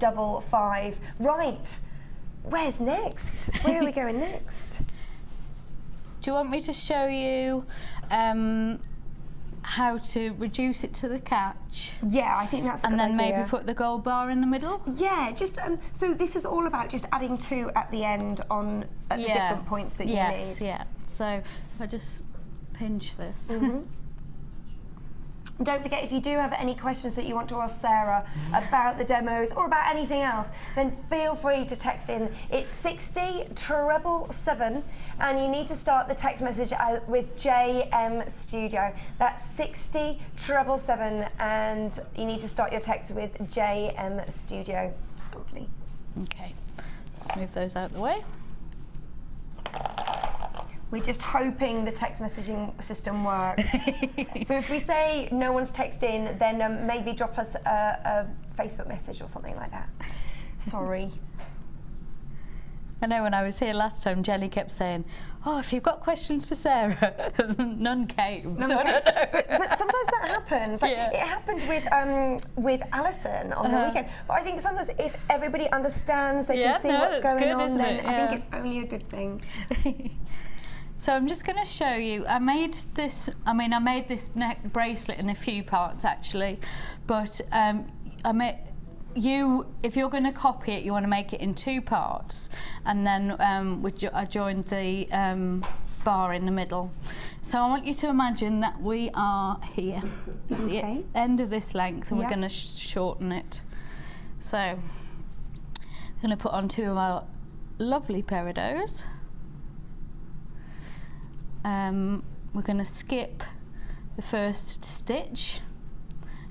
555. Right, where's next? Where are we going next? Do you want me to show you how to reduce it to the catch? Yeah, I think that's a good idea. And then maybe put the gold bar in the middle? Yeah, just so this is all about just adding 2 at the end on the different points that you need. Yeah. So if I just pinch this. Don't forget, if you do have any questions that you want to ask Sarah about the demos or about anything else, then feel free to text in. It's 60777, and you need to start the text message with JM Studio. That's 60777, and you need to start your text with JM Studio. Lovely. Okay, let's move those out of the way. We're just hoping the text messaging system works. So if we say no one's texting, then maybe drop us a Facebook message or something like that. Sorry. I know when I was here last time, Jelly kept saying, "Oh, if you've got questions for Sarah," none came. So I don't know. But sometimes that happens. Like, it happened with Alison on the weekend. But I think sometimes if everybody understands, they can see what's going on, then I think it's only a good thing. So I'm just going to show you. I made this neck bracelet in a few parts actually, but if you're going to copy it, you want to make it in 2 parts, and then I joined the bar in the middle. So I want you to imagine that we are here, at the end of this length, and we're going to shorten it. So I'm going to put on 2 of our lovely peridot. We're going to skip the first stitch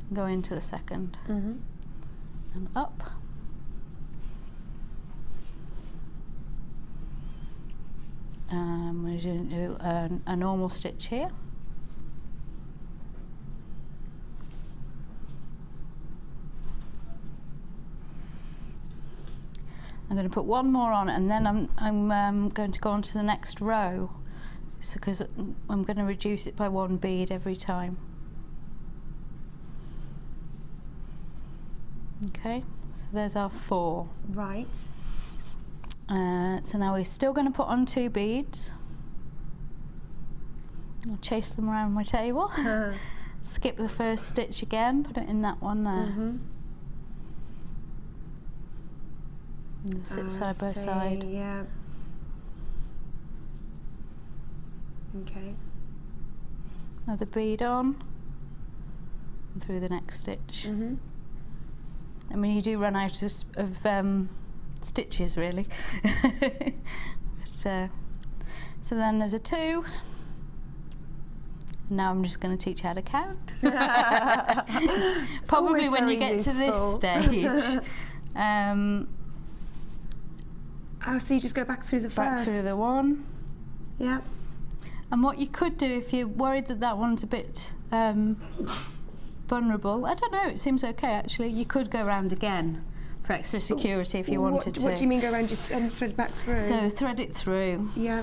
and go into the second. And up. We're going to do a normal stitch here. I'm going to put 1 more on, and then I'm going to go on to the next row, because I'm going to reduce it by 1 bead every time. Okay, so there's our 4. Right. So now we're still going to put on 2 beads. I'll chase them around my table. Skip the first stitch again, put it in that one there. And they'll sit side by side. Yeah. Okay. Another bead on, and through the next stitch. I mean, you do run out of stitches, really. So then there's a 2. Now I'm just going to teach you how to count. Probably when you get to this stage. So you just go back through the first. Back through the 1. Yeah. And what you could do, if you're worried that that one's a bit vulnerable, I don't know, it seems okay actually, you could go round again for extra security if you wanted to. What do you mean go round? Just thread back through? So thread it through. Yeah.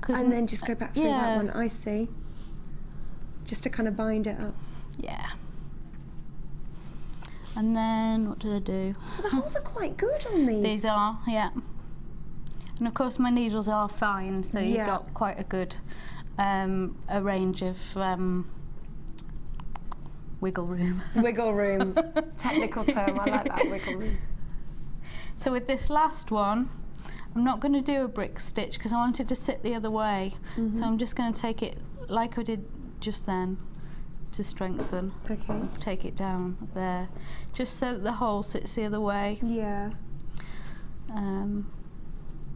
And then just go back through that one, I see. Just to kind of bind it up. Yeah. And then, what did I do? So the holes are quite good on these. These are, yeah. And of course my needles are fine, so you've got quite a good a range of wiggle room. Wiggle room. Technical term, I like that, wiggle room. So with this last one, I'm not going to do a brick stitch because I wanted to sit the other way. So I'm just going to take it like I did just then to strengthen. Okay. Take it down there, just so that the hole sits the other way. Yeah.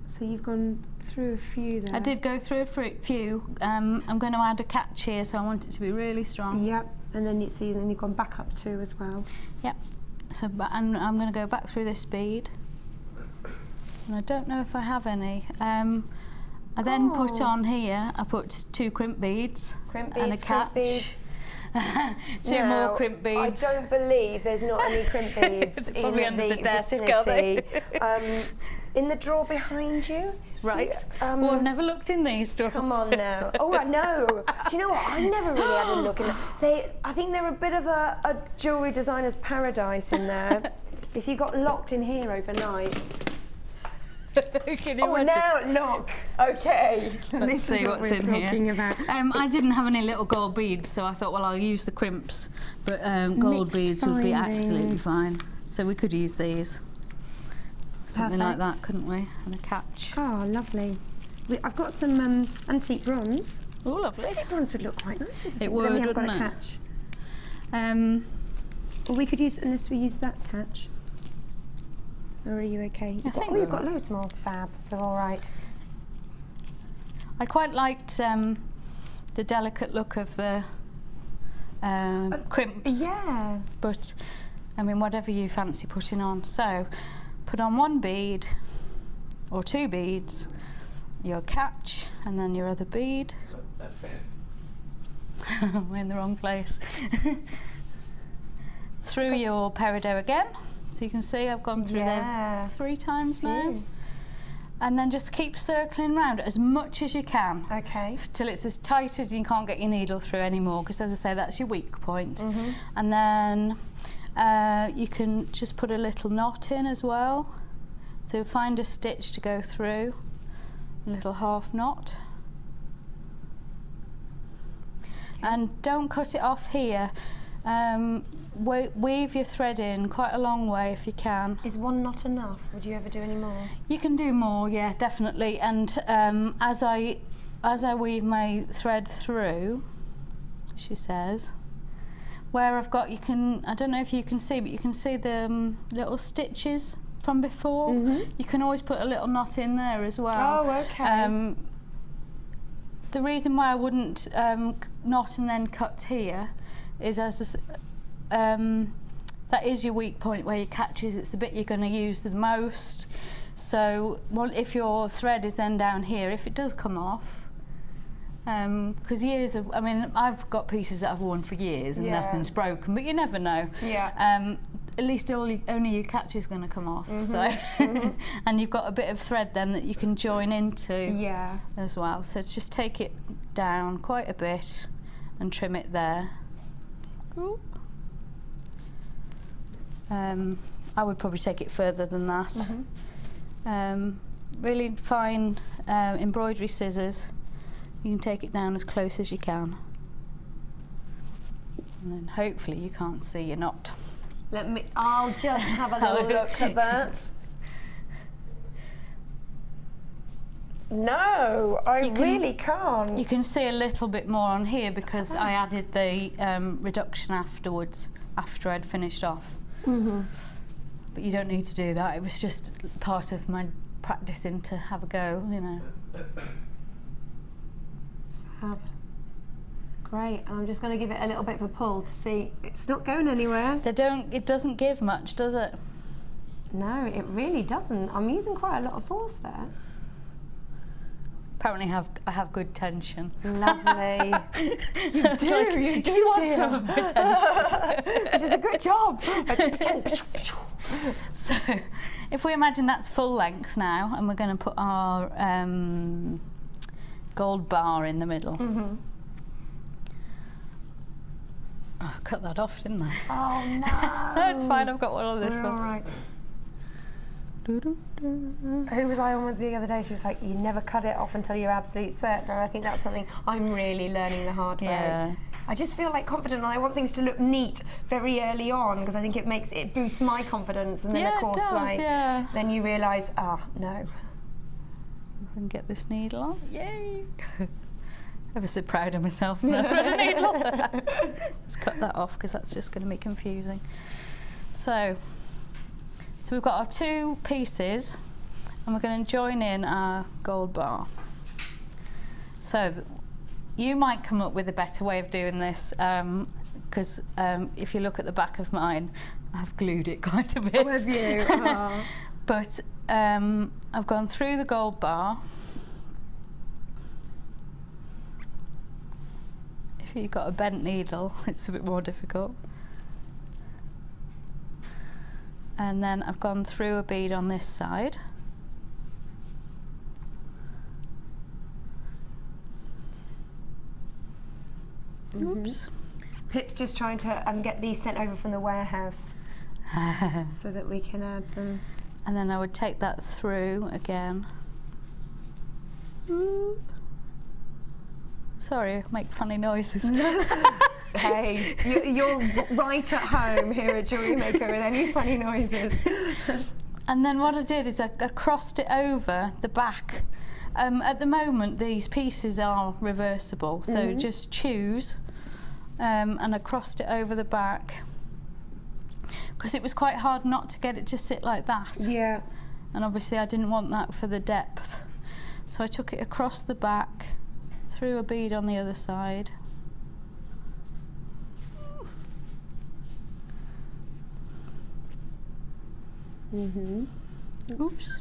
So you've gone through a few there. I did go through a few. I'm going to add a catch here, so I want it to be really strong. Yep. And then you've gone back up 2 as well. Yep. So, and I'm going to go back through this bead. And I don't know if I have any. I then put on here, I put 2 crimp beads, and a catch. Crimp beads. 2 more crimp beads. I don't believe there's not any crimp beads in probably under the desk, vicinity. In the drawer behind you, Right. Well, I've never looked in these drawers. Come on now. Oh, I know. Do you know what? I've never really had a look in. I think they're a bit of a jewellery designer's paradise in there. If you got locked in here overnight. Can you Oh, imagine? now look. Okay. Let's see what's in here. About. I didn't have any little gold beads, so I thought, well, I'll use the crimps, but gold beads would be absolutely fine. So we could use these. Something like that, couldn't we? And a catch. Oh, lovely. I've got some antique bronze. Oh, lovely. Antique bronze would look quite nice with it. It would, then we have got wouldn't a it? catch. Or we could use, unless we use that catch. Or are you okay? You've got loads more fab. They're all right. I quite liked the delicate look of the crimps. Yeah. But, I mean, whatever you fancy putting on. So, put on one bead or two beads, your catch, and then your other bead. I'm in the wrong place. Through your peridot again. So you can see I've gone through there 3 times now. Ooh. And then just keep circling round as much as you can. Okay. Till it's as tight as you can't get your needle through anymore, because as I say, that's your weak point. And then you can just put a little knot in as well. So find a stitch to go through, a little half knot. And don't cut it off here. Weave your thread in quite a long way if you can. Is one knot enough? Would you ever do any more? You can do more, yeah, definitely. And as I weave my thread through, she says, where I've got, I don't know if you can see, but you can see the little stitches from before. You can always put a little knot in there as well. Oh, okay. The reason why I wouldn't knot and then cut here is that is your weak point where your catches. It's the bit you're going to use the most. So if your thread is then down here, if it does come off, because I mean, I've got pieces that I've worn for years and nothing's broken, but you never know. Yeah. At least only your catch is going to come off. So, and you've got a bit of thread then that you can join into as well. So just take it down quite a bit and trim it there. Ooh. I would probably take it further than that. Really fine embroidery scissors. You can take it down as close as you can. And then hopefully you can't see your knot. I'll just have a little look at that. No, I really can't. You can see a little bit more on here because I added the reduction afterwards, after I'd finished off. But you don't need to do that. It was just part of my practicing to have a go, you know. Fab. Great, and I'm just going to give it a little bit of a pull to see it's not going anywhere. It doesn't give much, does it? No, it really doesn't. I'm using quite a lot of force there. Apparently I have good tension. Lovely. You do, like, you do. You want some of my tension. Which is a good job. So, if we imagine that's full length now, and we're going to put our gold bar in the middle. Oh, I cut that off, didn't I? Oh no. No, it's fine, I've got one on this one. All right. Who was I on with the other day? She was like, you never cut it off until you're absolutely certain. And I think that's something I'm really learning the hard way. I just feel like confident and I want things to look neat very early on because I think it boosts my confidence, and then of course then you realise, no. I can get this needle on. Yay! I'm so proud of myself when I thread a needle. Let's cut that off because that's just going to be confusing. So we've got our 2 pieces and we're going to join in our gold bar. So you might come up with a better way of doing this because if you look at the back of mine, I've glued it quite a bit. Oh, have you? Oh. But I've gone through the gold bar. If you've got a bent needle, it's a bit more difficult. And then I've gone through a bead on this side. Oops. Pip's just trying to get these sent over from the warehouse so that we can add them. And then I would take that through again. Ooh. Sorry, I make funny noises. Hey, you're right at home here at Jewellery Maker with any funny noises. And then what I did is I crossed it over the back. At the moment, these pieces are reversible, so just choose. And I crossed it over the back because it was quite hard not to get it to sit like that. Yeah. And obviously I didn't want that for the depth. So I took it across the back, threw a bead on the other side. Oops.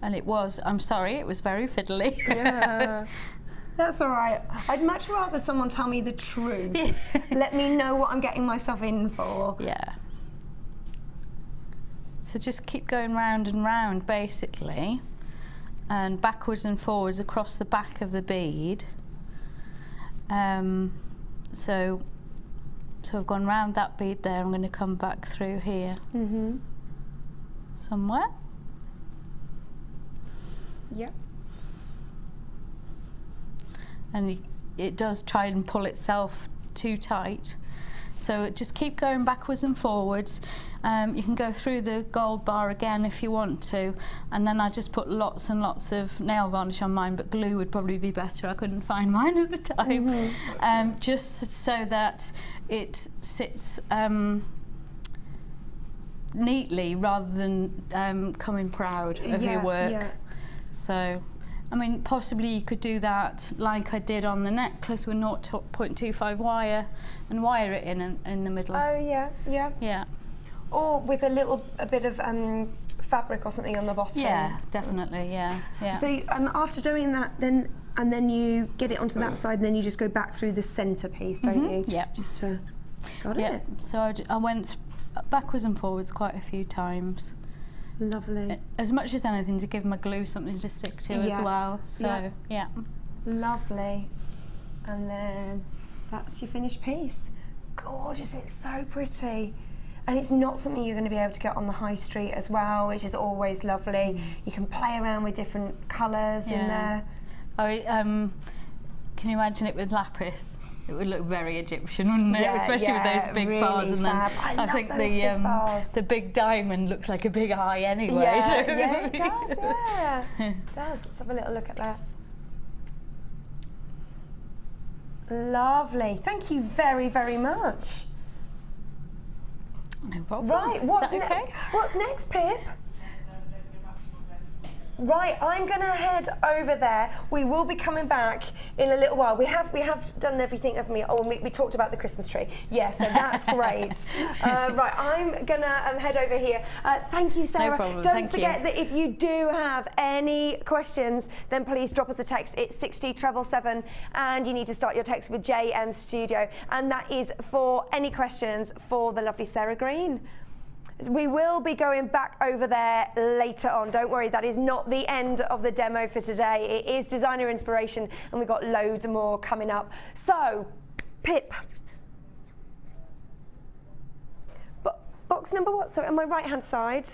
And it was, I'm sorry, it was very fiddly. Yeah. That's all right. I'd much rather someone tell me the truth. Let me know what I'm getting myself in for. Yeah. So just keep going round and round, basically, and backwards and forwards across the back of the bead. So I've gone round that bead there. I'm going to come back through here. Somewhere. Yep. And it does try and pull itself too tight. So just keep going backwards and forwards. You can go through the gold bar again if you want to, and then I just put lots and lots of nail varnish on mine, but glue would probably be better. I couldn't find mine at the time. Just so that it sits neatly rather than coming proud of your work. Yeah. So, I mean, possibly you could do that like I did on the necklace with 0.25 wire and wire it in the middle. Oh yeah, yeah. Yeah. Or with a bit of fabric or something on the bottom. Yeah, definitely. Yeah, yeah. So after doing that, then you get it onto that side, and then you just go back through the centre piece, don't you? Yeah. Just to got Yeah. it. So I went backwards and forwards quite a few times. Lovely. As much as anything to give my glue something to stick to as well. So yeah. Lovely. And then that's your finished piece. Gorgeous. It's so pretty. And it's not something you're going to be able to get on the high street as well, which is always lovely. You can play around with different colours in there. Oh, can you imagine it with lapis? It would look very Egyptian, wouldn't it? Yeah, especially with those big really bars, and then I think those big bars. the big diamond looks like a big eye anyway. Yeah, so yeah, it does. Yeah, it does. Let's have a little look at that. Lovely. Thank you very, very much. No problem. Right, what's okay? What's next, Pip? Right, I'm going to head over there. We will be coming back in a little while. We have done everything, haven't we? Oh, we talked about the Christmas tree. Yeah, so that's great. Right, I'm going to head over here. Thank you, Sarah. No problem. Don't forget that if you do have any questions, then please drop us a text. It's 60777, and you need to start your text with JM Studio, and that is for any questions for the lovely Sarah Green. We will be going back over there later on. Don't worry, that is not the end of the demo for today. It is designer inspiration, and we've got loads more coming up. So, Pip. Box number what? So on my right-hand side.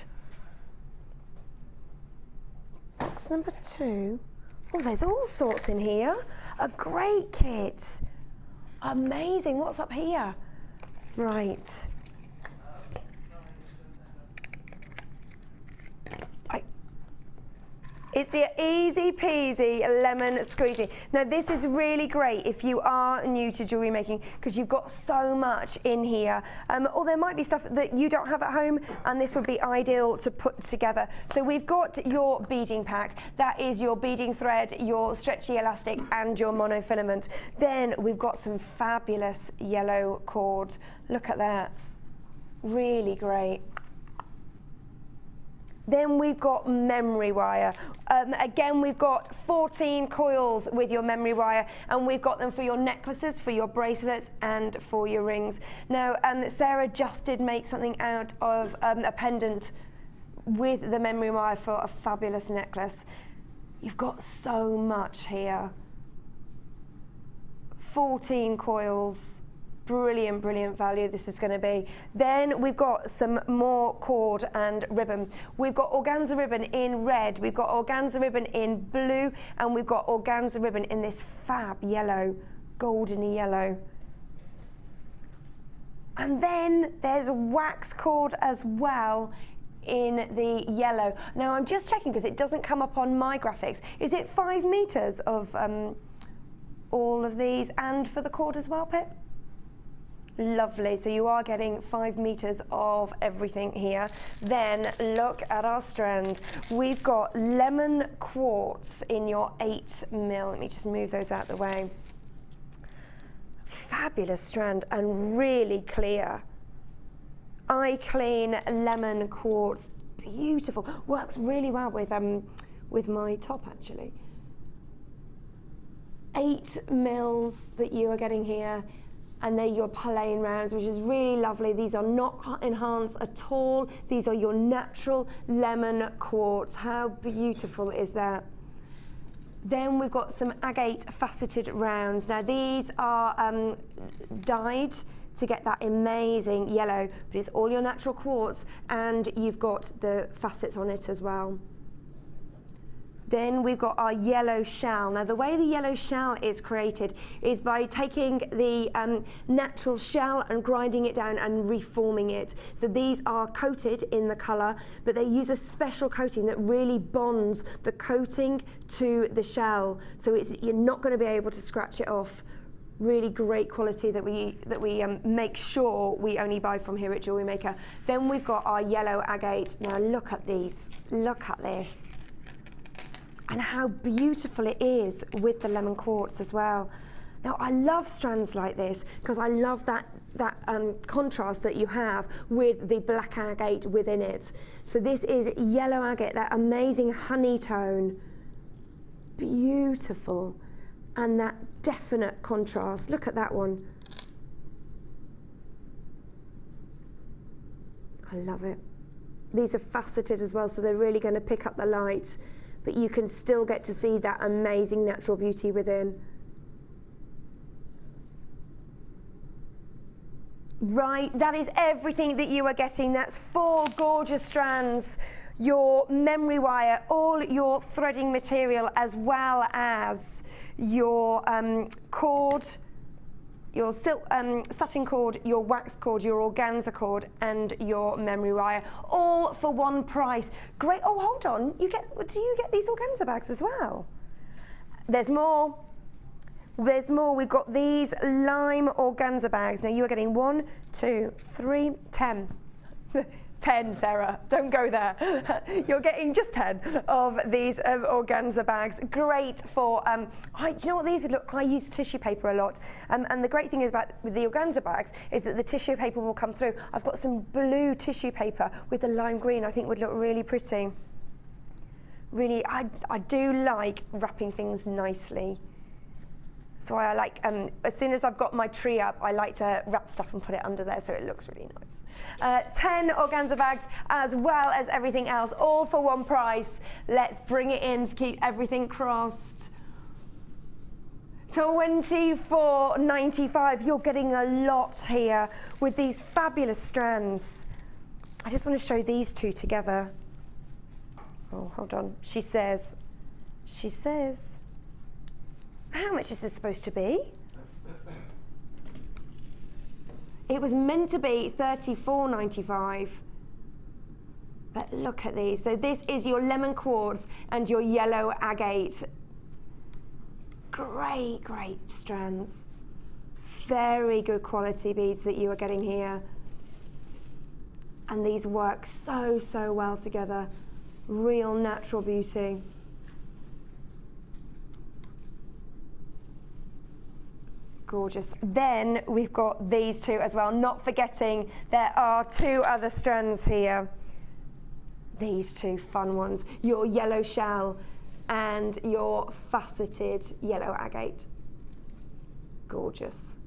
Box number 2. Oh, there's all sorts in here. A great kit. Amazing. What's up here? Right. It's the easy peasy lemon squeezy. Now this is really great if you are new to jewellery making, because you've got so much in here. Or there might be stuff that you don't have at home, and this would be ideal to put together. So we've got your beading pack. That is your beading thread, your stretchy elastic, and your monofilament. Then we've got some fabulous yellow cord. Look at that. Really great. Then we've got memory wire. Again, we've got 14 coils with your memory wire, and we've got them for your necklaces, for your bracelets, and for your rings. Now, Sarah just did make something out of a pendant with the memory wire for a fabulous necklace. You've got so much here. 14 coils. Brilliant, brilliant value this is going to be. Then we've got some more cord and ribbon. We've got organza ribbon in red, we've got organza ribbon in blue, and we've got organza ribbon in this fab yellow, goldeny yellow. And then there's a wax cord as well in the yellow. Now I'm just checking because it doesn't come up on my graphics. Is it 5 meters of all of these, and for the cord as well, Pip? Lovely, so you are getting 5 meters of everything here. Then look at our strand. We've got lemon quartz in your 8 mil. Let me just move those out of the way. Fabulous strand and really clear. Eye clean lemon quartz, beautiful. Works really well with my top actually. 8 mils that you are getting here. And they're your plain rounds, which is really lovely. These are not enhanced at all. These are your natural lemon quartz. How beautiful is that? Then we've got some agate faceted rounds. Now these are dyed to get that amazing yellow, but it's all your natural quartz, and you've got the facets on it as well. Then we've got our yellow shell. Now the way the yellow shell is created is by taking the natural shell and grinding it down and reforming it. So these are coated in the colour, but they use a special coating that really bonds the coating to the shell. So you're not going to be able to scratch it off. Really great quality that we make sure we only buy from here at Jewellery Maker. Then we've got our yellow agate. Now look at these, look at this. And how beautiful it is with the lemon quartz as well. Now I love strands like this because I love that contrast that you have with the black agate within it. So this is yellow agate, that amazing honey tone. Beautiful. And that definite contrast. Look at that one. I love it. These are faceted as well, so they're really going to pick up the light. But you can still get to see that amazing natural beauty within. Right, that is everything that you are getting. That's 4 gorgeous strands, your memory wire, all your threading material, as well as your cord, your silk satin cord, your wax cord, your organza cord, and your memory wire, all for one price. Great. Oh, hold on. Do you get these organza bags as well? There's more. There's more. We've got these lime organza bags. Now you are getting 1, 2, 3, 10. 10, Sarah, don't go there. You're getting just 10 of these organza bags. Great for, do you know what these would look? I use tissue paper a lot. And the great thing is with the organza bags is that the tissue paper will come through. I've got some blue tissue paper with the lime green I think would look really pretty. Really, I do like wrapping things nicely. So I like, as soon as I've got my tree up, I like to wrap stuff and put it under there so it looks really nice. 10 organza bags as well as everything else, all for one price. Let's bring it in, keep everything crossed. $24.95, you're getting a lot here with these fabulous strands. I just want to show these two together. Oh, hold on, she says, how much is this supposed to be? It was meant to be $34.95. But look at these. So this is your lemon quartz and your yellow agate. Great, great strands. Very good quality beads that you are getting here. And these work so, so well together. Real natural beauty. Gorgeous. Then we've got these two as well, not forgetting there are 2 other strands here. These 2 fun ones, your yellow shell and your faceted yellow agate. Gorgeous.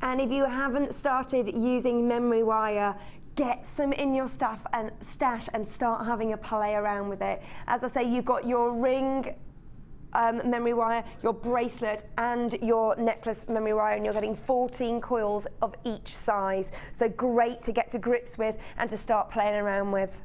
And if you haven't started using memory wire, get some in your stash and start having a play around with it. As I say, you've got your ring memory wire, your bracelet and your necklace memory wire, and you're getting 14 coils of each size. So great to get to grips with and to start playing around with.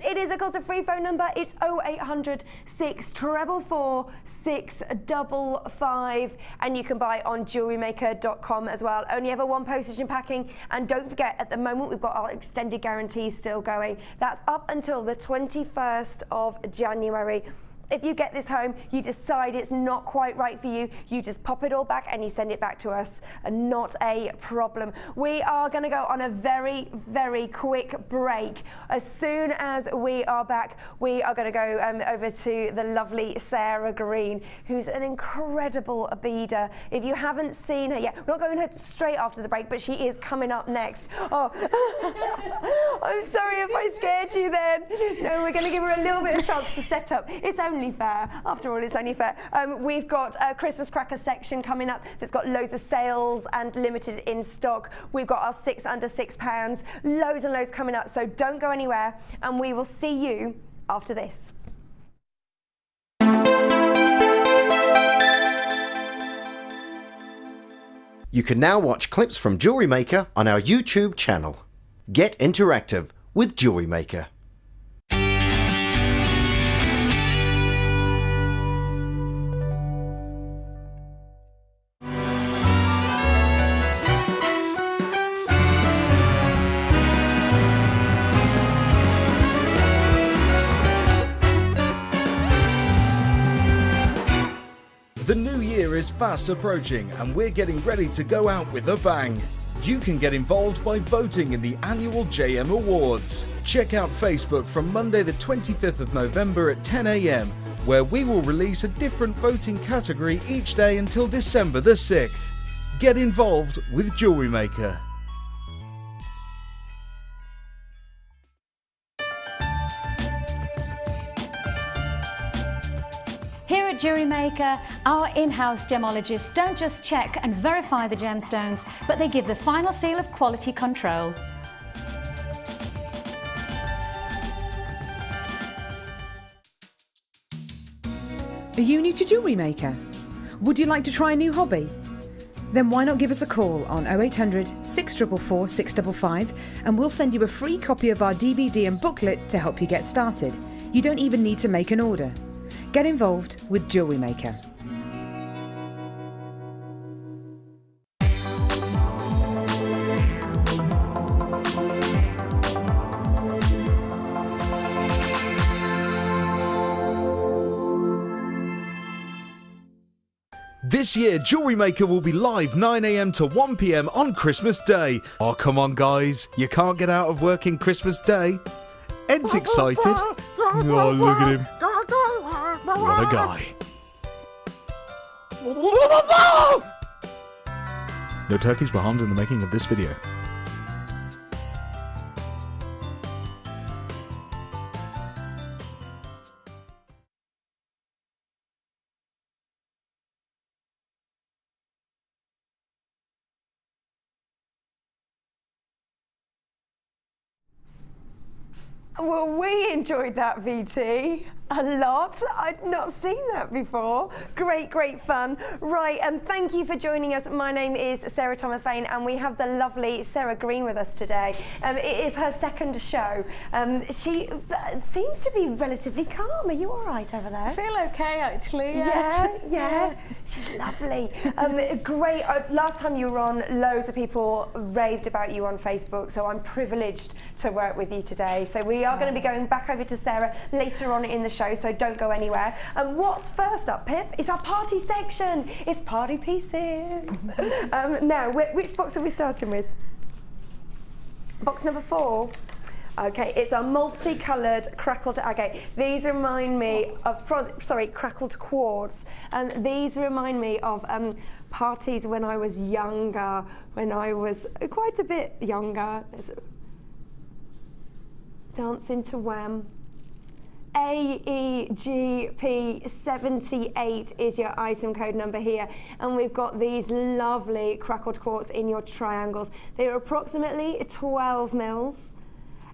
It is, of course, a free phone number. It's 0800 644 655, and you can buy on JewelleryMaker.com as well. Only ever one postage and packing, and don't forget, at the moment we've got our extended guarantees still going. That's up until the 21st of January. If you get this home, you decide it's not quite right for you, you just pop it all back and you send it back to us. Not a problem. We are going to go on a very, very quick break. As soon as we are back, we are going to go over to the lovely Sarah Green, who's an incredible beader. If you haven't seen her yet, we're not going straight after the break, but she is coming up next. Oh, I'm sorry if I scared you then. No, we're going to give her a little bit of chance to set up. It's only fair. After all, it's only fair. We've got a Christmas cracker section coming up that's got loads of sales and limited in stock. We've got our 6 under £6, loads and loads coming up, so don't go anywhere, and we will see you after this. You can now watch clips from Jewellery Maker on our YouTube channel. Get interactive with Jewellery Maker. The new year is fast approaching and we're getting ready to go out with a bang. You can get involved by voting in the annual JM Awards. Check out Facebook from Monday the 25th of November at 10 AM, where we will release a different voting category each day until December the 6th. Get involved with Jewellery Maker. Here at Jewellery Maker, our in-house gemologists don't just check and verify the gemstones, but they give the final seal of quality control. Are you new to Jewellery Maker? Would you like to try a new hobby? Then why not give us a call on 0800 644 655 and we'll send you a free copy of our DVD and booklet to help you get started. You don't even need to make an order. Get involved with Jewellery Maker. This year, Jewellery Maker will be live 9 AM to 1 PM on Christmas Day. Oh, come on, guys. You can't get out of work in Christmas Day. Ed's excited. Oh, look at him. What a guy. No turkeys were harmed in the making of this video. Well, we enjoyed that, VT, a lot. I'd not seen that before. Great, great fun. Right, and thank you for joining us. My name is Sarah Thomas Lane, and we have the lovely Sarah Green with us today. It is her second show. She seems to be relatively calm. Are you all right over there? I feel okay, actually. Yeah. She's lovely. Great. Last time you were on, loads of people raved about you on Facebook, so I'm privileged to work with you today. So we are going to be going back over to Sarah later on in the show, so don't go anywhere. And what's first up, Pip? It's our party section. It's party pieces. Now, which box are we starting with? Box number 4. Okay, it's a multicoloured crackled agate. These remind me of, crackled quartz. And these remind me of parties when I was younger, when I was quite a bit younger. Dancing to Wham. AEGP78 is your item code number here, and we've got these lovely crackled quartz in your triangles. They are approximately 12 mils.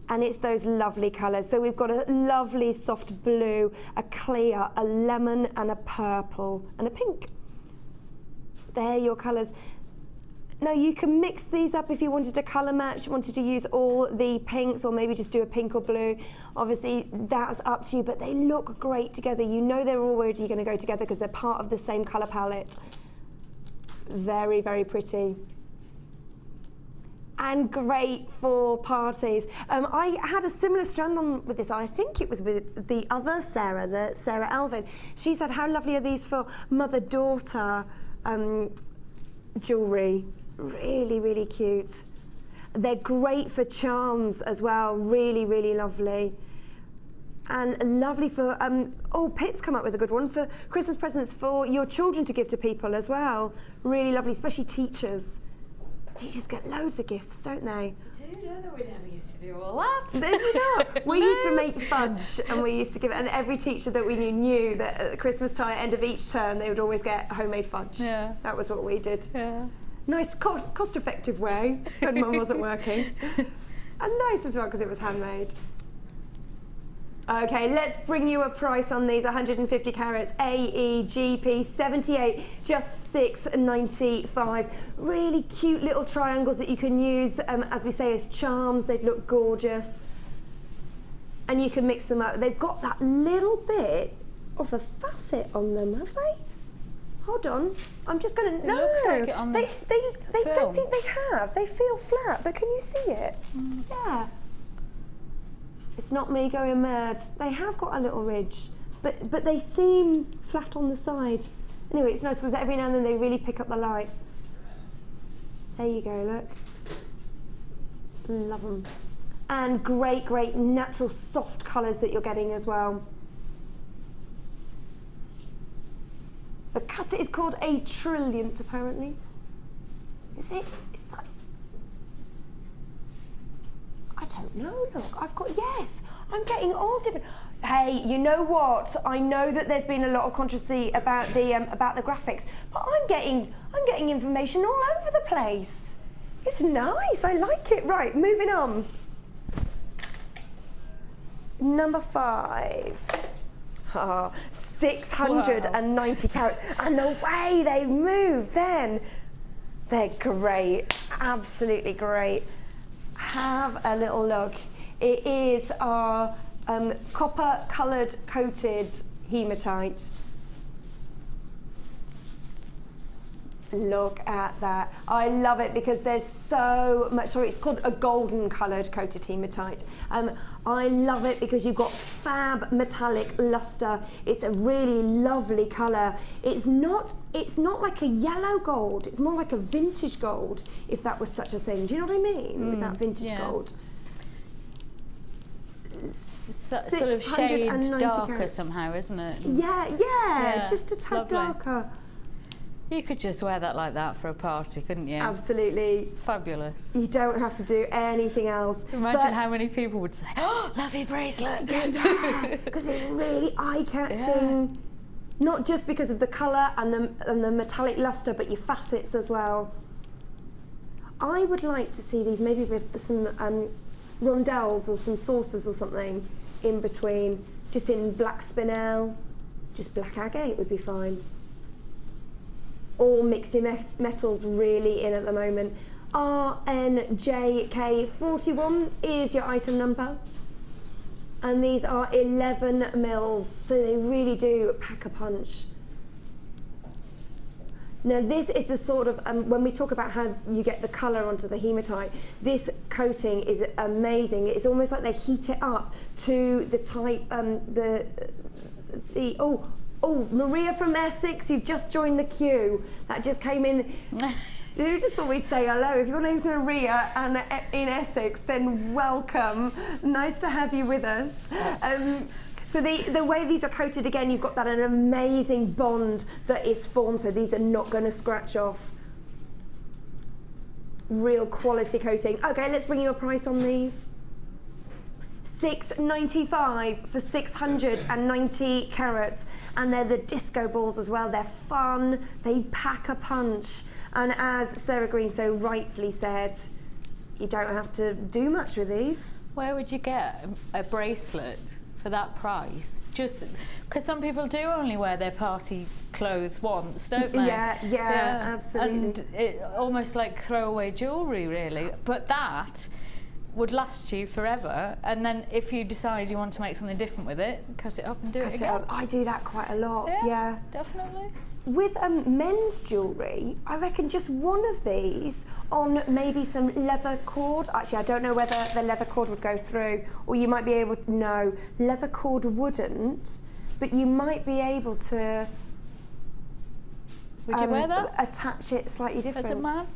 And it's those lovely colours. So we've got a lovely soft blue, a clear, a lemon, and a purple, and a pink. They're your colours. Now you can mix these up if you wanted to colour match, wanted to use all the pinks, or maybe just do a pink or blue. Obviously that's up to you, but they look great together. You know they're already going to go together because they're part of the same colour palette. Very, very pretty. And great for parties. I had a similar strand on with this. I think it was with the other Sarah, the Sarah Elvin. She said, how lovely are these for mother-daughter jewellery. Really, really cute. They're great for charms as well. Really, really lovely. And lovely for, Pip's come up with a good one for Christmas presents for your children to give to people as well. Really lovely, especially teachers. Teachers get loads of gifts, don't they? We never used to do all that. Did we not? We used to make fudge and we used to give it, and every teacher that we knew that at Christmas time, end of each term, they would always get homemade fudge. Yeah. That was what we did. Yeah. Nice, cost-effective way when Mum wasn't working. And nice as well because it was handmade. Okay, let's bring you a price on these 150 carats AEGP 78, just $6.95. Really cute little triangles that you can use, as we say, as charms. They'd look gorgeous. And you can mix them up. They've got that little bit of a facet on them, have they? Hold on, I'm just going to. No, looks like it on the they don't think they have. They feel flat, but can you see it? Yeah. It's not me going mad. They have got a little ridge, but they seem flat on the side. Anyway, it's nice because every now and then they really pick up the light. There you go, look. Love them. And great, great natural soft colours that you're getting as well. The cutter is called a trilliant, apparently. Is it? Is that? I don't know, look, I've got, yes, I'm getting all different. Hey, you know what? I know that there's been a lot of controversy about the graphics, but I'm getting information all over the place. It's nice, I like it. Right, moving on. Number 5. Oh, 690 carats. And the way they move then, they're great, absolutely great. Have a little look. It is our copper coloured coated hematite. Look at that. I love it because there's so much, sorry, it's called a golden coloured coated hematite. I love it because you've got fab metallic luster. It's a really lovely colour. It's not like a yellow gold, it's more like a vintage gold, if that was such a thing. Do you know what I mean? With that vintage gold. Sort of shade darker carats. Somehow, isn't it? Yeah, just a tad lovely. Darker. You could just wear that like that for a party, couldn't you? Absolutely. Fabulous. You don't have to do anything else. Imagine how many people would say, oh, love your bracelet. Yeah, because it's really eye-catching. Yeah. Not just because of the colour and the metallic lustre, but your facets as well. I would like to see these maybe with some rondelles or some saucers or something in between, just in black spinel, just black agate would be fine. All mix your metals really in at the moment. RNJK41 is your item number. And these are 11 mils, so they really do pack a punch. Now this is the sort of, when we talk about how you get the colour onto the hematite, this coating is amazing. It's almost like they heat it up to the type, Oh, Maria from Essex, you've just joined the queue. That just came in. Dude, just thought we'd say hello. If your name's Maria and in Essex, then welcome. Nice to have you with us. So the way these are coated, again, you've got that an amazing bond that is formed, so these are not going to scratch off. Real quality coating. Okay, let's bring you a price on these. $6.95 for 690 carats, and they're the disco balls as well. They're fun, they pack a punch, and as Sarah Green so rightfully said, you don't have to do much with these. Where would you get a bracelet for that price? Just because some people do only wear their party clothes once, don't they? Yeah, absolutely. And it almost like throwaway jewellery, really. But that would last you forever, and then if you decide you want to make something different with it, cut it up and do it again. I do that quite a lot. Yeah, definitely. With men's jewellery, I reckon just one of these on maybe some leather cord. Actually, I don't know whether the leather cord would go through, or you might be able to, no, leather cord wouldn't, but you might be able to Would you wear that? Attach it slightly different. As a man?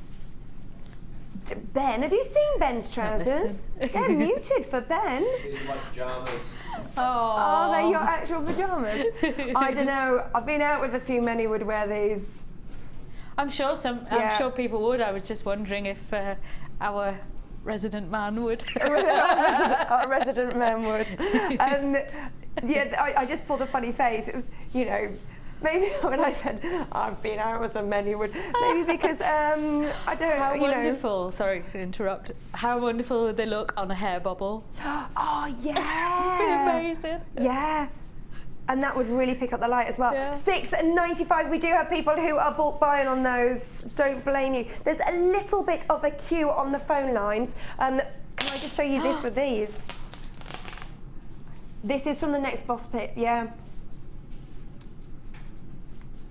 Ben, have you seen Ben's trousers? They're muted for Ben. These are my pyjamas. Oh, they're your actual pyjamas? I don't know. I've been out with a few men who would wear these. I'm sure I'm sure people would. I was just wondering if our resident man would. Our resident man would. I just pulled a funny face. It was, you know, maybe when I said I've been out with some men who would, maybe because I don't know. How wonderful, sorry to interrupt, how wonderful would they look on a hair bubble? Oh yeah. It'd be amazing. Yeah. And that would really pick up the light as well. Yeah. $6.95. We do have people who are bulk buying on those. Don't blame you. There's a little bit of a queue on the phone lines. Can I just show you this with these? This is from the next boss pit, yeah.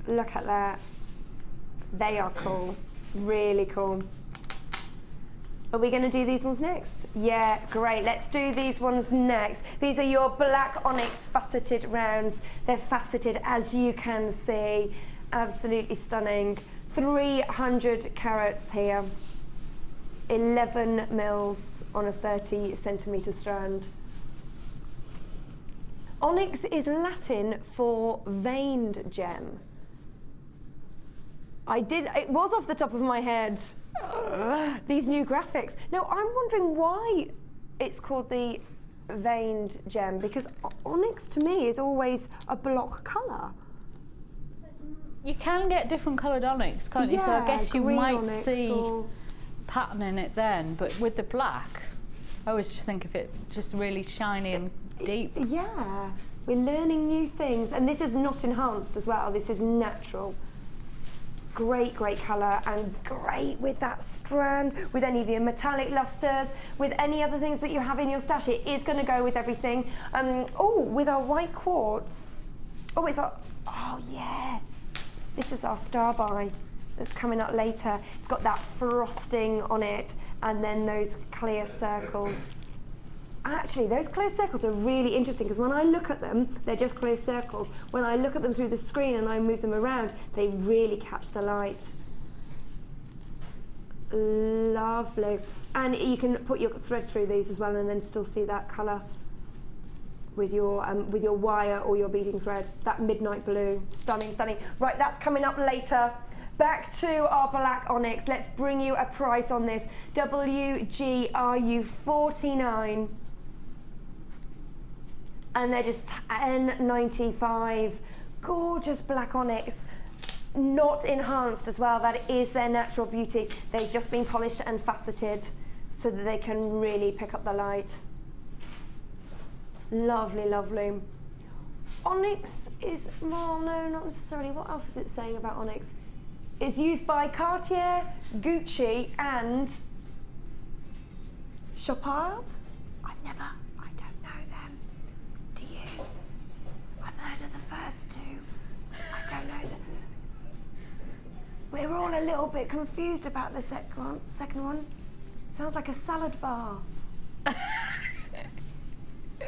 Look at that. They are cool. Really cool. Are we going to do these ones next? Yeah, great. Let's do these ones next. These are your black onyx faceted rounds. They're faceted, as you can see. Absolutely stunning. 300 carats here. 11 mils on a 30 centimetre strand. Onyx is Latin for veined gem. It was off the top of my head. These new graphics. No, I'm wondering why it's called the veined gem, because onyx to me is always a block colour. You can get different coloured onyx, can't you? So I guess you might see or pattern in it then, but with the black, I always just think of it just really shiny and deep. Yeah, we're learning new things, and this is not enhanced as well. This is natural. Great, great colour, and great with that strand, with any of your metallic lustres, with any other things that you have in your stash. It is going to go with everything. With our white quartz. Oh yeah, this is our star buy that's coming up later. It's got that frosting on it, and then those clear circles. Actually, those clear circles are really interesting, because when I look at them, they're just clear circles. When I look at them through the screen and I move them around, they really catch the light. Lovely. And you can put your thread through these as well, and then still see that colour with your wire or your beading thread. That midnight blue. Stunning, stunning. Right, that's coming up later. Back to our black onyx. Let's bring you a price on this. WGRU 49. And they're just $10.95. Gorgeous black onyx, not enhanced as well. That is their natural beauty. They've just been polished and faceted so that they can really pick up the light. Lovely, lovely. Onyx is, well, no, not necessarily. What else is it saying about onyx? It's used by Cartier, Gucci, and Chopard. I don't know them. Do you? I've heard of the first two. I don't know them. We're all a little bit confused about the second one. Sounds like a salad bar.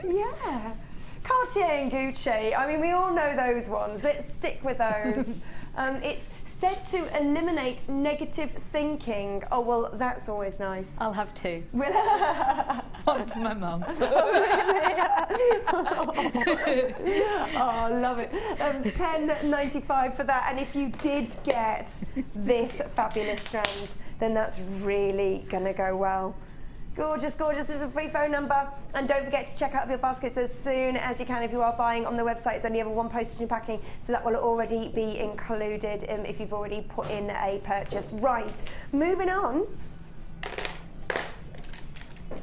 Yeah. Cartier and Gucci. I mean, we all know those ones. Let's stick with those. It's said to eliminate negative thinking. Oh, well, that's always nice. I'll have two. One for my mum. Oh, love it. $10.95 for that. And if you did get this fabulous strand, then that's really going to go well. Gorgeous, gorgeous. There's a free phone number. And don't forget to check out your baskets as soon as you can. If you are buying on the website, it's only ever one postage and packing, so that will already be included if you've already put in a purchase. Right, moving on.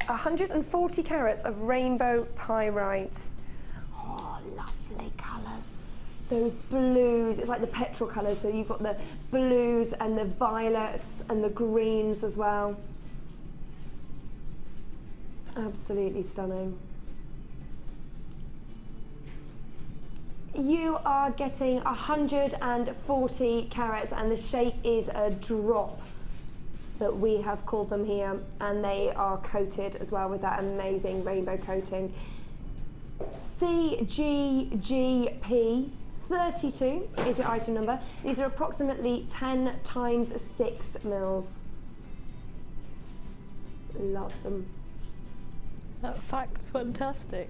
140 carats of rainbow pyrite. Oh, lovely colours. Those blues, it's like the petrol colours, so you've got the blues and the violets and the greens as well. Absolutely stunning. You are getting 140 carats, and the shape is a drop that we have called them here, and they are coated as well with that amazing rainbow coating. CGGP 32 is your item number. These are approximately 10 times 6 mils. Love them. That fact's fantastic.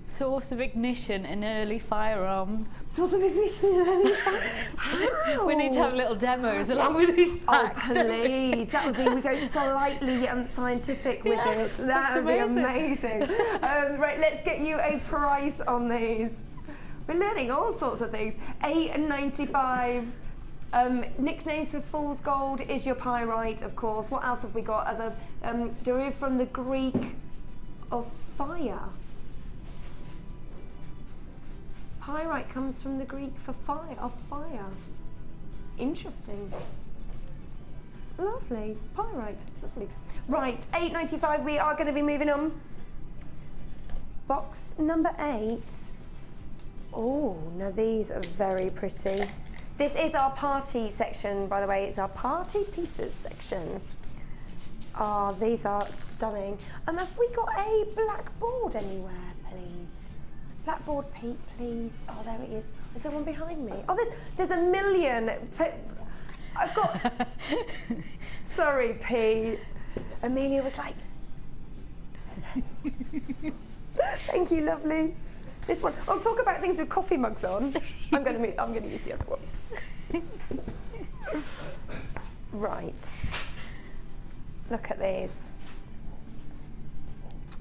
Source of ignition in early firearms. Source of ignition in early firearms. We need to have little demos along with these facts. Oh, please. That would be, we go slightly scientific with it. That would be amazing. Right, let's get you a price on these. We're learning all sorts of things. $8.95. Nicknames for fool's gold is your pyrite, of course. What else have we got? Other derived from the Greek of fire. Pyrite comes from the Greek for fire, of fire. Interesting. Lovely. Pyrite. Lovely. Right, $8.95. We are going to be moving on. Box number 8. Oh, now these are very pretty. This is our party section, by the way. It's our party pieces section. Oh, these are stunning. Have we got a blackboard anywhere, please? Blackboard, Pete, please. Oh, there it is. Is there one behind me? Oh, there's a million. I've got... Sorry, Pete. Amelia was like... Thank you, lovely. This one. I'll talk about things with coffee mugs on. I'm going to use the other one. Right. Look at these.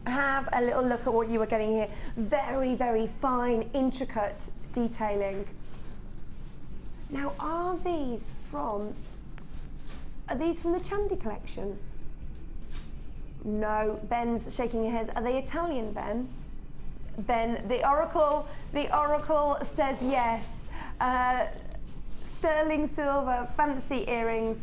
Have a little look at what you are getting here. Very, very fine, intricate detailing. Now, are these from the Chandi collection? No, Ben's shaking his head. Are they Italian, Ben? Ben, the oracle says yes. Sterling silver, fancy earrings,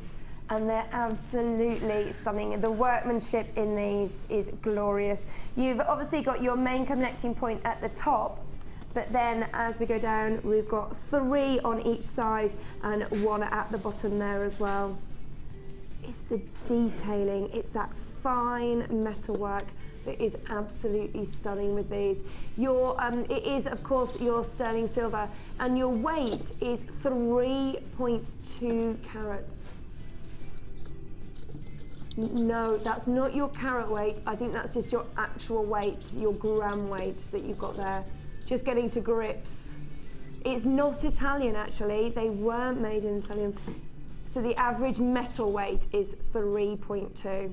and they're absolutely stunning. The workmanship in these is glorious. You've obviously got your main connecting point at the top, but then as we go down, we've got 3 on each side and 1 at the bottom there as well. It's the detailing, it's that fine metalwork that is absolutely stunning with these. It is, of course, your sterling silver, and your weight is 3.2 carats. No, that's not your carat weight. I think that's just your actual weight, your gram weight that you've got there. Just getting to grips. It's not Italian, actually. They weren't made in Italian. So the average metal weight is 3.2.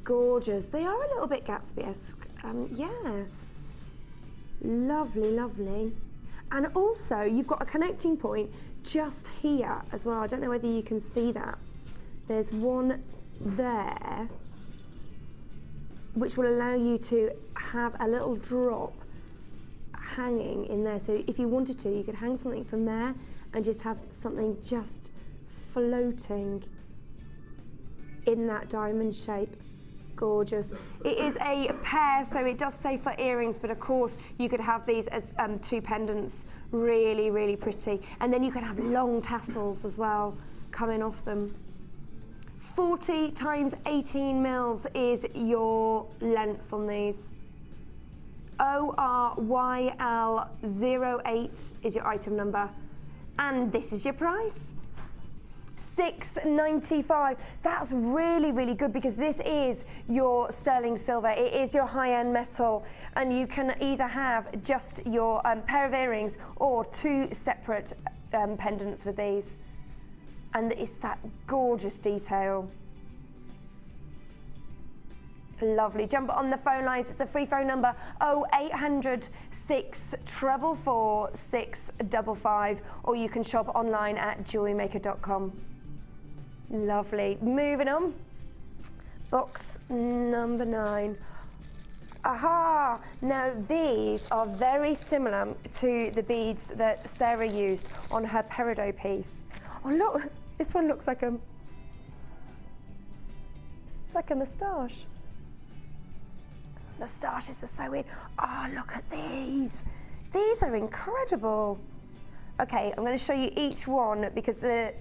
Gorgeous. They are a little bit Gatsby-esque. Yeah. Lovely, lovely. And also, you've got a connecting point just here as well. I don't know whether you can see that. There's one there, which will allow you to have a little drop hanging in there. So if you wanted to, you could hang something from there and just have something just floating in that diamond shape. Gorgeous. It is a pair, so it does say for earrings, but of course you could have these as 2 pendants. Really, really pretty. And then you can have long tassels as well coming off them. 40 times 18 mils is your length on these. ORYL08 is your item number. And this is your price. $6.95. That's really, really good, because this is your sterling silver. It is your high-end metal, and you can either have just your pair of earrings or 2 separate pendants with these. And it's that gorgeous detail. Lovely. Jump on the phone lines. It's a free phone number, 0800 644 655, or you can shop online at JewelleryMaker.com. Lovely. Moving on. Box number 9. Aha! Now these are very similar to the beads that Sarah used on her peridot piece. Oh look, this one looks like it's like a moustache. Moustaches are so in. Oh, look at these. These are incredible. Okay, I'm going to show you each one because the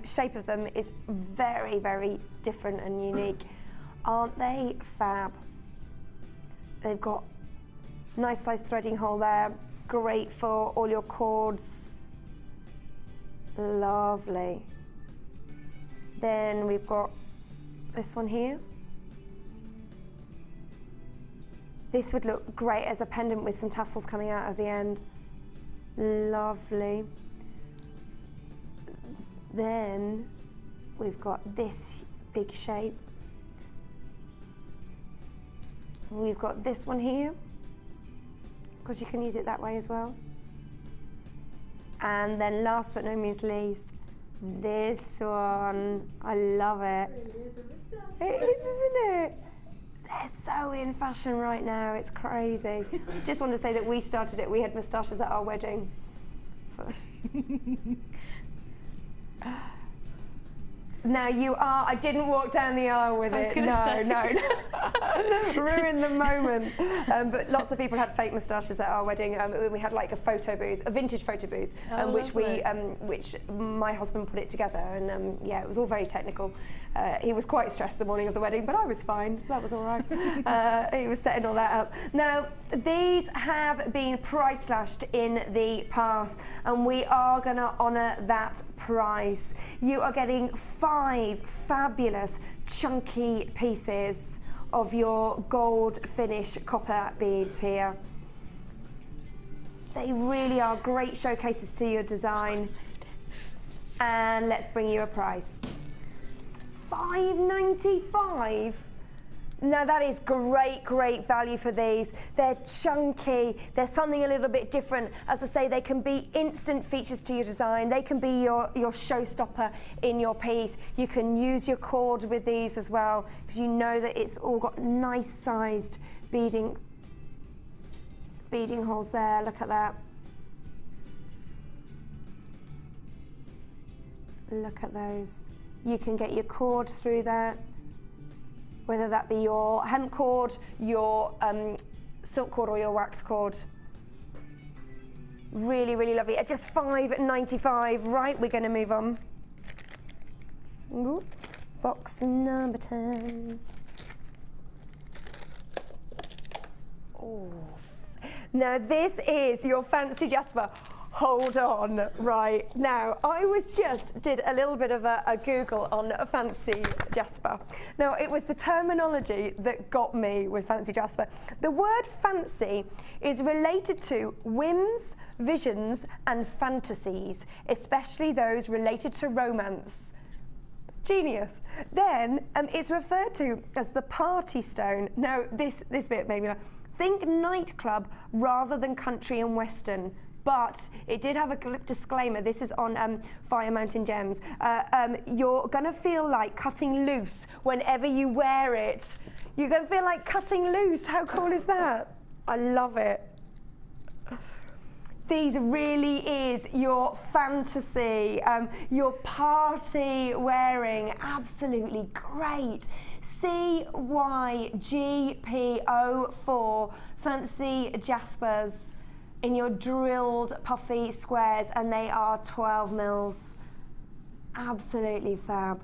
shape of them is very, very different and unique. Aren't they fab? They've got nice sized threading hole there, great for all your cords. Lovely. Then we've got this one here. This would look great as a pendant with some tassels coming out of the end. Lovely. Then we've got this big shape. We've got this one here, because you can use it that way as well. And then last but no means least, this one. I love it. It is a moustache. It is, isn't it? They're so in fashion right now, it's crazy. Just want to say that we started it, we had moustaches at our wedding. Now you are, I didn't walk down the aisle with it. No. Ruined the moment. But lots of people had fake moustaches at our wedding. We had like a photo booth, a vintage photo booth, which my husband put it together. And yeah, it was all very technical. He was quite stressed the morning of the wedding, but I was fine, so that was all right. He was setting all that up. Now, these have been price slashed in the past, and we are going to honour that price. You are getting 5 fabulous chunky pieces of your gold finish copper beads here. They really are great showcases to your design. And let's bring you a price. $5.95. Now that is great value for these. They're chunky, they're something a little bit different. As I say, they can be instant features to your design. They can be your showstopper in your piece. You can use your cord with these as well, because you know that it's all got nice sized beading holes there. Look at that. Look at those. You can get your cord through that, whether that be your hemp cord, your silk cord or your wax cord. Really lovely. At just $5.95. Right, we're going to move on. Ooh, box number 10. Oh. Now this is your fancy jasper. Hold on, right. Now, I did a little bit of a Google on a fancy jasper. Now, it was the terminology that got me with fancy jasper. The word fancy is related to whims, visions, and fantasies, especially those related to romance. Genius. Then, it's referred to as the party stone. Now, this bit made me laugh. Think nightclub rather than country and western. But it did have a disclaimer. This is on Fire Mountain Gems. You're going to feel like cutting loose whenever you wear it. You're going to feel like cutting loose. How cool is that? I love it. These really is your fantasy, your party wearing. Absolutely great. CYGP04 fancy jaspers in your drilled puffy squares, and they are 12 mils. Absolutely fab.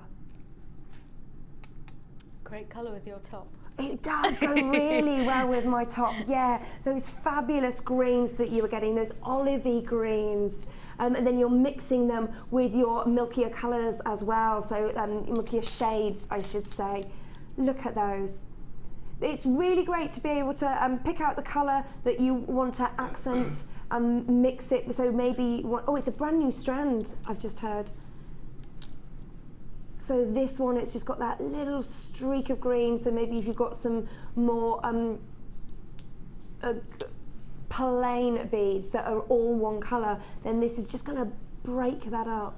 Great colour with your top. It does go really well with my top, yeah. Those fabulous greens that you were getting, those olivey greens, and then you're mixing them with your milkier colours as well, so milkier shades, I should say. Look at those. It's really great to be able to pick out the colour that you want to accent and mix it. So maybe, oh, it's a brand new strand, I've just heard. So this one, it's just got that little streak of green. So maybe if you've got some more plain beads that are all one colour, then this is just going to break that up.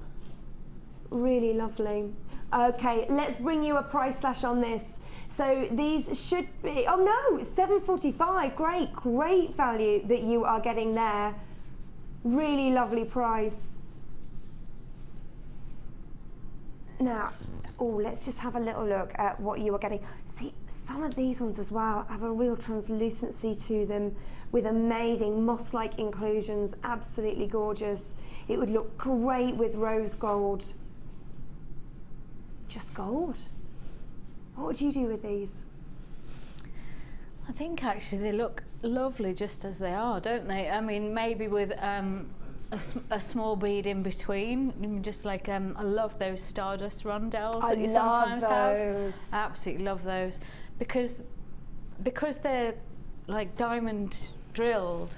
Really lovely. Okay, let's bring you a price slash on this. So these should be, oh no, it's $7.45. Great value that you are getting there. Really lovely price. Now, let's just have a little look at what you are getting. See, some of these ones as well have a real translucency to them with amazing moss-like inclusions, absolutely gorgeous. It would look great with rose gold. Just gold. What would you do with these? I think actually they look lovely just as they are, don't they? I mean, maybe with a small bead in between, just like I love those stardust rondelles that you sometimes have. I absolutely love those because they're like diamond drilled.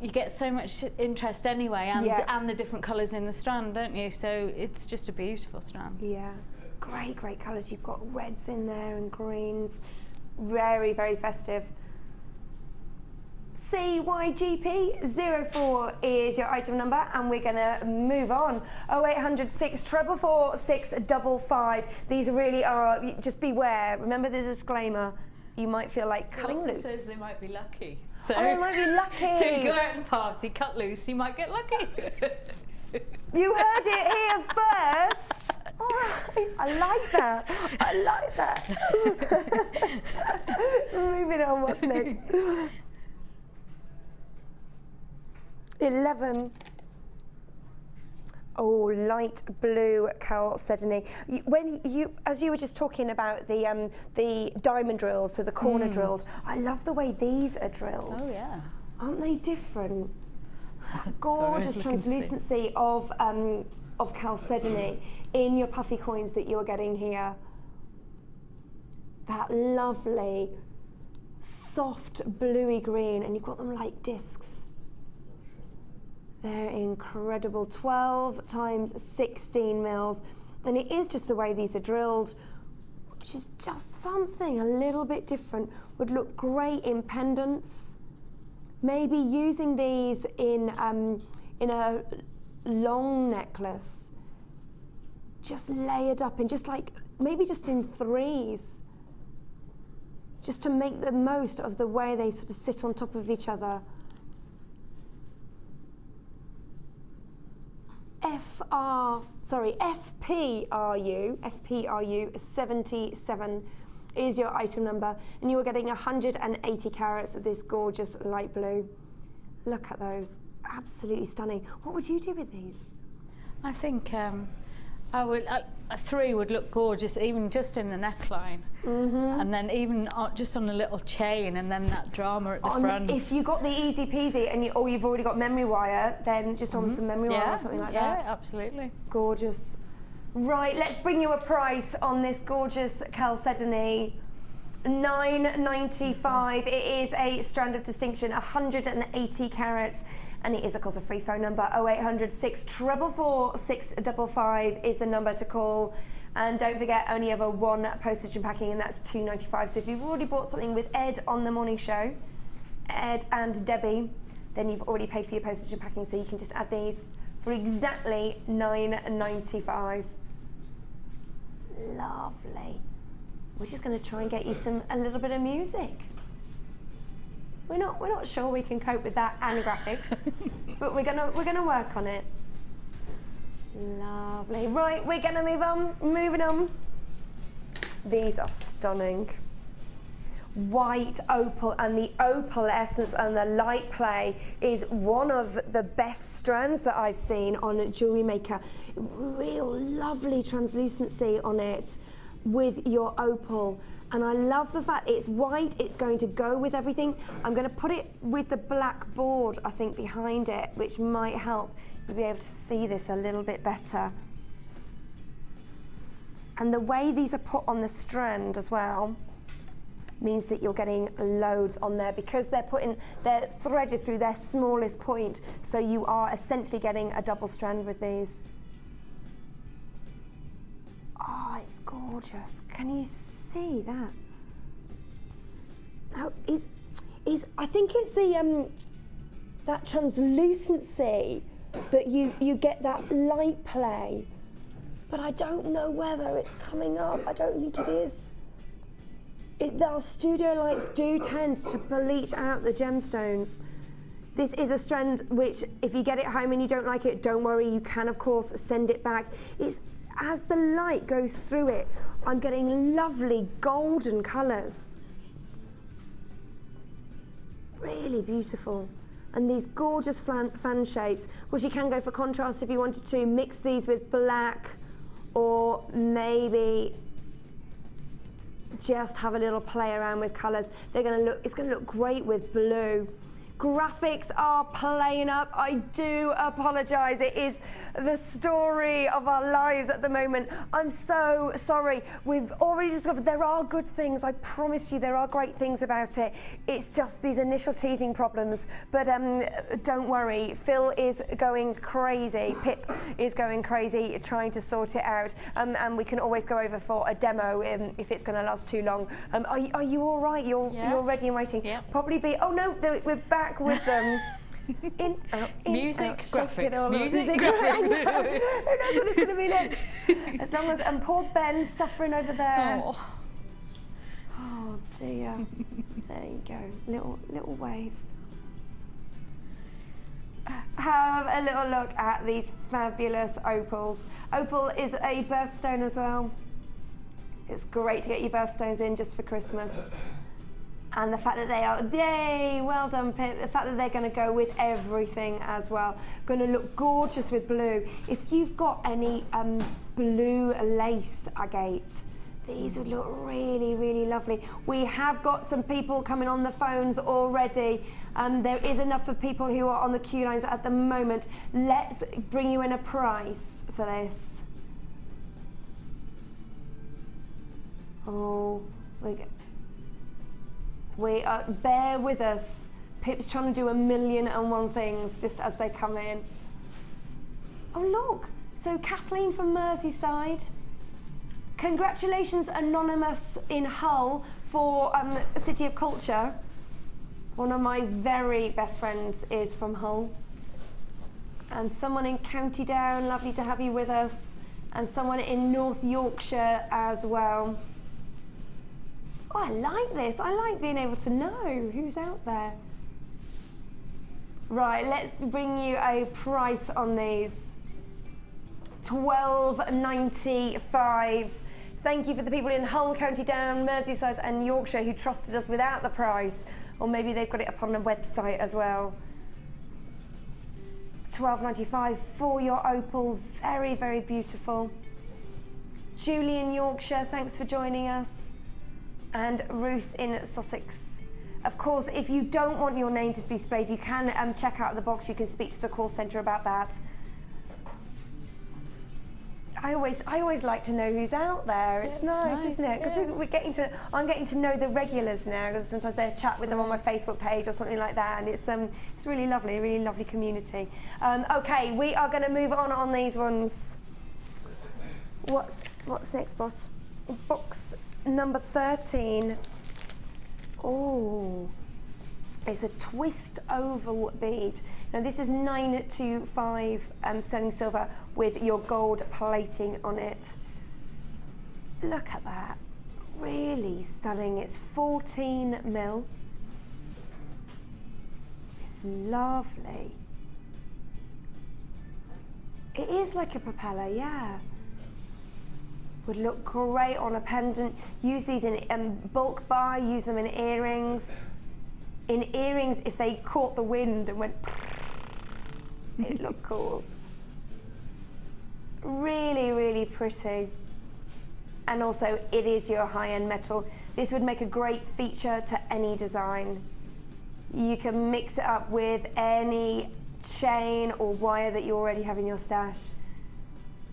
You get so much interest anyway, and the different colours in the strand, don't you? So it's just a beautiful strand. Yeah, great colours. You've got reds in there and greens. Very festive. CYGP04 is your item number, and we're gonna move on. 0800 644 655. These really are, just beware. Remember the disclaimer. You might feel like cutting loose. It says they might be lucky. So they might be lucky. So you go out and party, cut loose, you might get lucky. You heard it here first. I like that. Moving on, what's next? 11. Oh, light blue chalcedony. As you were just talking about the diamond drilled, so the corner drilled. I love the way these are drilled. Oh yeah. Aren't they different? That gorgeous translucency of chalcedony in your puffy coins that you're getting here. That lovely, soft bluey green, and you've got them like discs. They're incredible. 12 times 16 mils, and it is just the way these are drilled, which is just something a little bit different. Would look great in pendants. Maybe using these in a long necklace, just layered up in maybe just in threes, just to make the most of the way they sort of sit on top of each other. FPRU 77 is your item number, and you are getting 180 carats of this gorgeous light blue. Look at those, absolutely stunning. What would you do with these? I think a 3 would look gorgeous, even just in the neckline, and then even just on a little chain, and then that drama at the front. If you got the easy peasy, or you've already got memory wire, then just on some memory wire or something like that. Yeah, absolutely. Gorgeous. Right, let's bring you a price on this gorgeous chalcedony. $9.95. It is a strand of distinction, 180 carats. And it is, of course, a free phone number. 0800 644 655 is the number to call. And don't forget, only ever one postage and packing, and that's $2.95. So if you've already bought something with Ed on the morning show, Ed and Debbie, then you've already paid for your postage and packing. So you can just add these for exactly $9.95. Lovely. We're just going to try and get you a little bit of music. We're not sure we can cope with that and graphics, but we're gonna work on it. Lovely. Right, we're gonna move on. Moving on. These are stunning. White opal, and the opal essence and the light play is one of the best strands that I've seen on Jewellery Maker. Real lovely translucency on it with your opal. And I love the fact it's white, it's going to go with everything. I'm going to put it with the black board, I think, behind it, which might help you be able to see this a little bit better. And the way these are put on the strand as well means that you're getting loads on there, because they're threaded through their smallest point. So you are essentially getting a double strand with these. Oh, it's gorgeous. Can you see that? Now, I think it's the that translucency that you get that light play. but I don't know whether it's coming up. I don't think it is. Our studio lights do tend to bleach out the gemstones. This is a strand which, if you get it home and you don't like it, don't worry, you can of course send it back. It's as the light goes through it, I'm getting lovely golden colours. Really beautiful. And these gorgeous fan shapes. Of course, you can go for contrast if you wanted to. Mix these with black, or maybe just have a little play around with colours. It's going to look great with blue. Graphics are playing up. I do apologise. It is the story of our lives at the moment. I'm so sorry. We've already discovered there are good things. I promise you there are great things about it. It's just these initial teething problems. But don't worry. Phil is going crazy. Pip is going crazy trying to sort it out. And we can always go over for a demo if it's going to last too long. Are you all right? You're ready and waiting? Yeah. Probably be. Oh no, we're back with them. In, out, in, music, out, graphics, music, graphics. Who knows what it's going to be next? As long as, and poor Ben suffering over there. Oh dear. There you go. Little wave. Have a little look at these fabulous opals. Opal is a birthstone as well. It's great to get your birthstones in just for Christmas. And the fact that they are, yay, well done Pip, the fact that they're going to go with everything as well. Going to look gorgeous with blue. If you've got any blue lace agate, these would look really, really lovely. We have got some people coming on the phones already. There is enough for people who are on the queue lines at the moment. Let's bring you in a price for this. Oh, bear with us. Pip's trying to do 1,000,001 things just as they come in. Oh look, so Kathleen from Merseyside. Congratulations Anonymous in Hull for City of Culture. One of my very best friends is from Hull. And someone in County Down, lovely to have you with us. And someone in North Yorkshire as well. Oh, I like this. I like being able to know who's out there. Right, let's bring you a price on these. £12.95. Thank you for the people in Hull, County Down, Merseyside and Yorkshire who trusted us without the price. Or maybe they've got it up on the website as well. £12.95 for your opal. Very, very beautiful. Julie in Yorkshire, thanks for joining us. And Ruth in Sussex. Of course, if you don't want your name to be displayed, you can check out the box. You can speak to the call centre about that. I always like to know who's out there. It's nice, isn't it? Because I'm getting to know the regulars now. Because sometimes they chat with them on my Facebook page or something like that, and it's really lovely community. Okay, we are going to move on these ones. What's next, boss? Box number 13. Oh, it's a twist oval bead. Now this is 925 sterling silver with your gold plating on it. Look at that, really stunning. It's 14 mil. It's lovely. It is like a propeller, yeah. Would look great on a pendant. Use these in bulk bar, use them in earrings. In earrings, if they caught the wind and went, it'd look cool. Really, really pretty. And also, it is your high-end metal. This would make a great feature to any design. You can mix it up with any chain or wire that you already have in your stash.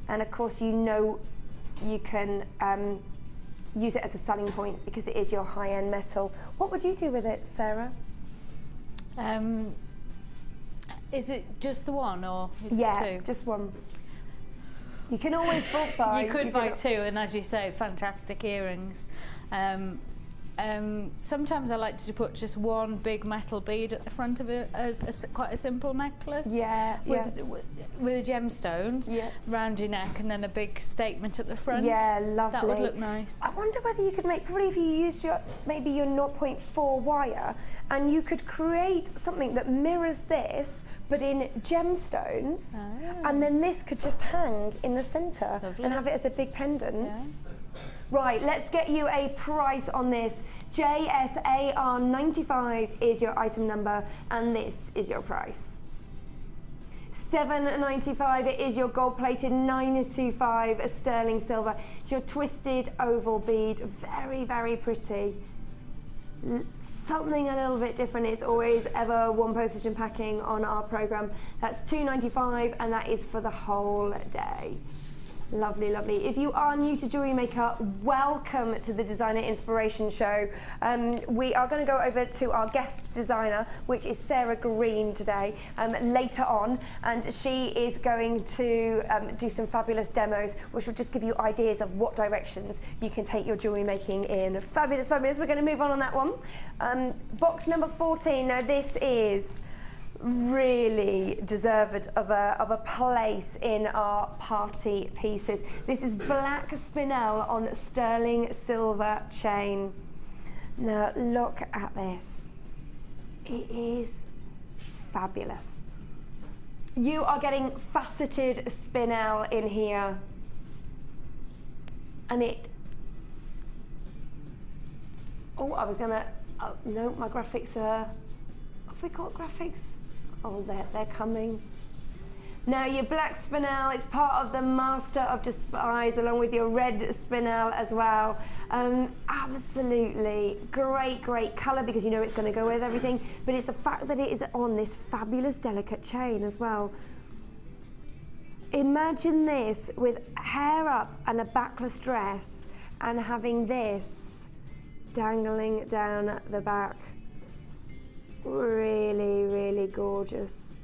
And of course, you know you can use it as a selling point because it is your high-end metal. What would you do with it, Sarah? Is it just the one, or is it two? Yeah, just one. You can always bulk buy. You could buy two, and as you say, fantastic earrings. sometimes I like to put just one big metal bead at the front of quite a simple necklace. With gemstones round your neck, and then a big statement at the front. Yeah, lovely. That would look nice. I wonder whether you could make, probably if you used maybe your 0.4 wire, and you could create something that mirrors this, but in gemstones, and then this could just hang in the centre and have it as a big pendant. Yeah. Right, let's get you a price on this. JSAR95 is your item number, and this is your price. $7.95 it is your gold-plated 925 sterling silver. It's your twisted oval bead, very, very pretty. Something a little bit different. It's always ever one position packing on our program. That's $2.95, and that is for the whole day. Lovely, lovely. If you are new to Jewellery Maker, welcome to the Designer Inspiration Show. We are going to go over to our guest designer, which is Sarah Green today, later on, and she is going to do some fabulous demos, which will just give you ideas of what directions you can take your jewellery making in. Fabulous, fabulous. We're going to move on that one. Box number 14. Now this is really deserved of a place in our party pieces. This is black spinel on sterling silver chain. Now look at this. It is fabulous. You are getting faceted spinel in here, and I was gonna, no, my graphics are, have we got graphics? Oh, they're coming. Now your black spinel, it's part of the Master of Disguise, along with your red spinel as well. Absolutely great, great colour, because you know it's going to go with everything, but it's the fact that it is on this fabulous delicate chain as well. Imagine this with hair up and a backless dress, and having this dangling down the back. Really, really gorgeous.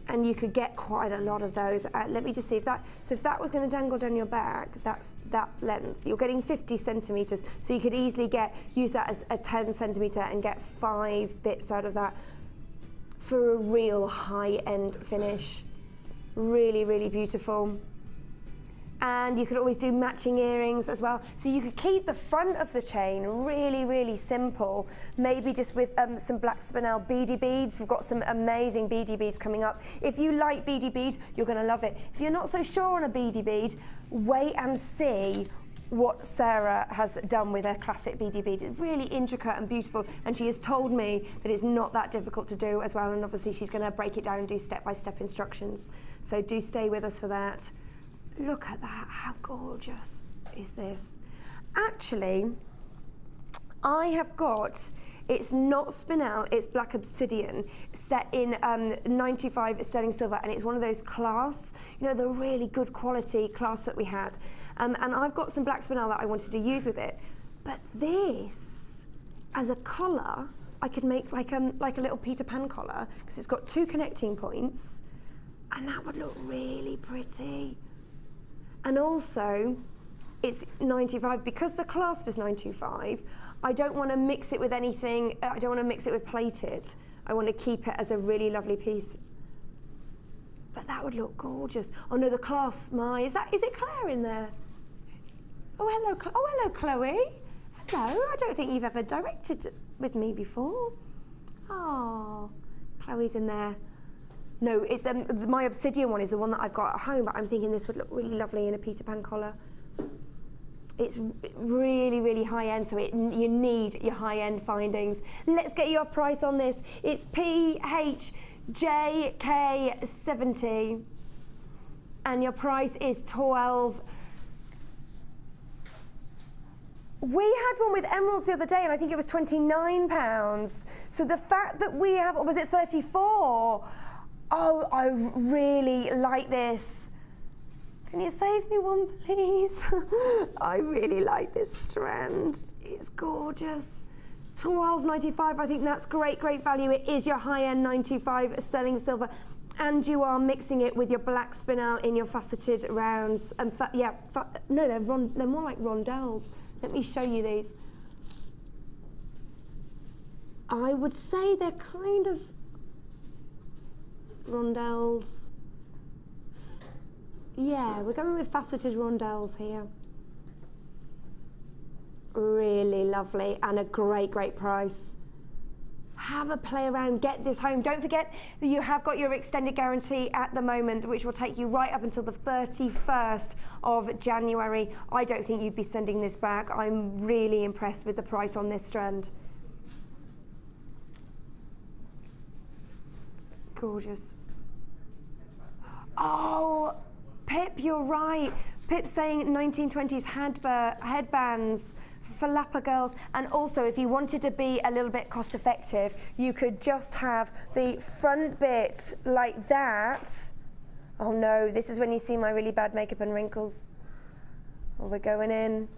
And you could get quite a lot of those. Let me just see if that, so if that was going to dangle down your back, that's that length. You're getting 50 centimetres, so you could easily use that as a 10 centimetre and get 5 bits out of that for a real high-end finish. Really, really beautiful. And you could always do matching earrings as well. So you could keep the front of the chain really, really simple, maybe just with some black spinel beady beads. We've got some amazing beady beads coming up. If you like beady beads, you're gonna love it. If you're not so sure on a beady bead, wait and see what Sarah has done with her classic beady bead. It's really intricate and beautiful, and she has told me that it's not that difficult to do as well, and obviously she's gonna break it down and do step-by-step instructions. So do stay with us for that. Look at that, how gorgeous is this? Actually, I have got, it's not spinel, it's black obsidian, set in 925 sterling silver, and it's one of those clasps, you know, the really good quality clasps that we had. And I've got some black spinel that I wanted to use with it, but this, as a collar, I could make like a little Peter Pan collar, because it's got 2 connecting points, and that would look really pretty. And also, it's 925, because the clasp is 925, I don't want to mix it with anything, I don't want to mix it with plated. I want to keep it as a really lovely piece. But that would look gorgeous. Oh no, the clasp, is it Claire in there? Oh hello, Chloe. Hello, I don't think you've ever directed with me before. Oh, Chloe's in there. No, it's my obsidian one is the one that I've got at home, but I'm thinking this would look really lovely in a Peter Pan collar. It's really, really high end, so you need your high end findings. Let's get your price on this. It's PHJK70, and your price is 12. We had one with emeralds the other day, and I think it was £29. So the fact that we have, or was it 34? Oh, I really like this. Can you save me one, please? I really like this strand. It's gorgeous. £12.95, I think that's great, great value. It is your high-end 925 sterling silver, and you are mixing it with your black spinel in your faceted rounds. And no, they're more like rondelles. Let me show you these. I would say they're kind of rondelles. Yeah, we're going with faceted rondelles here. Really lovely and a great, great price. Have a play around, get this home. Don't forget that you have got your extended guarantee at the moment, which will take you right up until the 31st of January. I don't think you'd be sending this back. I'm really impressed with the price on this strand. Gorgeous. Oh, Pip, you're right. Pip's saying 1920s headbands, falapa girls, and also if you wanted to be a little bit cost effective, you could just have the front bit like that. Oh no, this is when you see my really bad makeup and wrinkles. Oh, we're going in.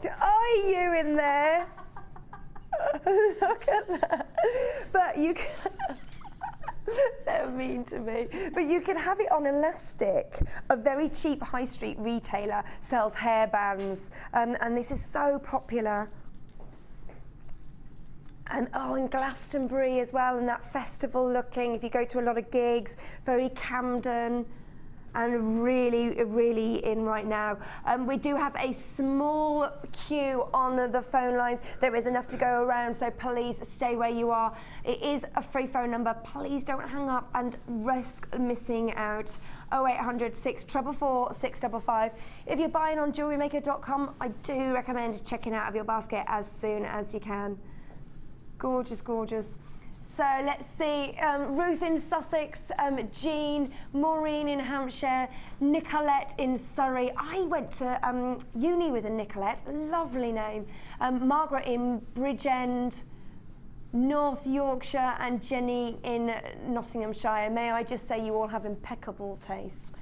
Are you in there? Look at that. But you can... They're mean to me. But you can have it on elastic. A very cheap high street retailer sells hairbands, and this is so popular. And oh, and Glastonbury as well, and that festival looking. If you go to a lot of gigs, very Camden, and really, really in right now. We do have a small queue on the phone lines. There is enough to go around, so please stay where you are. It is a free phone number. Please don't hang up and risk missing out. 0800 644 655. If you're buying on JewelleryMaker.com, I do recommend checking out of your basket as soon as you can. Gorgeous, gorgeous. So let's see, Ruth in Sussex, Jean, Maureen in Hampshire, Nicolette in Surrey. I went to uni with a Nicolette, lovely name. Margaret in Bridgend, North Yorkshire, and Jenny in Nottinghamshire. May I just say you all have impeccable taste.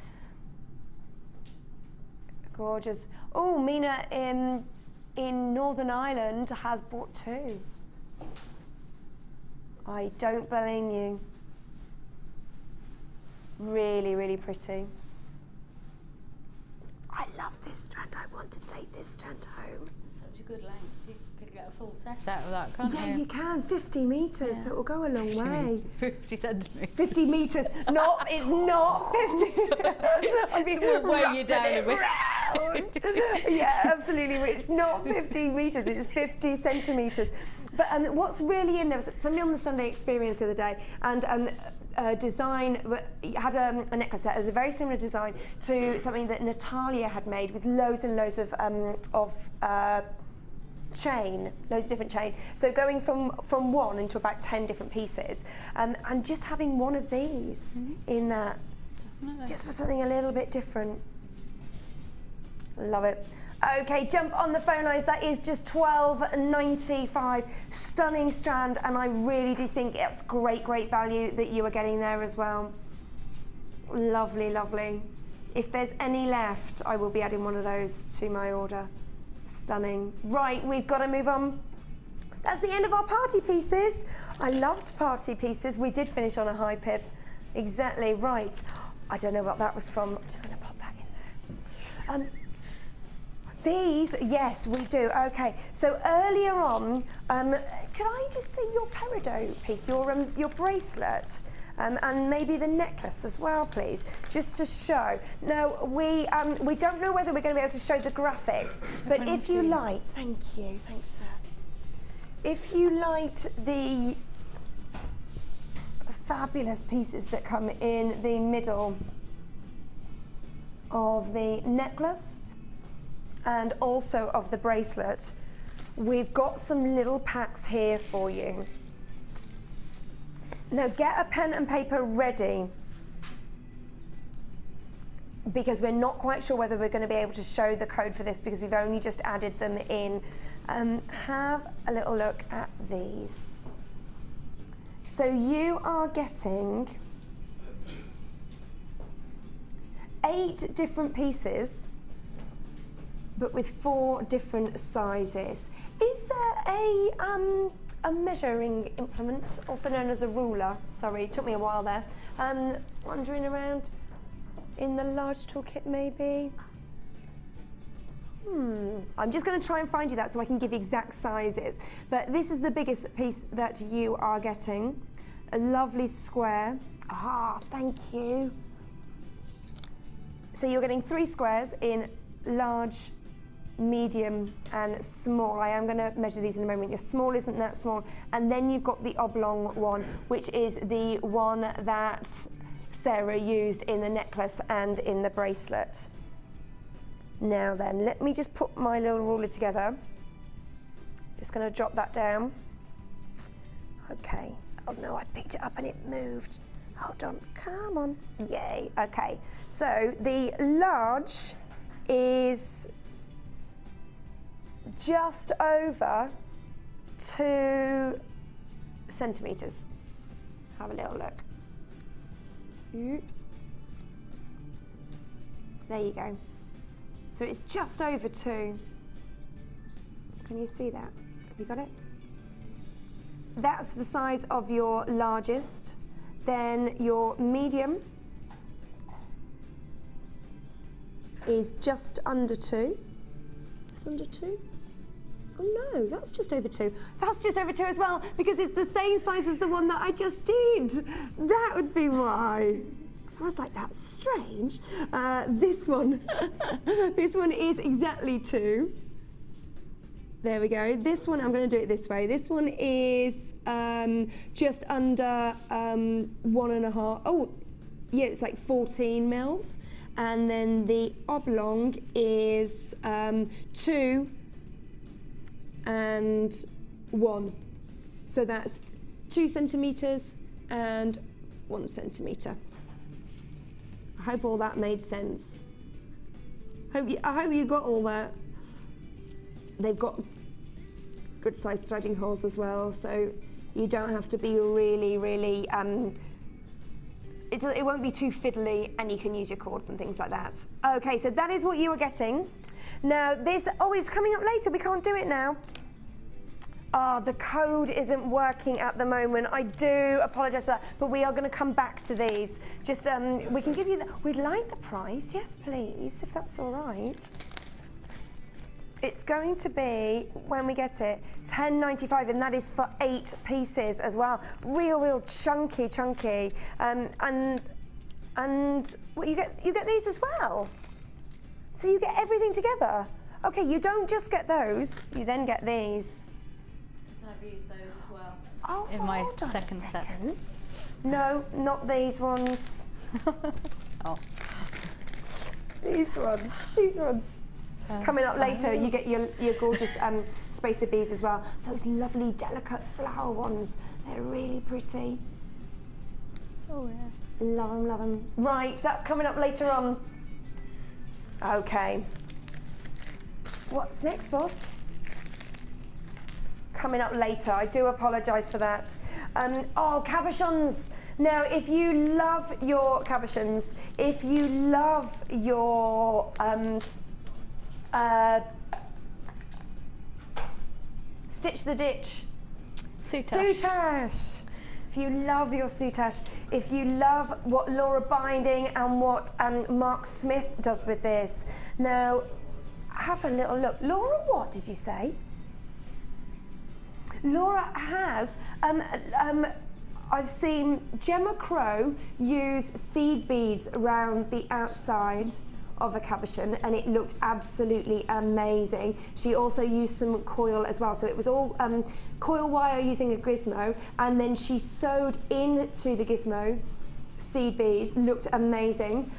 Gorgeous. Oh, Mina in Northern Ireland has bought two. I don't blame you. Really, really pretty. I love this strand. I want to take this strand home. Such a good length. You could get a full set out of that, can't you? Yeah, you can. 50 metres, so it will go a long way. 50 centimetres. 50 metres. Not, it's not 50. I mean, we'll weigh you down a bit. Yeah, absolutely. It's not 50 metres, it's 50 centimetres. But what's really in there was somebody on the Sunday Experience the other day, and design had a necklace that was a very similar design to something that Natalia had made with loads and loads of chain, loads of different chain. So going from one into about 10 different pieces, and just having one of these in that, just for something a little bit different. Love it. Okay, jump on the phone lines. That is just $12.95. Stunning strand, and I really do think it's great, great value that you are getting there as well. Lovely, lovely. If there's any left, I will be adding one of those to my order. Stunning. Right, we've got to move on. That's the end of our party pieces. I loved party pieces. We did finish on a high pip. Exactly, right. I don't know what that was from. I'm just going to pop that in there. These, yes, we do. Okay, so earlier on, could I just see your peridot piece, your bracelet, and maybe the necklace as well, please, just to show. Now, we don't know whether we're going to be able to show the graphics, but if you like, thank you, thanks, sir. If you liked the fabulous pieces that come in the middle of the necklace, and also of the bracelet, we've got some little packs here for you. Now get a pen and paper ready, because we're not quite sure whether we're going to be able to show the code for this because we've only just added them in. Have a little look at these. So you are getting 8 different pieces, but with 4 different sizes. Is there a measuring implement, also known as a ruler? Sorry, it took me a while there. Wandering around in the large toolkit, maybe? I'm just going to try and find you that so I can give you exact sizes. But this is the biggest piece that you are getting. A lovely square. Ah, thank you. So you're getting 3 squares in large, medium and small. I am going to measure these in a moment. Your small isn't that small. And then you've got the oblong one, which is the one that Sarah used in the necklace and in the bracelet. Now then, let me just put my little ruler together. Just going to drop that down. Okay. Oh no, I picked it up and it moved. Hold on, come on. Yay, okay. So the large is just over 2 centimetres. Have a little look. Oops. There you go. So it's just over 2. Can you see that? Have you got it? That's the size of your largest. Then your medium is just under 2. It's under 2? Oh no, that's just over 2. That's just over 2 as well, because it's the same size as the one that I just did. That would be why. I was like, that's strange. This one, this one is exactly 2. There we go. This one, I'm going to do it this way. This one is just under 1.5. Oh, yeah, it's like 14 mils. And then the oblong is 2 and 1. So that's 2 centimetres and 1 centimetre. I hope all that made sense. I hope you got all that. They've got good sized threading holes as well, so you don't have to be really, really, it won't be too fiddly, and you can use your cords and things like that. Okay, so that is what you are getting. Now this, oh, it's coming up later, we can't do it now. Ah, the code isn't working at the moment. I do apologise for that, but we are going to come back to these. Just, we can give you, we'd like the price, yes please, if that's all right. It's going to be, when we get it, $10.95, and that is for 8 pieces as well. Real chunky. And well, you get these as well. So you get everything together. Okay, you don't just get those, you then get these. So I've used those as well. Oh, in my hold on second a set. second. No, not these ones. Oh. These ones. Coming up later, you get your gorgeous spacer beads as well. Those lovely, delicate flower ones. They're really pretty. Oh yeah. Love them. Right, that's coming up later on. Okay. What's next, boss? Coming up later. I do apologise for that. Oh, cabochons. Now, if you love your cabochons, if you love your Stitch the Ditch. Soutache. If you love your soutache, if you love what Laura Binding and what Mark Smith does with this. Now, have a little look. Laura, what did you say? Laura has, I've seen Gemma Crow use seed beads around the outside of a cabochon, and it looked absolutely amazing. She also used some coil as well, so it was all coil wire using a gizmo, and then she sewed into the gizmo seed beads. Looked amazing.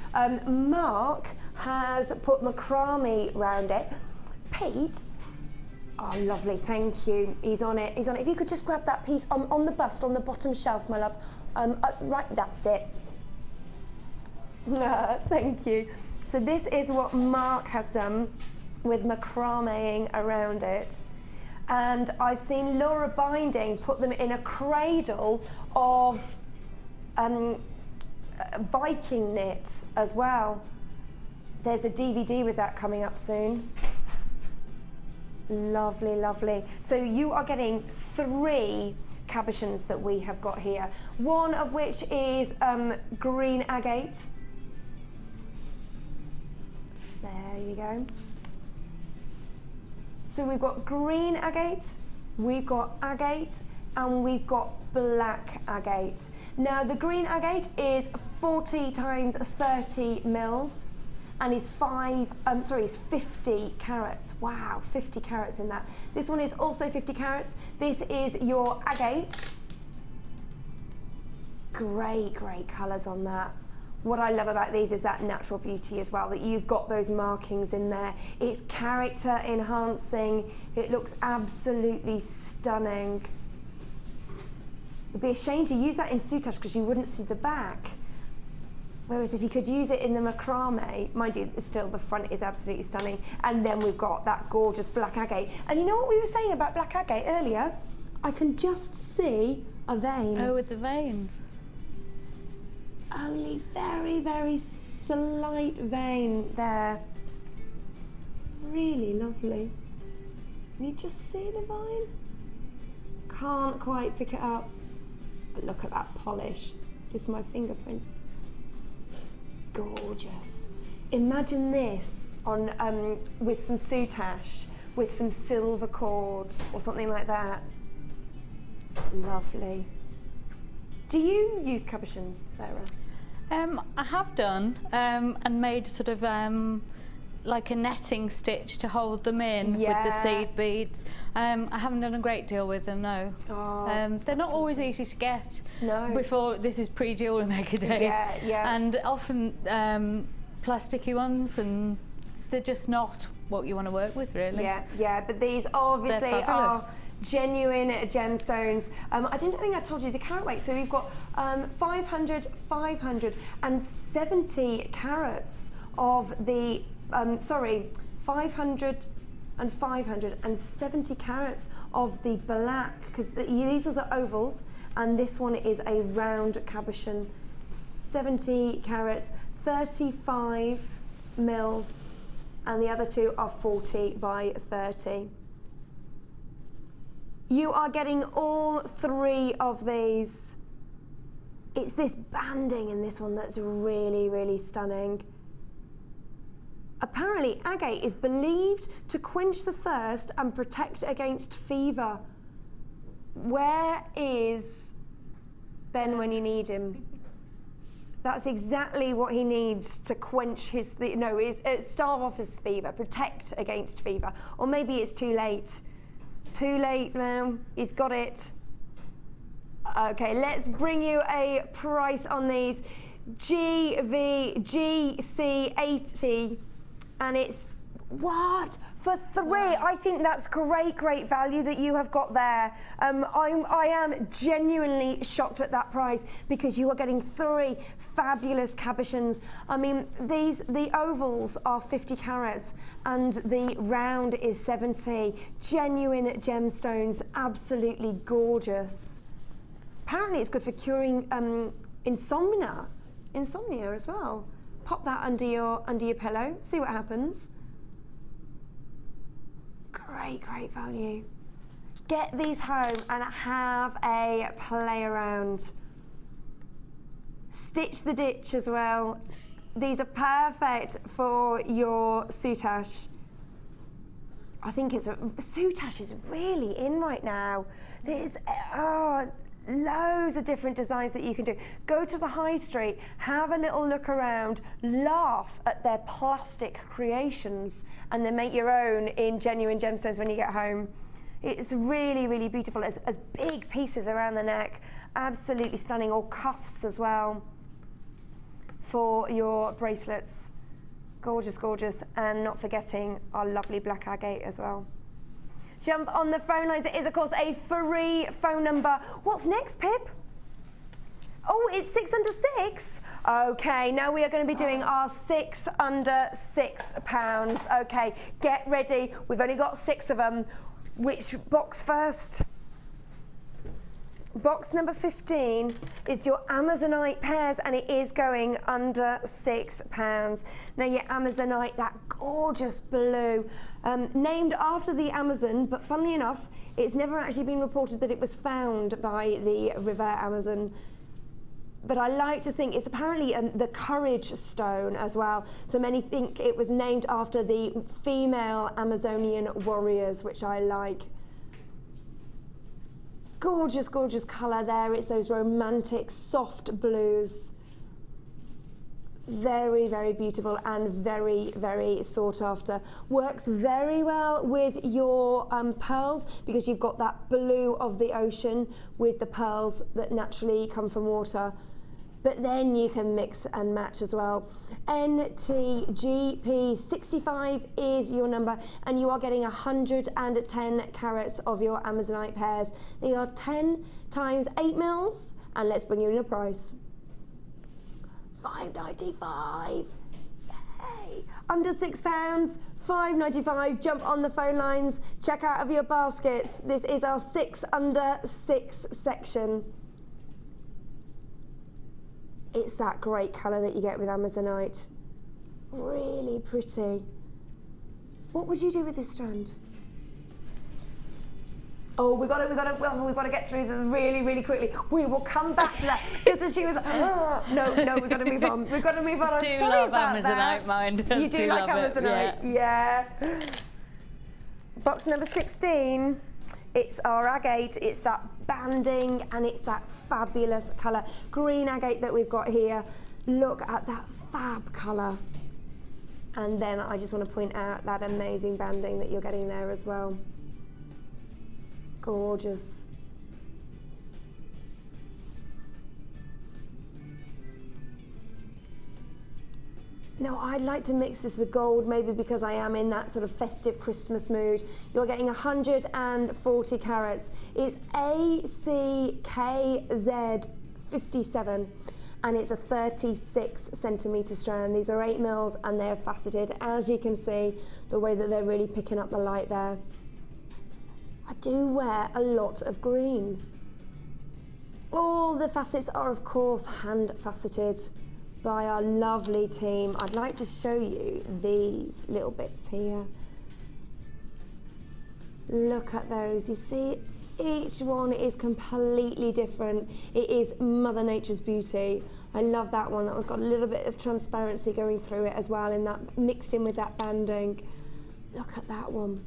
Mark has put macrame around it. Pete, oh lovely, thank you. He's on it. If you could just grab that piece on the bust on the bottom shelf, my love. Right, that's it. Thank you. So this is what Mark has done with macrameing around it. And I've seen Laura Binding put them in a cradle of Viking knit as well. There's a DVD with that coming up soon. Lovely. So you are getting 3 cabochons that we have got here. One of which is green agate. There you go. So we've got green agate, we've got agate, and we've got black agate. Now the green agate is 40 times 30 mils, and is 50 carats. Wow, 50 carats in that. This one is also 50 carats. This is your agate. Great, great colours on that. What I love about these is that natural beauty as well, that you've got those markings in there. It's character enhancing. It looks absolutely stunning. It'd be a shame to use that in soutache because you wouldn't see the back. Whereas if you could use it in the macrame, mind you, still the front is absolutely stunning. And then we've got that gorgeous black agate. And you know what we were saying about black agate earlier? I can just see a vein. Oh, with the veins. Only very, very slight vein there. Really lovely. Can you just see the vine? Can't quite pick it up. But look at that polish. Just my fingerprint. Gorgeous. Imagine this on with some soutache, with some silver cord or something like that. Lovely. Do you use cabochons, Sarah? I have done, and made sort of like a netting stitch to hold them in with the seed beads. I haven't done a great deal with them, no. Oh, they're not always easy to get. No. Before, this is pre-Jewellery Maker days. Yeah. And often plasticky ones, and they're just not what you want to work with, really. Yeah, but these obviously are genuine gemstones. I didn't think I told you the carat weight. So we've got 500, 570 carats of the, 500 and 570 carats of the black, because these are ovals, and this one is a round cabochon. 70 carats, 35 mils, and the other two are 40 by 30. You are getting all three of these. It's this banding in this one that's really, really stunning. Apparently, agate is believed to quench the thirst and protect against fever. Where is Ben when you need him? That's exactly what he needs to quench his, starve off his fever, protect against fever. Or maybe it's too late. Too late now, he's got it. Okay, let's bring you a price on these. GC80, and it's, what? For three, I think that's great value that you have got there. I am genuinely shocked at that price because you are getting three fabulous cabochons. I mean, the ovals are 50 carats and the round is 70. Genuine gemstones, absolutely gorgeous. Apparently it's good for curing insomnia as well. Pop that under your pillow, see what happens. Great value. Get these home and have a play around. Stitch the ditch as well. These are perfect for your soutache. I think soutache is really in right now. There's loads of different designs that you can do. Go to the high street, have a little look around, laugh at their plastic creations, and then make your own in genuine gemstones when you get home. It's really beautiful. As big pieces around the neck, absolutely stunning, or cuffs as well for your bracelets. Gorgeous, and not forgetting our lovely black agate as well. Jump on the phone lines. It is, of course, a free phone number. What's next, Pip? Oh, it's 6 under 6. Okay, now we are going to be doing our 6 under £6. Okay, get ready. We've only got 6 of them. Which box first? Box number 15 is your Amazonite pairs, and it is going under £6. Now your Amazonite, that gorgeous blue, named after the Amazon, but funnily enough, it's never actually been reported that it was found by the River Amazon. but I like to think it's apparently the courage stone as well. So many think it was named after the female Amazonian warriors, which I like. Gorgeous, gorgeous colour there. It's those romantic, soft blues. Very, very beautiful and very, very sought after. Works very well with your pearls because you've got that blue of the ocean with the pearls that naturally come from water. But then you can mix and match as well. NTGP65 is your number, and you are getting 110 carats of your Amazonite pairs. They are 10 times 8 mils, and let's bring you in a price. £5.95. Yay! Under £6, £5.95. Jump on the phone lines. Check out of your baskets. This is our 6 under 6 section. It's that great colour that you get with Amazonite. Really pretty. What would you do with this strand? Oh, we've got to get through them really, really quickly. We will come back to that. Just as she was, no, we've got to move on. We've got to move on. I'm do sorry love about Amazonite, that. mind. You do like Amazonite? Yeah. Box number 16. It's our agate. It's that banding and it's that fabulous colour. Green agate that we've got here. Look at that fab colour. And then I just want to point out that amazing banding that you're getting there as well. Gorgeous. Now I'd like to mix this with gold, maybe because I am in that sort of festive Christmas mood. You're getting 140 carats. It's ACKZ57 and it's a 36 centimetre strand. These are 8 mils and they're faceted. As you can see, the way that they're really picking up the light there. I do wear a lot of green. All the facets are of course hand faceted by our lovely team. I'd like to show you these little bits here. Look at those. You see, each one is completely different. It is Mother Nature's beauty. I love that one. That one's got a little bit of transparency going through it as well, and that mixed in with that banding. Look at that one.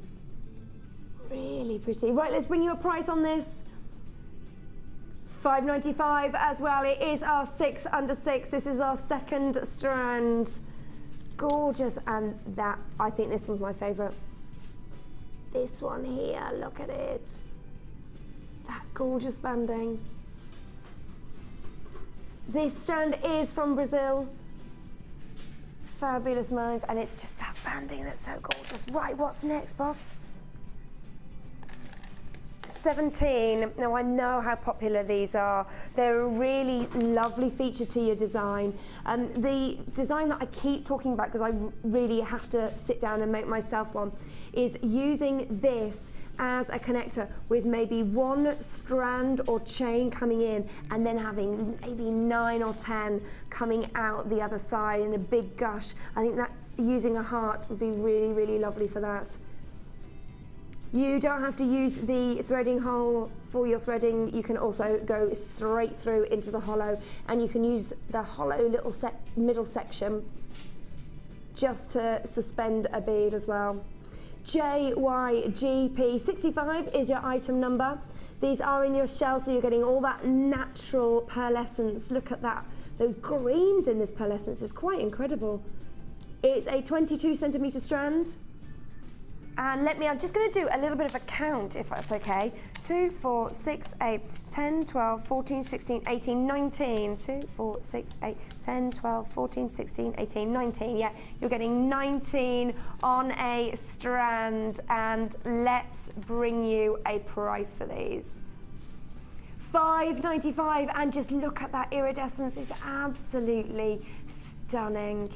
Really pretty. Right, let's bring you a price on this. $5.95 as well. It is our 6 under 6. This is our second strand. Gorgeous, and that, I think this one's my favourite. This one here, look at it. That gorgeous banding. This strand is from Brazil. Fabulous mines, and it's just that banding that's so gorgeous. Right, what's next, boss? 17. Now I know how popular these are. They're a really lovely feature to your design. The design that I keep talking about, because I really have to sit down and make myself one, is using this as a connector with maybe one strand or chain coming in and then having maybe 9 or 10 coming out the other side in a big gush. I think that using a heart would be really, really lovely for that. You don't have to use the threading hole for your threading. You can also go straight through into the hollow, and you can use the hollow little middle section just to suspend a bead as well. JYGP65 is your item number. These are in your shell, so you're getting all that natural pearlescence. Look at that. Those greens in this pearlescence is quite incredible. It's a 22 centimetre strand. And I'm just going to do a little bit of a count, if that's okay. 2, 4, 6, 8, 10, 12, 14, 16, 18, 19. 2, 4, 6, 8, 10, 12, 14, 16, 18, 19. Yeah, you're getting 19 on a strand. And let's bring you a price for these. $5.95, and just look at that iridescence. It's absolutely stunning.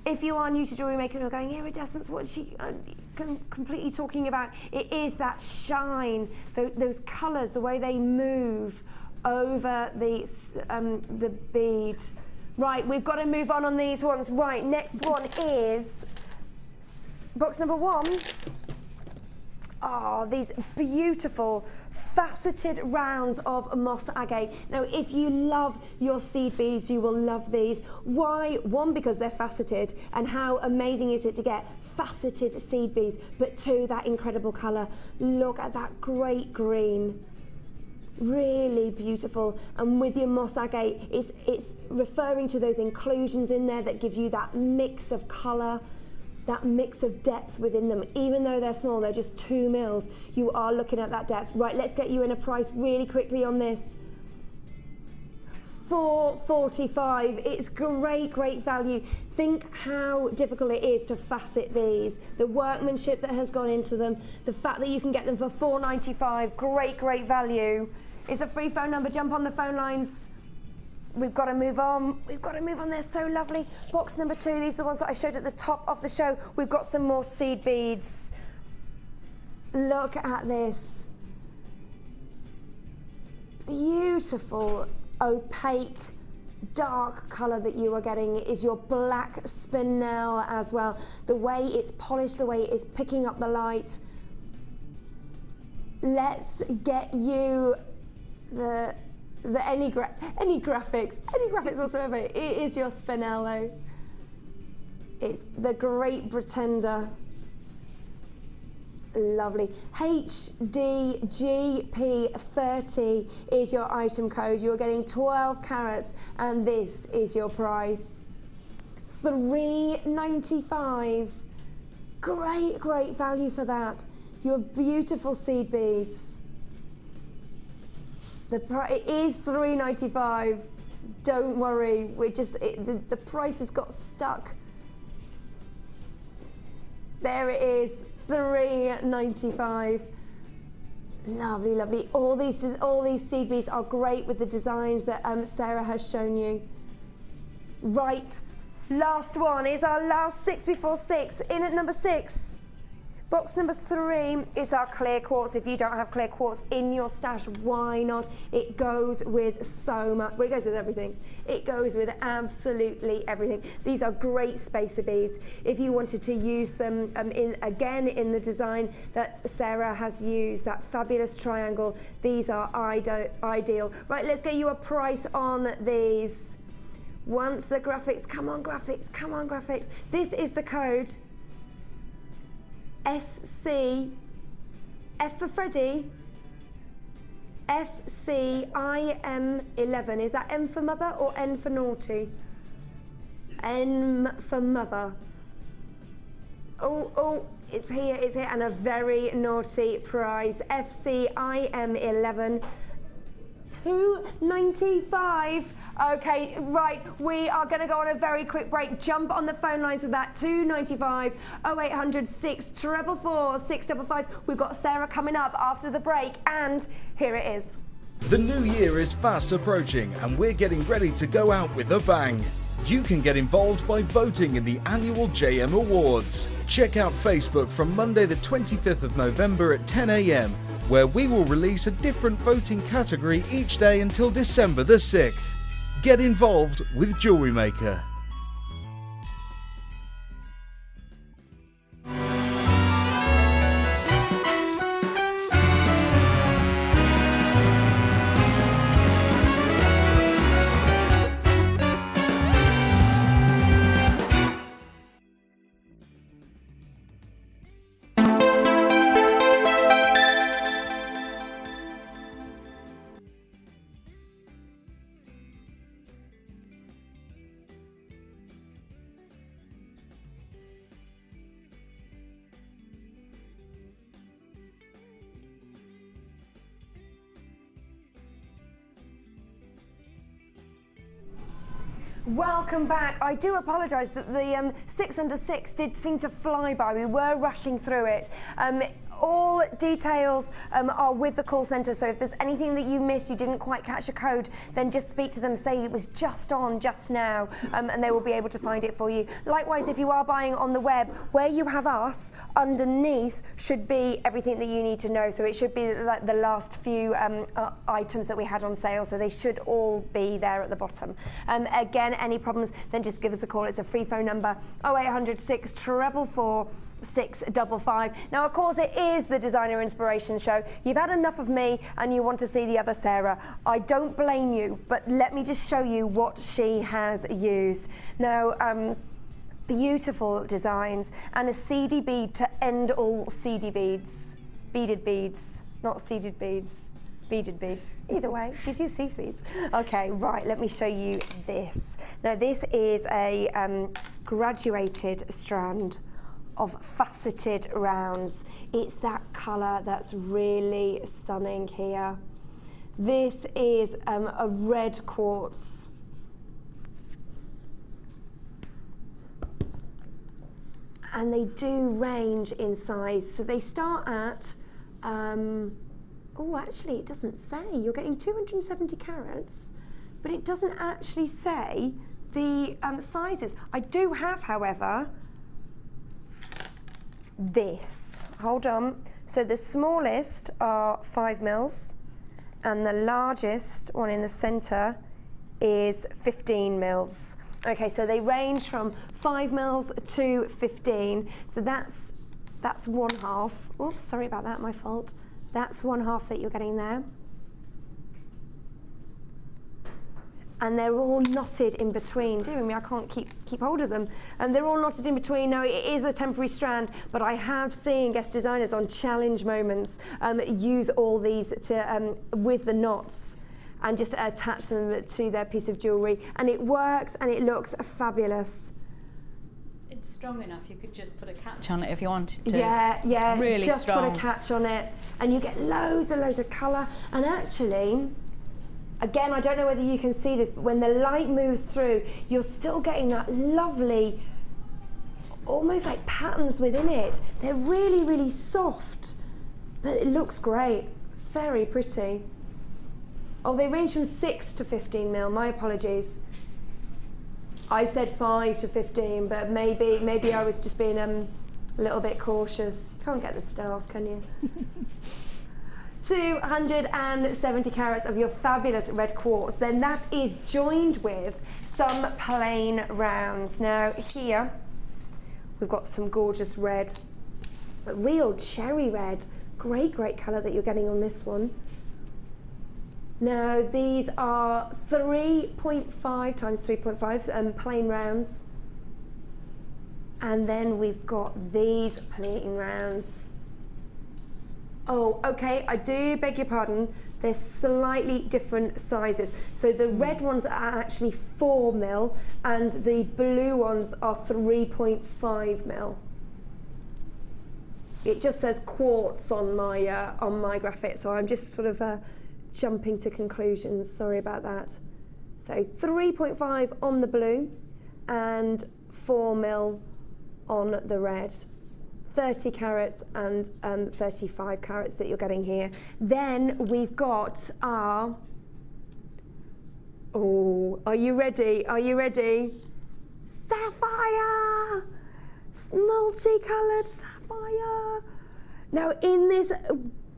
If you are new to Jewellery Maker, you're going, iridescence, what is she completely talking about? It is that shine, those colours, the way they move over the bead. Right, we've got to move on these ones. Right, next one is box number 1. Oh, these beautiful faceted rounds of moss agate. Now, if you love your seed beads, you will love these. Why? One, because they're faceted, and how amazing is it to get faceted seed beads, but two, that incredible colour. Look at that great green. Really beautiful, and with your moss agate, it's referring to those inclusions in there that give you that mix of colour, that mix of depth within them. Even though they're small, they're just 2 mils, you are looking at that depth. Right, let's get you in a price really quickly on this. $4.45. It's great value. Think how difficult it is to facet these, the workmanship that has gone into them, the fact that you can get them for $4.95. Great value. It's a free phone number. Jump on the phone lines. We've got to move on. They're so lovely. Box number 2. These are the ones that I showed at the top of the show. We've got some more seed beads. Look at this. Beautiful opaque dark colour that you are getting is your black spinel as well. The way it's polished, the way it's picking up the light. Let's get you any graphics whatsoever. It is your Spinel though. It's the Great Pretender. Lovely. HDGP30 is your item code. You're getting 12 carats, and this is your price. $3.95. Great value for that. Your beautiful seed beads. It is $3.95. Don't worry. The price has got stuck. There it is. $3.95. Lovely. All these seed beads are great with the designs that Sarah has shown you. Right, last one is our last 6 before 6. In at number 6. Box number 3 is our clear quartz. If you don't have clear quartz in your stash, why not? It goes with so much. Well, it goes with everything. It goes with absolutely everything. These are great spacer beads. If you wanted to use them in the design that Sarah has used, that fabulous triangle, these are ideal. Right, let's get you a price on these. Once the graphics, come on graphics. This is the code. SC, F for Freddy, FCIM11. Is that M for mother or N for naughty? N for mother. Oh, it's here, and a very naughty price. FCIM11, $2.95. Okay, right, we are going to go on a very quick break. Jump on the phone lines of that, $2.95, 0800 644 655. We've got Sarah coming up after the break, and here it is. The new year is fast approaching, and we're getting ready to go out with a bang. You can get involved by voting in the annual JM Awards. Check out Facebook from Monday the 25th of November at 10 AM, where we will release a different voting category each day until December the 6th. Get involved with Jewellery Maker. Welcome back. I do apologise that the 6 under 6 did seem to fly by. We were rushing through it. All details are with the call centre, so if there's anything that you missed, you didn't quite catch a code, then just speak to them, say it was just on just now, and they will be able to find it for you. Likewise, if you are buying on the web, where you have us, underneath should be everything that you need to know. So it should be like the last few items that we had on sale, so they should all be there at the bottom. Again, any problems, then just give us a call. It's a free phone number, 0800 644 655. Now, of course, it is the Designer Inspiration Show. You've had enough of me and you want to see the other Sarah. I don't blame you, but let me just show you what she has used. Now, beautiful designs and a seedy bead to end all seedy beads. Beaded beads, not seeded beads. Beaded beads. Either way, she's used seed beads. Okay, right, let me show you this. Now, this is a graduated strand of faceted rounds. It's that colour that's really stunning here. This is a red quartz. And they do range in size. So they start at, oh, actually it doesn't say. You're getting 270 carats, but it doesn't actually say the sizes. I do have, however, this. Hold on. So the smallest are 5 mils, and the largest one in the centre is 15 mils. Okay, so they range from 5 mils to 15. So that's 1/2. Oops, sorry about that, my fault. That's 1/2 that you're getting there. And they're all knotted in between. Dear me, I can't keep hold of them. And they're all knotted in between. Now, it is a temporary strand, but I have seen guest designers on challenge moments use all these to with the knots and just attach them to their piece of jewellery. And it works and it looks fabulous. It's strong enough, you could just put a catch on it if you wanted to. Yeah, it's really just strong. put a catch on it and you get loads of colour. And actually, again, I don't know whether you can see this, but when the light moves through, you're still getting that lovely, almost like patterns within it. They're really, really soft, but it looks great. Very pretty. Oh, they range from 6 to 15 mil, my apologies. I said 5 to 15, but maybe I was just being a little bit cautious. Can't get the staff, can you? 270 carats of your fabulous red quartz. Then that is joined with some plain rounds. Now here, we've got some gorgeous red, real cherry red. Great colour that you're getting on this one. Now these are 3.5 times 3.5 plain rounds. And then we've got these plain rounds. Oh, okay, I do beg your pardon. They're slightly different sizes. So the red ones are actually 4 mil and the blue ones are 3.5 mil. It just says quartz on my graphic, so I'm just sort of jumping to conclusions. Sorry about that. So 3.5 on the blue and 4 mil on the red. 30 carats and 35 carats that you're getting here. Then we've got our, oh, are you ready? Are you ready? Sapphire! Multicoloured sapphire. Now in this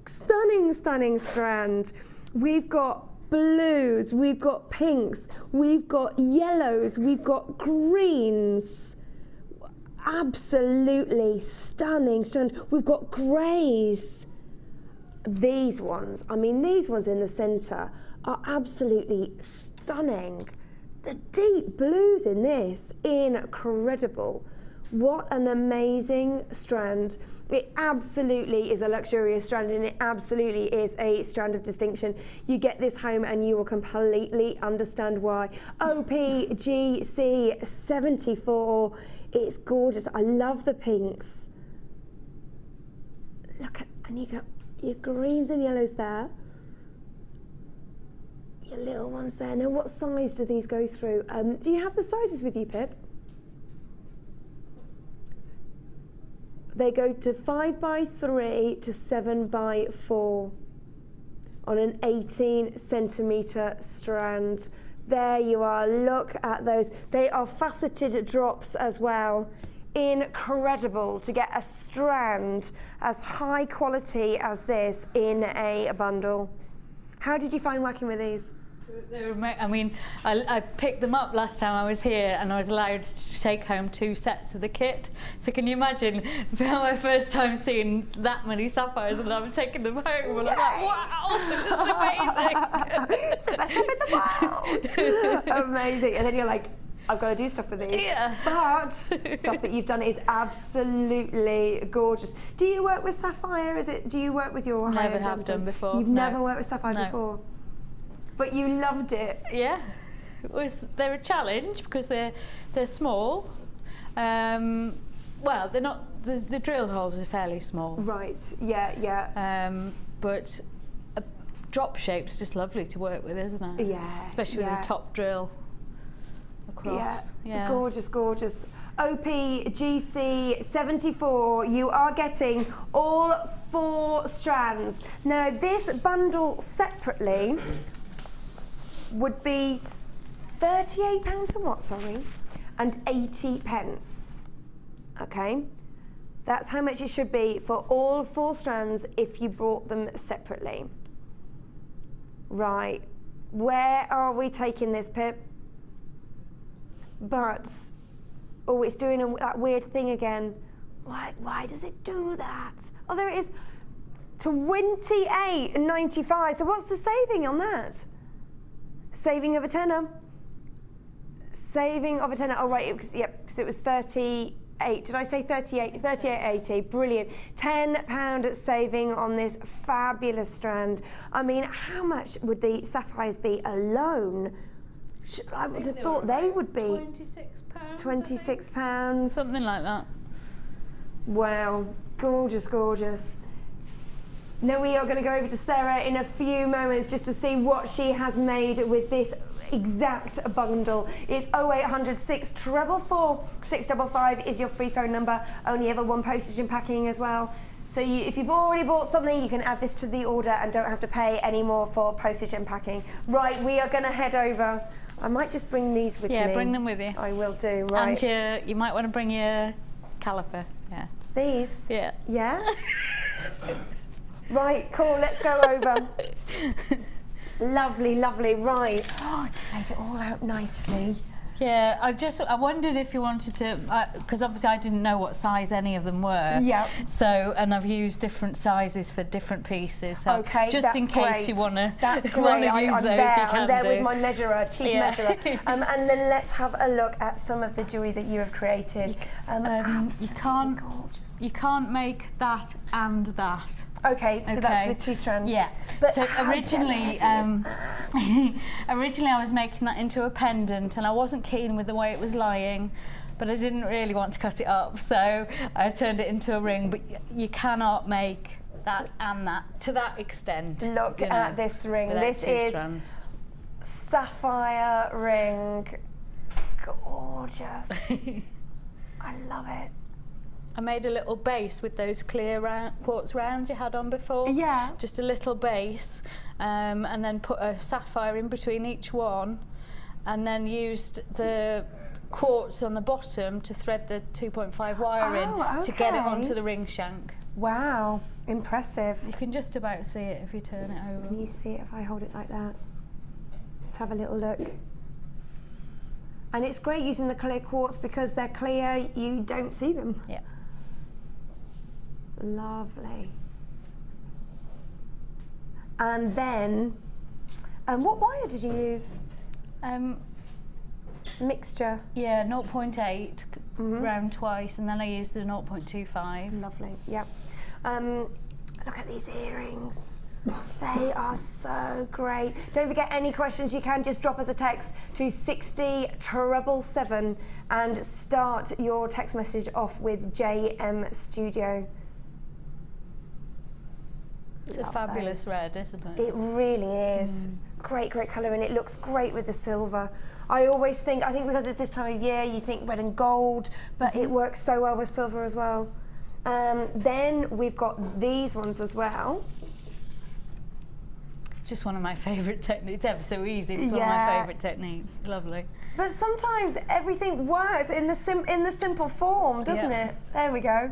stunning strand, we've got blues, we've got pinks, we've got yellows, we've got greens. Absolutely stunning. We've got greys. These ones, I mean, these ones in the centre are absolutely stunning. The deep blues in this, incredible. What an amazing strand. It absolutely is a luxurious strand and it absolutely is a strand of distinction. You get this home and you will completely understand why. OPGC 74. It's gorgeous. I love the pinks. Look at, and you got your greens and yellows there. Your little ones there. Now, what size do these go through? Do you have the sizes with you, Pip? They go to 5x3 to 7x4 on an 18 centimetre strand. There you are, look at those. They are faceted drops as well. Incredible to get a strand as high quality as this in a bundle. How did you find working with these? I mean, I picked them up last time I was here, and I was allowed to take home 2 sets of the kit. So can you imagine my first time seeing that many sapphires, and I'm taking them home, and I'm like, wow, this is amazing. It's the best time in the world. Amazing. And then you're like, I've got to do stuff with these. Yeah. But stuff that you've done is absolutely gorgeous. Do you work with sapphire? Do you work with your Never have done before. You've no. never worked with sapphire before? But you loved it. Yeah. They're a challenge because they're small. Well, they're not, the drill holes are fairly small. Right, yeah. But a drop shape's just lovely to work with, isn't it? Yeah. Especially with the top drill across. Yeah. Gorgeous, gorgeous. OPGC 74, you are getting all 4 strands. Now this bundle separately would be £38 and what, sorry? And 80 pence. Okay? That's how much it should be for all 4 strands if you bought them separately. Right. Where are we taking this, Pip? But, oh, it's doing that weird thing again. Why does it do that? Oh, there it is. £28.95. So what's the saving on that? Saving of a tenner. Saving of a tenner. Oh, right. Because it was 38. Did I say 38? 38.80. Brilliant. £10 saving on this fabulous strand. I mean, how much would the sapphires be alone? I would have thought they would be £26. £26. Something like that. Wow, gorgeous, gorgeous. Now we are going to go over to Sarah in a few moments just to see what she has made with this exact bundle. It's 0800 644 655 is your free phone number. Only ever 1 postage and packing as well. So if you've already bought something, you can add this to the order and don't have to pay any more for postage and packing. Right, we are going to head over. I might just bring these with me. Yeah, bring them with you. I will do, right. And you might want to bring your caliper. Yeah. These? Yeah. Yeah? Right, cool, let's go over. Lovely, lovely, right. Oh, you laid it all out nicely. Yeah, I wondered if you wanted to, because obviously I didn't know what size any of them were. Yep. So, and I've used different sizes for different pieces. So okay, just in case you want to, that's great. use those, I'm there with my measurer, cheap measurer. And then let's have a look at some of the jewellery that you have created. You can't make that and that. Okay, so that's with 2 strands. Yeah. But so originally, originally I was making that into a pendant, and I wasn't keen with the way it was lying, but I didn't really want to cut it up, so I turned it into a ring. But you cannot make that and that to that extent. Look at this ring. This is strands. Sapphire ring. Gorgeous. I love it. I made a little base with those clear quartz rounds you had on before. Yeah. Just a little base, and then put a sapphire in between each one, and then used the quartz on the bottom to thread the 2.5 wire in to get it onto the ring shank. Wow, impressive. You can just about see it if you turn it over. Can you see it if I hold it like that? Let's have a little look. And it's great using the clear quartz because they're clear, you don't see them. Yeah. Lovely. And then, what wire did you use? Mixture. Yeah, 0.8 round twice, and then I used the 0.25. Lovely. Yep. Look at these earrings. They are so great. Don't forget, any questions you can just drop us a text to 60777 and start your text message off with JM Studio. It's a fabulous red, isn't it? It really is. Great, great colour, and it looks great with the silver. I always think, because it's this time of year, you think red and gold, but it works so well with silver as well. Then we've got these ones as well. It's just one of my favourite techniques. It's ever so easy. It's one of my favourite techniques. Lovely. But sometimes everything works in the simple form, doesn't it? There we go.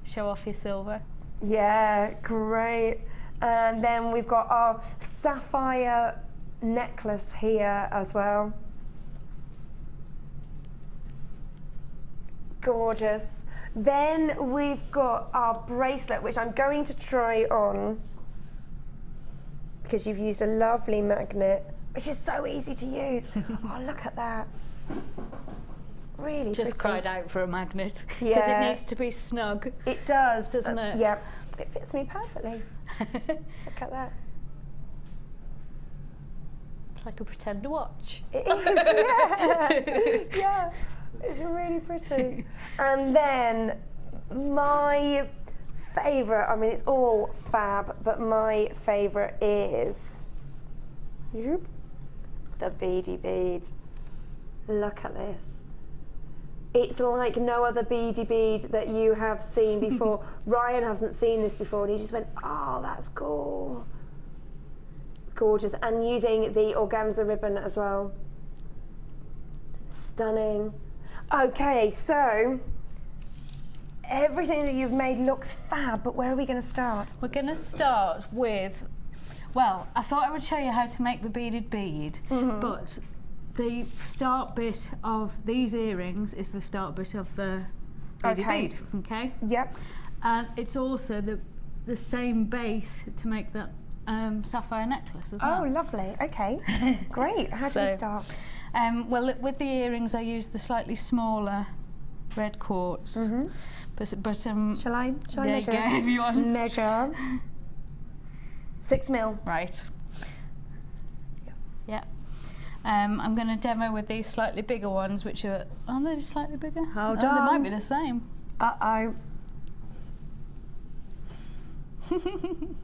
Show off your silver. Yeah, great. And then we've got our sapphire necklace here as well. Gorgeous. Then we've got our bracelet, which I'm going to try on because you've used a lovely magnet, which is so easy to use. Oh, look at that. Really Just pretty. cried out for a magnet because Yeah. it needs to be snug. It does, doesn't it? Yeah, it fits me perfectly. Look at that. It's like a pretend watch. It is, yeah. Yeah, it's really pretty. And then my favourite, I mean it's all fab, but my favourite is the beady bead. Look at this. It's like no other beady bead that you have seen before. Ryan hasn't seen this before and he just went, oh, that's cool. Gorgeous. And using the organza ribbon as well. Stunning. Okay, so everything that you've made looks fab, but where are we going to start? We're going to start with, well, I thought I would show you how to make the beaded bead, but the start bit of these earrings is the start bit of the beaded bead, okay? Yep. And it's also the same base to make that sapphire necklace as well. Oh, lovely. Okay. Great. How do we start? Well, with the earrings, I used the slightly smaller red quartz. But Shall I there measure? you go, if you want. Measure. 6 mil. Right. Yeah. I'm going to demo with these slightly bigger ones, which are they slightly bigger? Hold They on. might be the same. Uh-oh.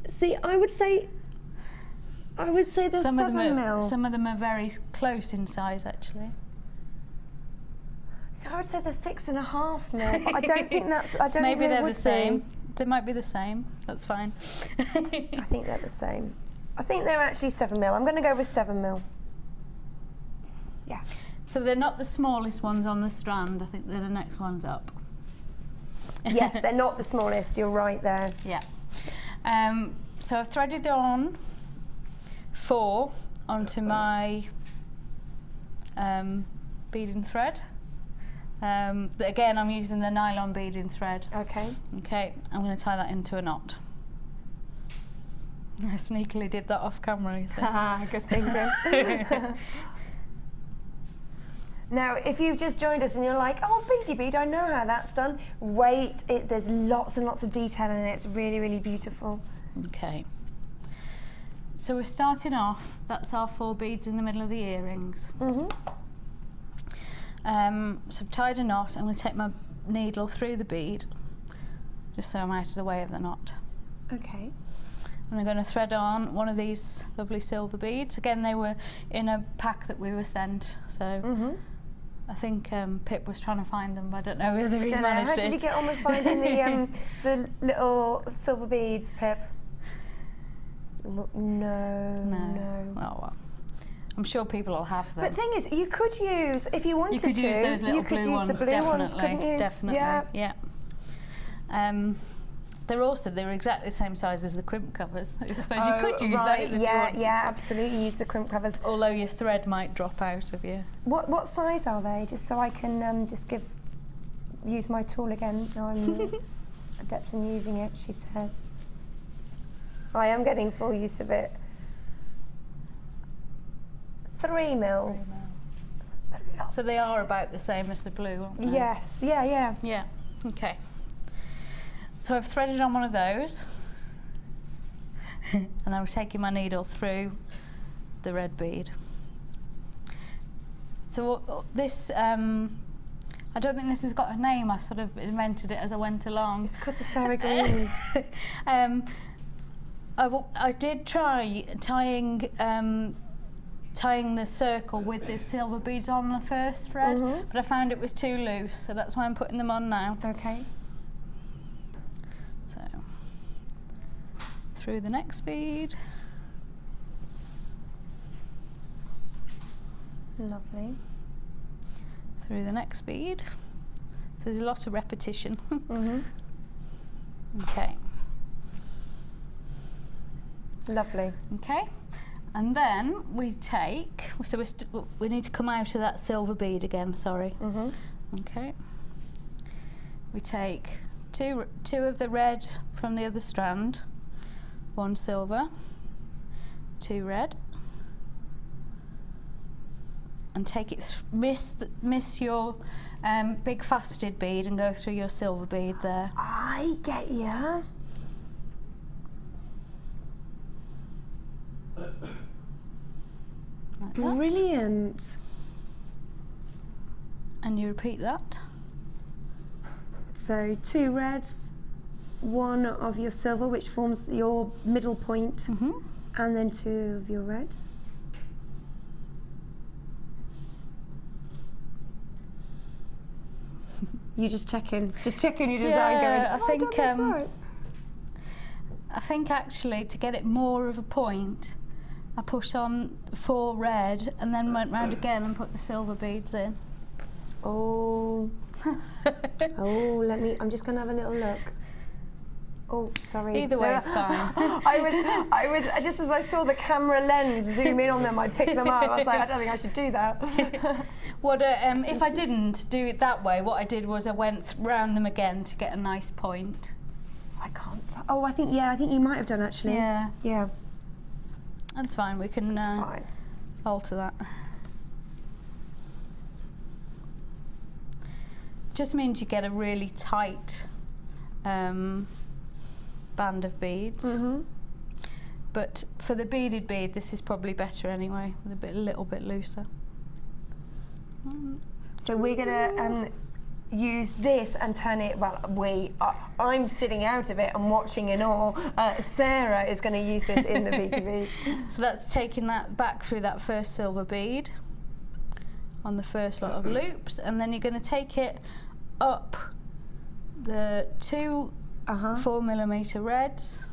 See, I would say the 7 mil. Some of them are very close in size, actually. So I would say the 6.5 mil, but I don't think that's. I don't Maybe think they're would the same. Be. They might be the same. That's fine. I think they're the same. I think they're actually 7 mil. I'm going to go with 7 mil. Yeah. So they're not the smallest ones on the strand. I think they're the next ones up. Yes, they're not the smallest. You're right there. Yeah. So I've threaded on 4 onto my beading thread. Again, I'm using the nylon beading thread. Okay. Okay, I'm going to tie that into a knot. I sneakily did that off camera, you see. Good thinking. Now, if you've just joined us and you're like, oh, beady bead, I know how that's done. Wait, there's lots and lots of detail in it. It's really, really beautiful. Okay. So we're starting off, that's our 4 beads in the middle of the earrings. So I've tied a knot. I'm going to take my needle through the bead, just so I'm out of the way of the knot. Okay. And I'm going to thread on one of these lovely silver beads. Again, they were in a pack that we were sent, so I think Pip was trying to find them, but I don't know whether he's managed How it. did you get on with finding the little silver beads, Pip? No. Oh, well. I'm sure people will have them. But the thing is, you could use, if you wanted to, you could use those little you could blue use ones, the blue definitely, ones, couldn't you? definitely, yeah. They're exactly the same size as the crimp covers. I suppose you could use those if you wanted to. Absolutely, use the crimp covers. Although your thread might drop out of you. What size are they? Just so I can use my tool again. Now I'm adept in using it, she says. I am getting full use of it. 3 mils. So they are about the same as the blue, aren't they? Yes, yeah. Yeah, okay. So I've threaded on one of those, and I'm taking my needle through the red bead. So this, I don't think this has got a name, I sort of invented it as I went along. It's called the Sarah Green. I did try tying the circle with the silver beads on the first thread, but I found it was too loose, so that's why I'm putting them on now. Okay. So, through the next bead. Lovely. Through the next bead. So there's a lot of repetition. Okay. Lovely. Okay. And then we take, so we need to come out of that silver bead again, sorry. Okay. We take two of the red from the other strand, 1 silver, 2 red, and take it, miss your big faceted bead and go through your silver bead there. I get ya. Like Brilliant. that. And you repeat that. So 2 reds, 1 of your silver, which forms your middle point, and then 2 of your red. You just checking your design, going, I think I've done this right. I think actually to get it more of a point, I put on 4 red and then went round again and put the silver beads in. Oh, I'm just going to have a little look. Oh, sorry. Either way, it's fine. I was just as I saw the camera lens zoom in on them, I'd pick them up. I was like, I don't think I should do that. If I didn't do it that way, what I did was I went round them again to get a nice point. I can't. Oh, I think you might have done actually. Yeah. Yeah. That's fine. We can Fine. alter that. Just means you get a really tight band of beads. But for the beaded bead, this is probably better anyway, with a little bit looser. So we're gonna use this and turn it. Well, I'm sitting out of it and watching in awe. Sarah is going to use this in the beaded bead. So that's taking that back through that first silver bead on the first lot of loops, and then you're going to take it up the 2 4mm reds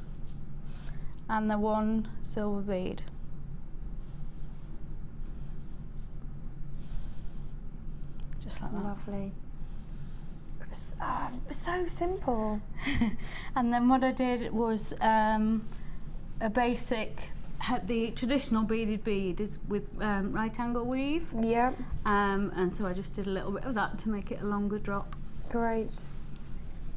and the 1 silver bead. Just like that. Lovely. So simple. And then what I did was a basic, the traditional beaded bead is with right angle weave. Yeah. And so I just did a little bit of that to make it a longer drop. Great.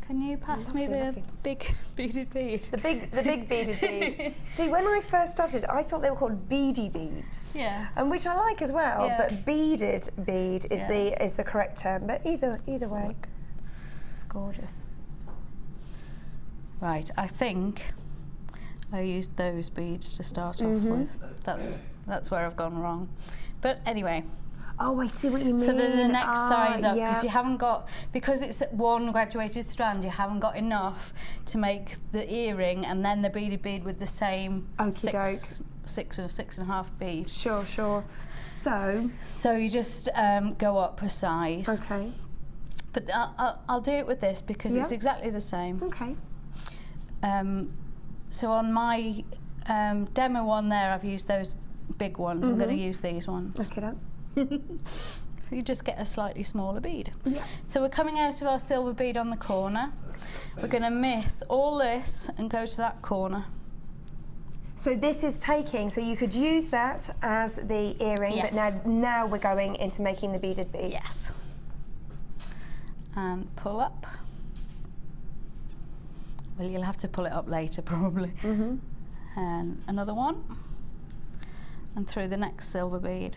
Can you pass me the big beaded bead? The big beaded bead. See, when I first started, I thought they were called beady beads. Yeah. And which I like as well, Yeah. but beaded bead is the correct term. But either way, it's gorgeous. Right, I think I used those beads to start off with. That's where I've gone wrong. But anyway. Oh, I see what you mean. So then the next size up, because yeah. you haven't got, because it's 1 graduated strand, you haven't got enough to make the earring and then the beaded bead with the same 6 or 6.5 beads. Sure. So you just go up a size. Okay. But I'll do it with this because it's exactly the same. Okay. So on my demo one there, I've used those big ones. I'm going to use these ones. Look it up. You just get a slightly smaller bead. Yeah. So we're coming out of our silver bead on the corner. We're going to miss all this and go to that corner. So this is taking, so you could use that as the earring, Yes. but now we're going into making the beaded bead. Yes. And pull up. Well, you'll have to pull it up later probably. And another one. And through the next silver bead.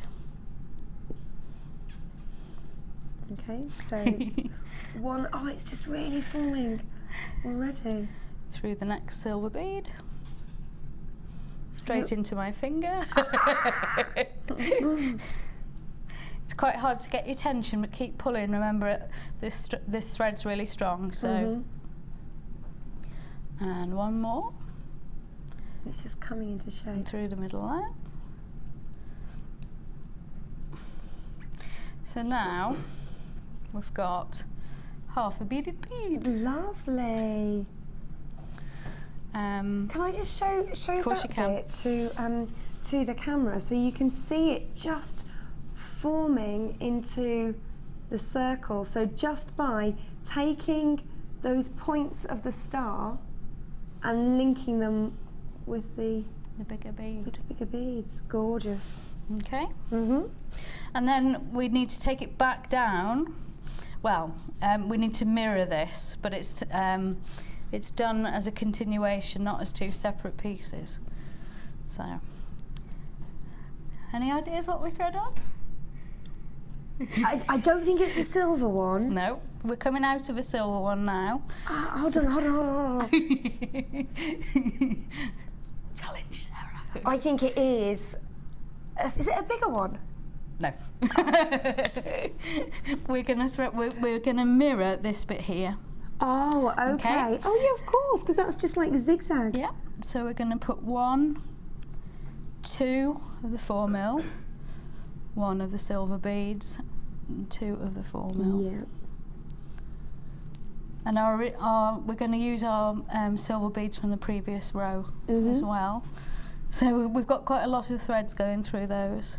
Okay, so one, oh, it's just really falling already. Through the next silver bead. Straight into my finger. It's quite hard to get your tension, but keep pulling. Remember, this thread's really strong, so. And one more. It's just coming into shape. And through the middle there. So now we've got half a beaded bead. Lovely. Can I just show that bit to the camera so you can see it just forming into the circle. So just by taking those points of the star and linking them with the the bigger bead. With the bigger beads, gorgeous. Okay. Mhm. And then we need to take it back down. Well, we need to mirror this, but it's done as a continuation, not as two separate pieces. So, any ideas what we thread on? I don't think it's a silver one. No, we're coming out of a silver one now. Hold on. Challenge, Sarah. I think it is. Is it a bigger one? No. We're gonna mirror this bit here. Oh, okay. Oh yeah, of course, because that's just like zigzag. Yeah. So we're gonna put 1, 2 of the 4mm, 1 of the silver beads, and 2 of the 4mm. Yeah. And we're going to use our silver beads from the previous row as well. So we've got quite a lot of threads going through those.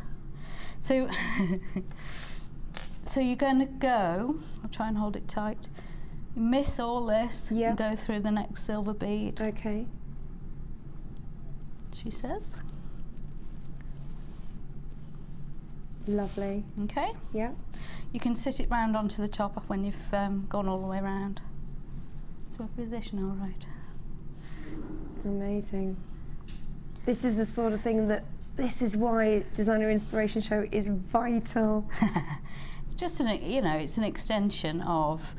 So, so you're going to go, I'll try and hold it tight, you miss all this and go through the next silver bead. Okay. She says. Lovely. Okay. Yeah. You can sit it round onto the top when you've gone all the way round. So we're position all right. Amazing. This is the sort of thing this is why Designer Inspiration Show is vital. It's just it's an extension of.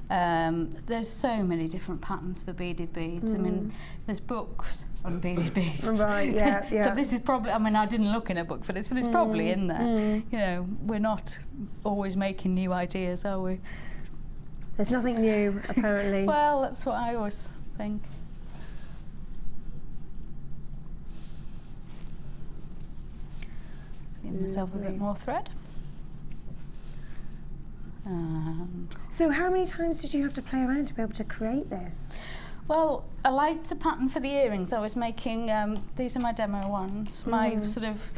There's so many different patterns for beaded beads. I mean, there's books on beaded beads. Right, yeah. So this is probably, I mean, I didn't look in a book for this, but it's probably in there. You know, we're not always making new ideas, are we? There's nothing new, apparently. Well, that's what I always think. Give myself a bit more thread. So how many times did you have to play around to be able to create this? Well, I like to pattern for the earrings. I was making, these are my demo ones, my sort of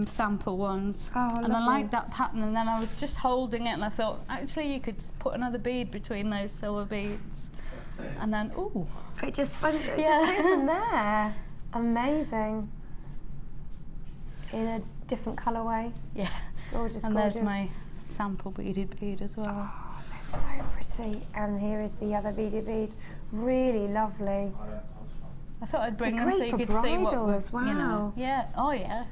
sample ones. Oh, and lovely. I liked that pattern, and then I was just holding it and I thought, actually you could put another bead between those silver beads. And then, ooh. It just came from there. Amazing. In a different colourway. Yeah. Gorgeous, and gorgeous. There's my sample beaded bead as well. Oh, they're so pretty. And here is the other beaded bead. Really lovely. I thought I'd bring them Great so you for could see what bridal we- as well. You know. Yeah. Oh yeah.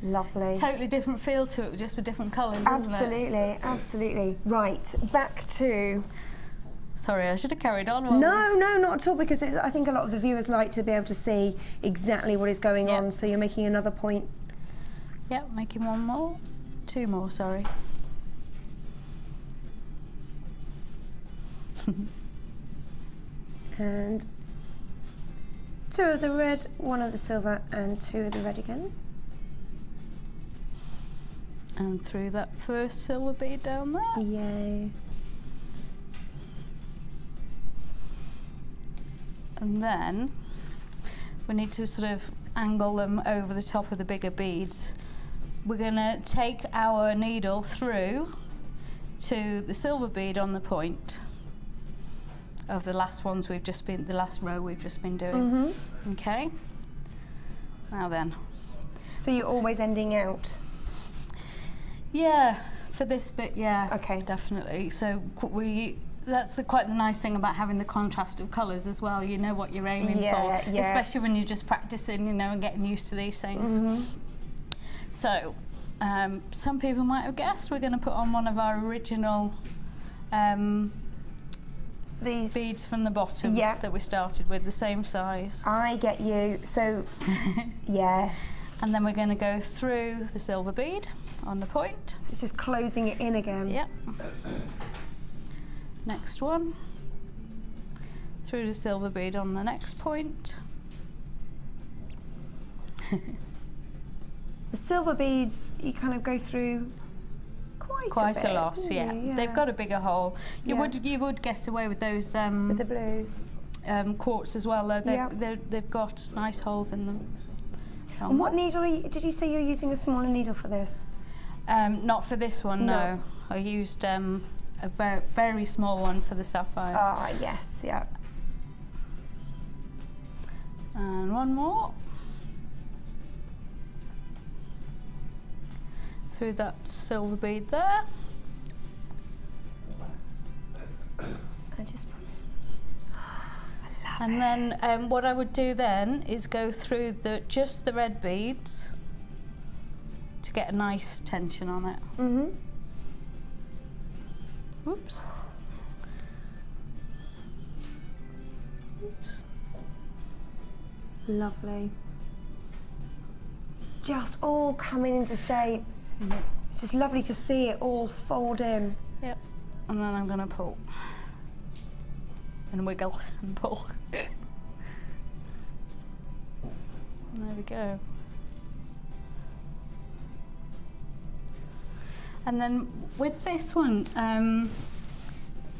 Lovely. It's a totally different feel to it, just with different colours, isn't it? Absolutely, absolutely. Right, back to. Sorry, I should have carried on. No, not at all, because I think a lot of the viewers like to be able to see exactly what is going on. So you're making another point. Yep, making one more. 2 more, sorry. And 2 of the red, 1 of the silver, and 2 of the red again. And through that first silver bead down there. Yay. And then we need to sort of angle them over the top of the bigger beads. We're going to take our needle through to the silver bead on the point of the last ones we've just been, the last row we've just been doing. Okay. Now then. So you're always ending out? Yeah, for this bit, yeah. Okay. Definitely. So that's quite the nice thing about having the contrast of colours as well. You know what you're aiming for, especially when you're just practicing, you know, and getting used to these things. So, some people might have guessed we're going to put on one of our original These beads from the bottom that we started with, the same size. I get you. So, yes. And then we're going to go through the silver bead on the point. So it's just closing it in again. Yep. Next one. Through the silver bead on the next point. The silver beads, you kind of go through quite a lot, do yeah. you? They've got a bigger hole. You would get away with those with the blues. quartz as well. They've got nice holes in them. And what needle did you say you're using a smaller needle for this? Not for this one, no. I used a very, very small one for the sapphires. Ah, yes, yeah. And one more. Through that silver bead there. I just put. And then what I would do then is go through just the red beads to get a nice tension on it. Mhm. Oops. Oops. Lovely. It's just all coming into shape. It's just lovely to see it all fold in. Yep. And then I'm going to pull. And wiggle and pull. And there we go. And then with this one,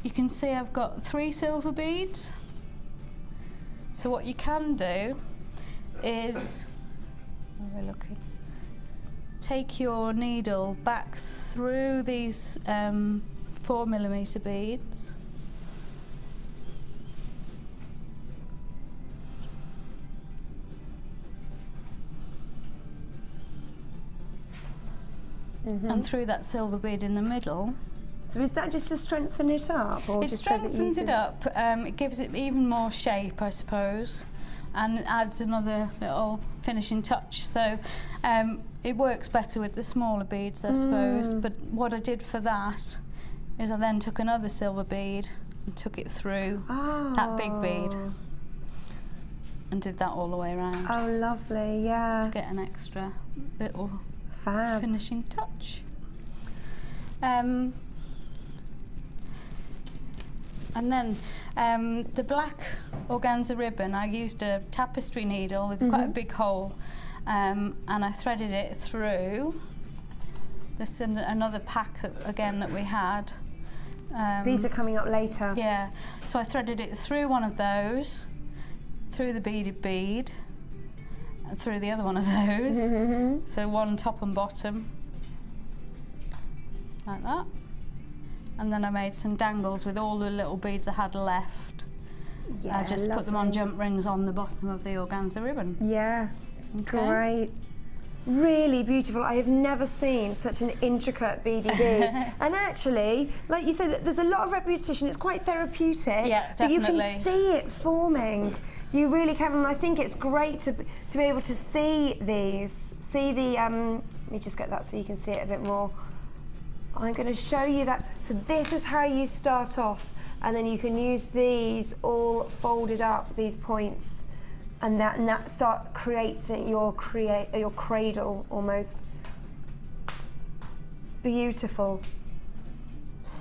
you can see I've got 3 silver beads. So what you can do is, where are we looking? Take your needle back through these 4mm beads. And through that silver bead in the middle. So is that just to strengthen it up? Or It just so that you strengthens it can- up, it gives it even more shape, I suppose, and it adds another little finishing touch. So it works better with the smaller beads, I suppose. But what I did for that is I then took another silver bead and took it through that big bead and did that all the way around Oh, lovely, yeah. to get an extra little Fab. finishing touch. And then the black organza ribbon, I used a tapestry needle with quite a big hole, and I threaded it through. This is another pack that we had. These are coming up later. Yeah, so I threaded it through one of those, through the beaded bead, and through the other one of those. So one top and bottom, like that. And then I made some dangles with all the little beads I had left. Yeah, I just put them on lovely. jump rings on the bottom of the organza ribbon. Yeah, Okay. great. Really beautiful. I have never seen such an intricate beady bead. And actually, like you said, there's a lot of repetition. It's quite therapeutic. Yeah, But you definitely. can see it forming. You really can, and I think it's great to be able to see these. See the, let me just get that so you can see it a bit more. I'm going to show you that. So this is how you start off, and then you can use these all folded up, these points, and that start creating your cradle almost. Beautiful.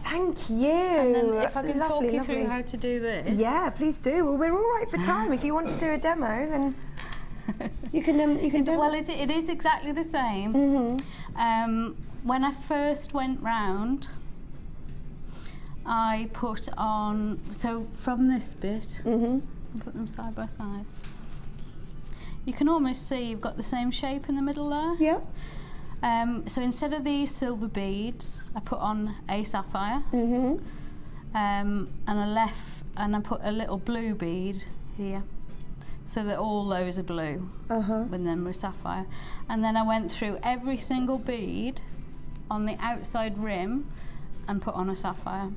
Thank you. And then if I can Lovely, talk you lovely. through how to do this. Yeah, please do. Well, we're all right for time. If you want to do a demo, then you can do Well, it is exactly the same. When I first went round, I put on, so from this bit, put them side by side. You can almost see you've got the same shape in the middle there. Yeah. So instead of these silver beads, I put on a sapphire, and I put a little blue bead here, so that all those are blue, and then with sapphire. And then I went through every single bead on the outside rim and put on a sapphire,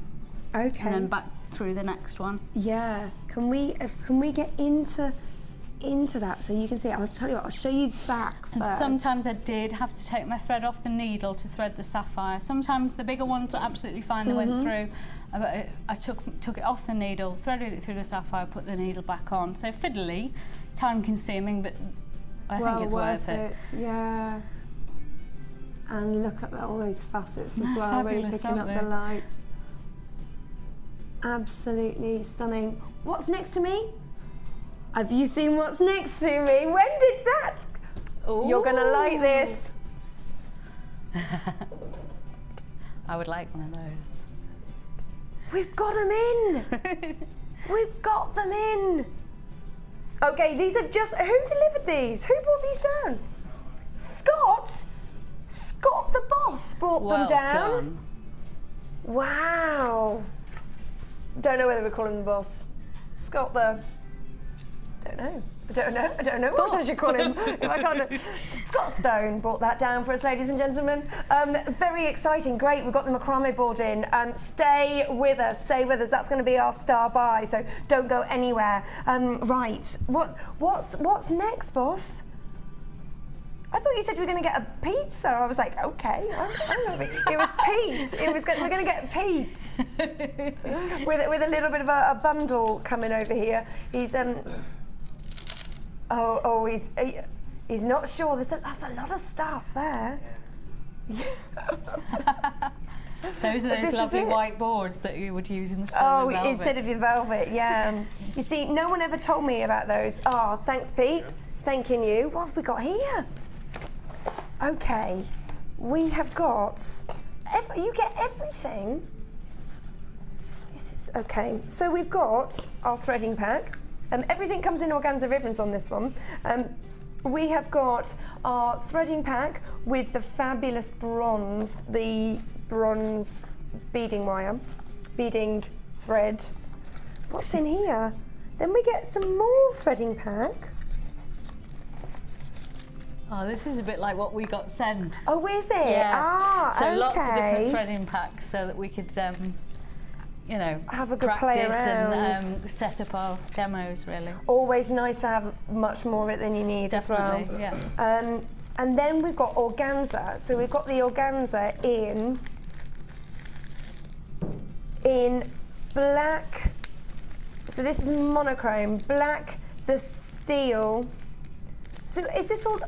Okay. and then back through the next one. Yeah. Can we get into that so you can see it? I'll tell you what. I'll show you back first. And sometimes I did have to take my thread off the needle to thread the sapphire. Sometimes the bigger ones are absolutely fine, they went through. But I took it off the needle, threaded it through the sapphire, put the needle back on. So fiddly, time consuming, but I think it's worth it. Yeah. And look at all those facets as well, really Fabulous, picking up aren't the they? light. Absolutely stunning. What's next to me? Have you seen what's next to me? When did that? You're gonna like this. I would like one of those. We've got them in. We've got them in. Okay, these have just, who delivered these? Who brought these down? Scott? Scott the boss brought them down. Done. Wow. Don't know whether we call him the boss. Scott the, don't know. I don't know what I should call him. Scott Stone brought that down for us, ladies and gentlemen. Very exciting, great. We've got the macrame board in. Stay with us. That's going to be our star buy, so don't go anywhere. Right, what's next, boss? I thought you said we were going to get a pizza. I was like, okay. It was Pete. We're going to get Pete with a little bit of a bundle coming over here. He's he's not sure. That's a lot of stuff there. Those are those lovely white boards that you would use instead of velvet. Instead of your velvet, yeah. You see, no one ever told me about those. Oh, thanks, Pete. Thanking you. What have we got here? Okay, we have got. You get everything. This is okay. So we've got our threading pack. Everything comes in organza ribbons on this one. We have got our threading pack with the fabulous bronze, the bronze beading wire, beading thread. What's in here? Then we get some more threading pack. Oh, this is a bit like what we got sent. Oh, is it? Yeah. So okay. lots of different threading packs so that we could, you know, have a good practice play around and set up our demos, really. Always nice to have much more of it than you need. Definitely, as well. Yeah. And then we've got organza. So we've got the organza in black. So this is monochrome, black, the steel. So is this all?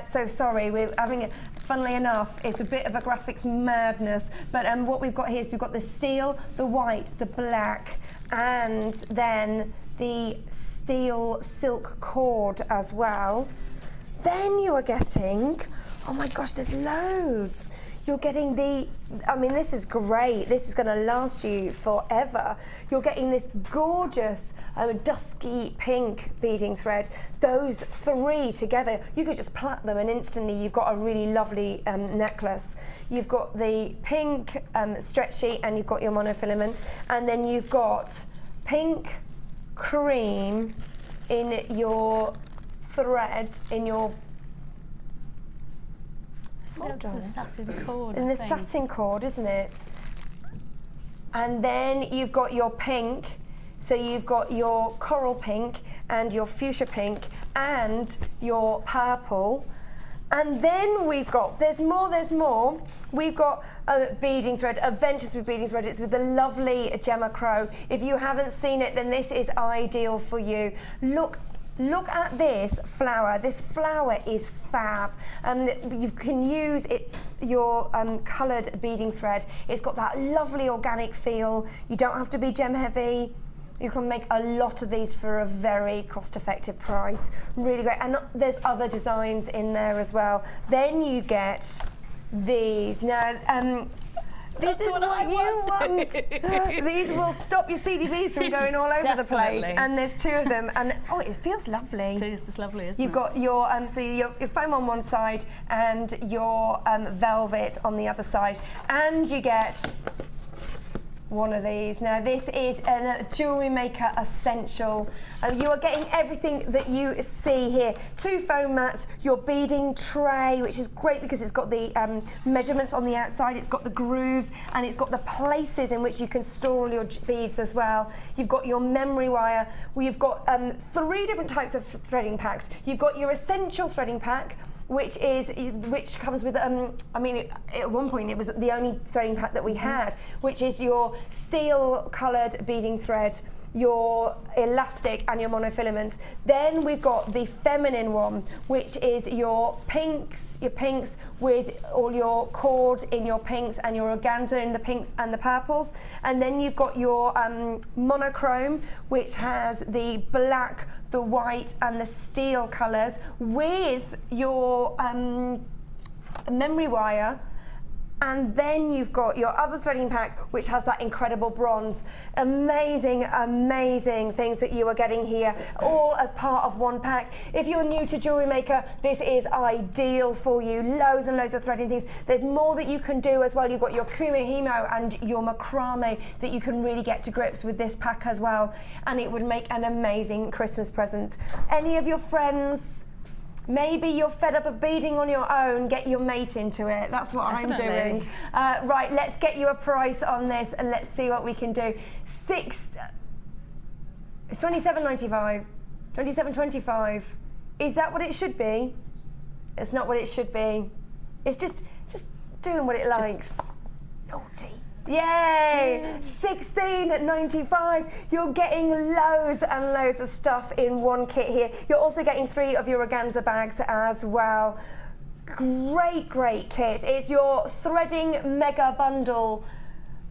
So sorry, we're having funnily enough, it's a bit of a graphics madness, but what we've got here is we've got the steel, the white, the black, and then the steel silk cord as well. Then you are getting, oh my gosh, there's loads. You're getting this is great. This is going to last you forever. You're getting this gorgeous dusky pink beading thread. Those three together, you could just plait them and instantly you've got a really lovely necklace. You've got the pink stretchy and you've got your monofilament. And then you've got pink cream in your thread, in your That's the satin cord. And the satin cord, isn't it? And then you've got your pink. So you've got your coral pink and your fuchsia pink and your purple. And then we've got, there's more. We've got a beading thread, a Ventures with beading thread. It's with the lovely Gemma Crow. If you haven't seen it, then this is ideal for you. Look at this flower. This flower is fab. You can use your coloured beading thread. It's got that lovely organic feel. You don't have to be gem heavy. You can make a lot of these for a very cost-effective price. Really great. And there's other designs in there as well. Then you get these. Now, this is what you want. These will stop your CDBs from going all over the place. And there's two of them. And oh, it feels lovely. It's lovely, isn't it? You've got your your foam on one side and your velvet on the other side, and you get one of these. Now this is a Jewellery Maker essential. You are getting everything that you see here. 2 foam mats, your beading tray, which is great because it's got the measurements on the outside, it's got the grooves, and it's got the places in which you can store all your beads as well. You've got your memory wire. We've got 3 different types of threading packs. You've got your essential threading pack, which comes with, I mean, at one point it was the only threading pack that we had, which is your steel coloured beading thread, your elastic and your monofilament. Then we've got the feminine one, which is your pinks with all your cord in your pinks and your organza in the pinks and the purples. And then you've got your monochrome, which has the black, the white and the steel colours with your memory wire And then you've got your other threading pack, which has that incredible bronze. Amazing, amazing things that you are getting here, all as part of one pack. If you're new to Jewellery Maker, this is ideal for you. Loads and loads of threading things. There's more that you can do as well. You've got your kumihimo and your macrame that you can really get to grips with this pack as well. And it would make an amazing Christmas present. Any of your friends, maybe you're fed up of beading on your own, get your mate into it. That's what Definitely. I'm doing. Right, let's get you a price on this and let's see what we can do. It's $27.95, $27.25. Is that what it should be? It's not what it should be. It's just doing what it likes. Naughty. Yay! $16.95. You're getting loads and loads of stuff in one kit here. You're also getting 3 of your organza bags as well. Great, great kit. It's your threading mega bundle.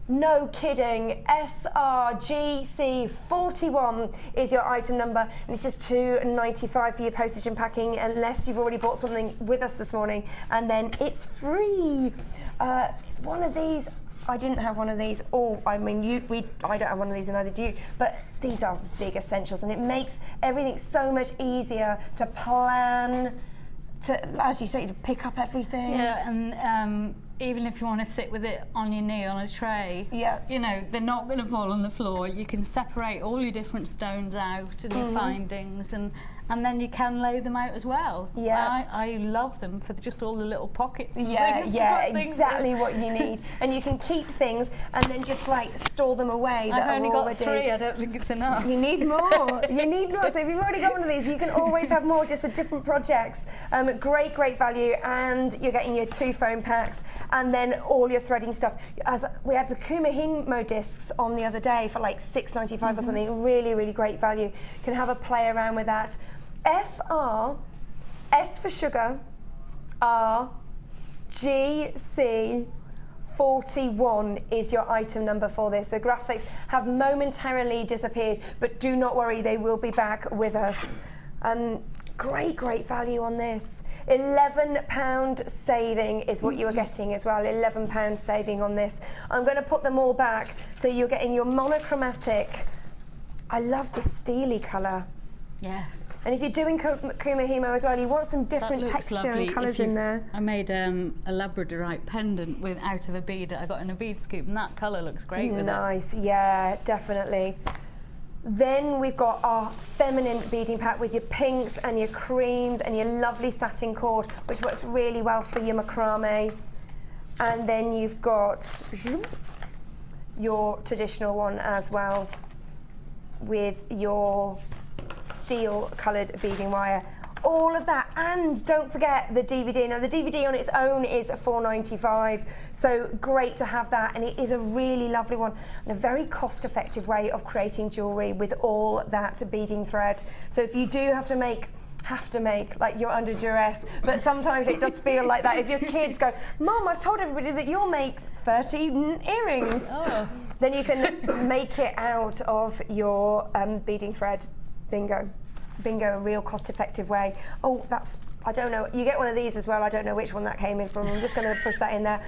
No kidding. SRGC41 is your item number, and it's just $2.95 for your postage and packing, unless you've already bought something with us this morning, and then it's free. One of these. I didn't have one of these. I don't have one of these, and neither do you. But these are big essentials, and it makes everything so much easier to plan, to, as you say, to pick up everything. Yeah, and even if you want to sit with it on your knee on a tray, you know, they're not going to fall on the floor. You can separate all your different stones out and your findings, and then you can lay them out as well. Yeah, I love them for just all the little pockets. And yeah, things exactly what you need. And you can keep things and then just like store them away. I've only got 3. I don't think it's enough. You need more. You need more. So if you've already got one of these, you can always have more just for different projects. Great, great value, and you're getting your 2 foam packs, and then all your threading stuff. As we had the kumihimo discs on the other day for like $6.95 or something. Really, really great value. You can have a play around with that. FR, S for sugar, R, GC 41 is your item number for this. The graphics have momentarily disappeared, but do not worry, they will be back with us. Great, great value on this. £11 saving is what you are getting as well. £11 saving on this. I'm going to put them all back. So you're getting your monochromatic. I love this steely colour. Yes. And if you're doing kumihimo as well, you want some different texture and colours in there. I made a labradorite pendant out of a bead that I got in a bead scoop, and that colour looks great with it. Nice, yeah, definitely. Then we've got our feminine beading pack with your pinks and your creams and your lovely satin cord, which works really well for your macrame. And then you've got your traditional one as well with your steel coloured beading wire. All of that, and don't forget the DVD. Now the DVD on its own is $4.95, so great to have that, and it is a really lovely one and a very cost-effective way of creating jewellery with all that beading thread. So if you do have to make, like you're under duress, but sometimes it does feel like that. If your kids go, Mom, I've told everybody that you'll make 30 earrings, then you can make it out of your beading thread. Bingo. Bingo, a real cost-effective way. Oh, I don't know, you get one of these as well. I don't know which one that came in from. I'm just going to push that in there.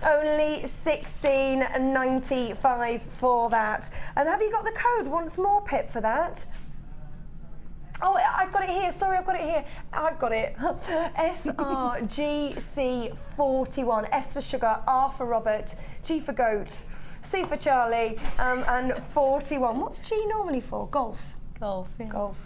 Only $16.95 for that. Have you got the code once more, Pip, for that? Oh, I've got it here. Sorry, I've got it here. I've got it. SRGC41. S for sugar, R for Robert, G for goat, C for Charlie, and 41. What's G normally for? Golf. Golf, yeah. Golf.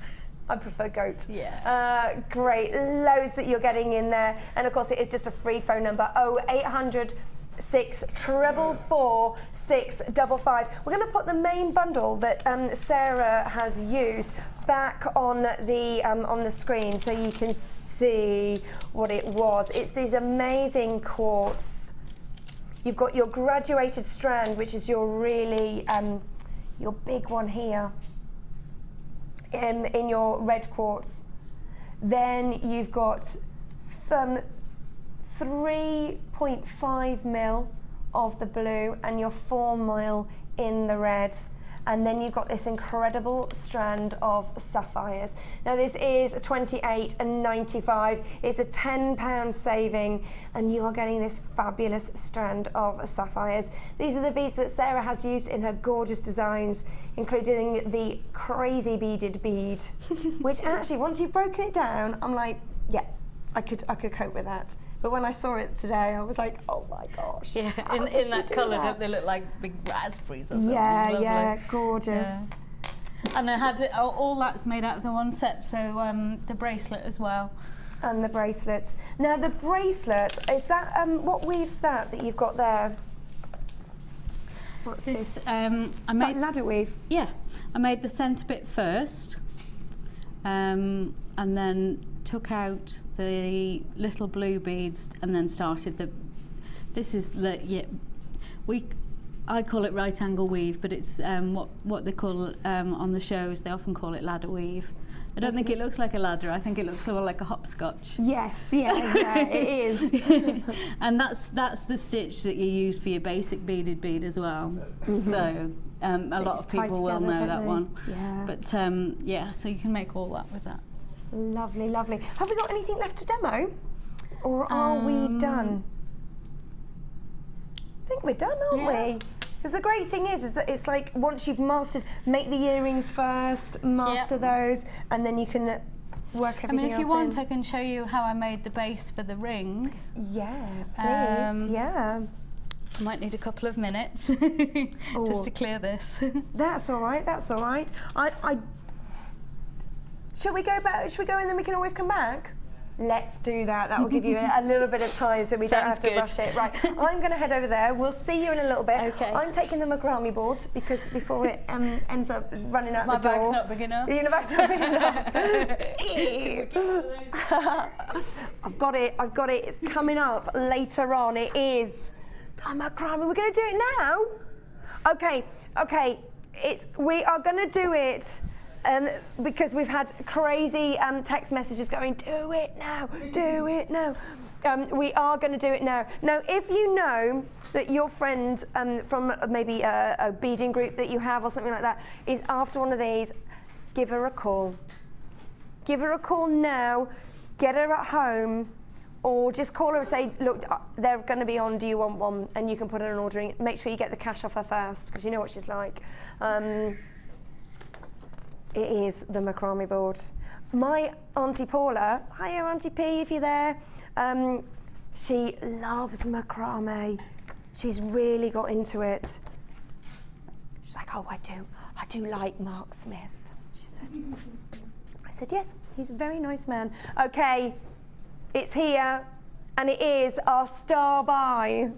I prefer goat. Yeah. Great, loads that you're getting in there. And of course it is just a free phone number, 0800 644 655. We're going to put the main bundle that Sarah has used back on the screen so you can see what it was. It's these amazing quartz. You've got your graduated strand, which is your really, your big one here. In your red quartz. Then you've got 3.5 mil of the blue and your 4 mil in the red. and then you've got this incredible strand of sapphires. Now this is $28.95. It's a £10 saving, and you are getting this fabulous strand of sapphires. These are the beads that Sarah has used in her gorgeous designs, including the crazy beaded bead, which actually, once you've broken it down, I'm like, yeah, I could cope with that. But when I saw it today, I was like, oh my gosh. Yeah, in that colour, don't they look like big raspberries or something? Yeah, Lovely. yeah, gorgeous. Yeah. And I had all that's made out of the one set, so the bracelet as well. And the bracelet. Now the bracelet, is that, what weave's that you've got there? What's this? I Is that ladder weave? Yeah, I made the centre bit first, and then took out the little blue beads and then started the. This is I call it right angle weave, but it's what they call on the shows. They often call it ladder weave. I don't think it looks like a ladder. I think it looks sort of like a hopscotch. Yes, yeah, it is. And that's the stitch that you use for your basic beaded bead as well. So a lot of people will know that one. Yeah. But yeah, so you can make all that with that. Lovely, lovely. Have we got anything left to demo, or are we done? I think we're done, aren't we? Because the great thing is that it's like once you've mastered, make the earrings first, master those, and then you can work everything else in. I mean, if you want, I can show you how I made the base for the ring. Yeah, please, yeah. I might need a couple of minutes just to clear this. That's all right, that's all right. Should we go back? Should we go and then we can always come back? Let's do that. That will give you a little bit of time so we don't have to rush it. Right, I'm going to head over there. We'll see you in a little bit. Okay. I'm taking the Macrame board because before it ends up running out the door. My bag's not big enough. Your bag's not big enough. I've got it. I've got it. It's coming up later on. It is. Oh, Macrame. We're going to do it now. Okay. Okay. We are going to do it. Because we've had crazy text messages going, do it now, do it now. We are going to do it now. Now, if you know that your friend from maybe a beading group that you have or something like that is after one of these, give her a call. Give her a call now, get her at home, or just call her and say, look, they're going to be on, do you want one? And you can put her an order in. Make sure you get the cash off her first, because you know what she's like. It is the Macrame board. My Auntie Paula, hiya Auntie P if you're there, she loves Macrame. She's really got into it. She's like, oh, I do like Mark Smith, she said. I said, yes, he's a very nice man. Okay, it's here, and it is our star buy.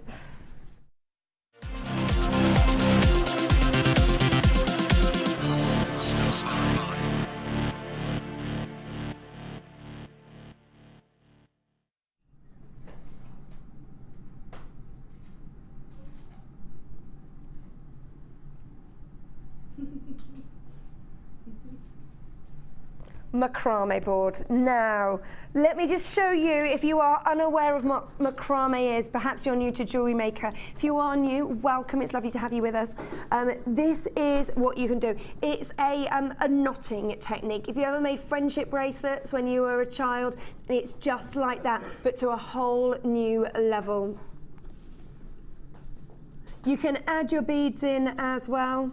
Macrame board. Now, let me just show you, if you are unaware of what macrame is, perhaps you're new to Jewellery Maker. If you are new, welcome, it's lovely to have you with us. This is what you can do. It's a knotting technique. If you ever made friendship bracelets when you were a child, it's just like that, but to a whole new level. You can add your beads in as well.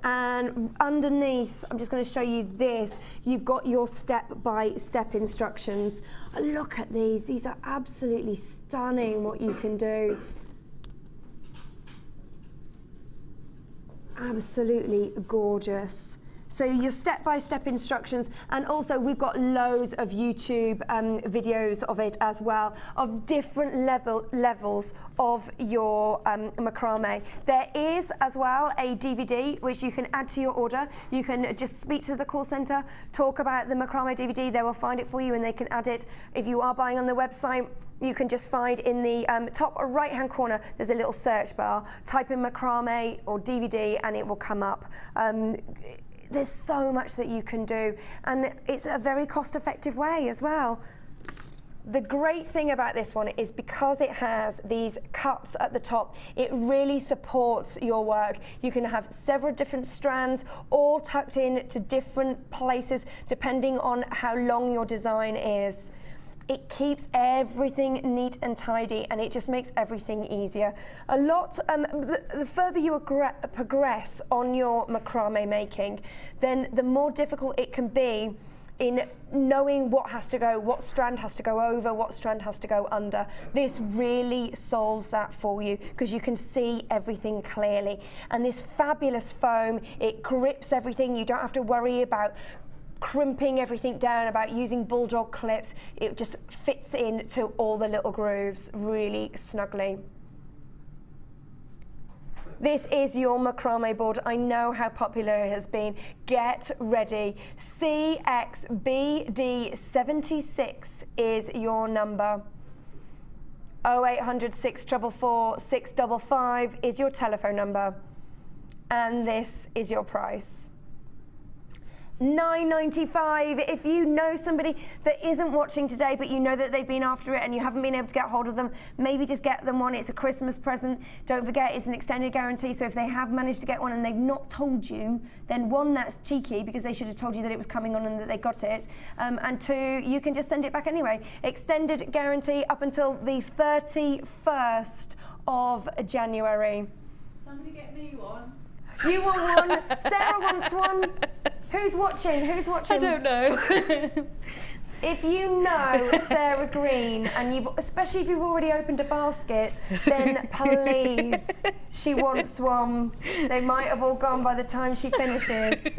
And underneath, I'm just going to show you this, you've got your step-by-step instructions. Look at these are absolutely stunning what you can do. Absolutely gorgeous. So your step-by-step instructions, and also we've got loads of YouTube videos of it as well, of different levels of your macrame. There is as well a DVD which you can add to your order. You can just speak to the call centre, talk about the macrame DVD, they will find it for you and they can add it. If you are buying on the website, you can just find in the top right hand corner, there's a little search bar, type in macrame or DVD and it will come up. There's so much that you can do, and it's a very cost-effective way as well. the great thing about this one is because it has these cups at the top, it really supports your work. You can have several different strands all tucked in to different places depending on how long your design is. It keeps everything neat and tidy, and it just makes everything easier. A lot, the further you progress on your macrame making, then the more difficult it can be in knowing what has to go, what strand has to go over, what strand has to go under. This really solves that for you because you can see everything clearly. And this fabulous foam, it grips everything. You don't have to worry about crimping everything down, about using bulldog clips. It just fits into all the little grooves really snugly. This is your macrame board. I know how popular it has been. Get ready. CXBD76 is your number. 0800 644 655 is your telephone number. And this is your price. $9.95. If you know somebody that isn't watching today, but you know that they've been after it and you haven't been able to get hold of them, maybe just get them one. It's a Christmas present. Don't forget, it's an extended guarantee. So if they have managed to get one and they've not told you, then one, that's cheeky because they should have told you that it was coming on and that they got it. And two, you can just send it back anyway. Extended guarantee up until the 31st of January. Somebody get me one. You want one? Sarah wants one. Who's watching? Who's watching? I don't know. If you know Sarah Green, and especially if you've already opened a basket, then please, she wants one. They might have all gone by the time she finishes.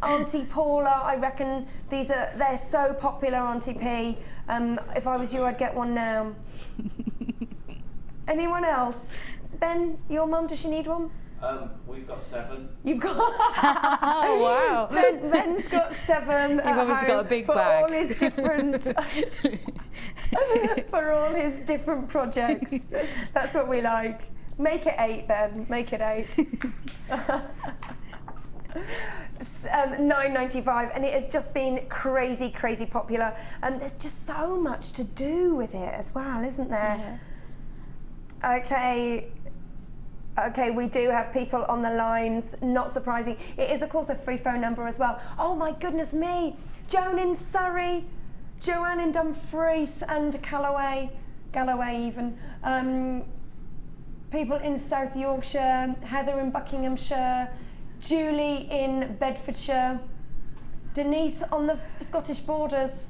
Auntie Paula, I reckon they're so popular, Auntie P. If I was you, I'd get one now. Anyone else? Ben, your mum, does she need one? We've got 7. You've got. Oh wow! Ben's got 7. You've obviously got a big bag. All his different. For all his different projects. That's what we like. Make it 8, Ben. Make it 8. $9.95, and it has just been crazy popular. And there's just so much to do with it as well, isn't there? Yeah. Okay, we do have people on the lines, not surprising. It is, of course, a free phone number as well. Oh my goodness me. Joan in Surrey, Joanne in Dumfries and Galloway even. People in South Yorkshire, Heather in Buckinghamshire, Julie in Bedfordshire, Denise on the Scottish borders,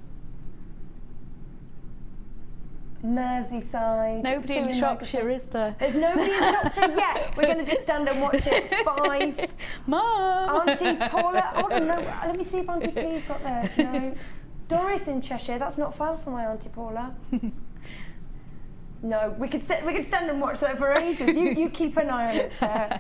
Merseyside. Nobody in Shropshire, is there? There's nobody in Shropshire yet. We're going to just stand and watch it. 5. Mum! Auntie Paula. Oh no, let me see if Auntie P's got there. No. Doris in Cheshire. That's not far from my Auntie Paula. No, we could stand and watch that for ages. You keep an eye on it, Sarah.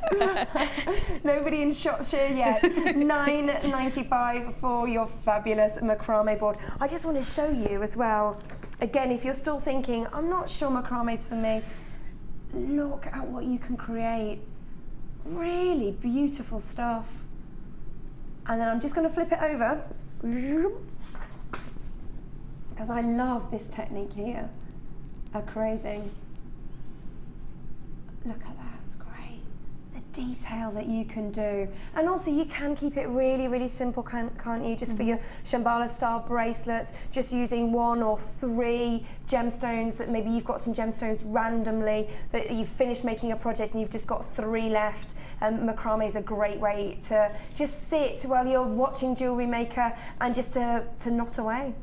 Nobody in Shropshire yet. $9.95 for your fabulous macrame board. I just want to show you as well. Again, if you're still thinking, I'm not sure macrame's for me, look at what you can create. Really beautiful stuff. And then I'm just going to flip it over because I love this technique here. Crazy. Look at that, it's great. The detail that you can do. And also you can keep it really simple, can't you? Just for your Shambhala style bracelets, just using 1 or 3 gemstones that maybe you've got some gemstones randomly that you've finished making a project and you've just got 3 left. Macrame is a great way to just sit while you're watching Jewellery Maker and just to knot away.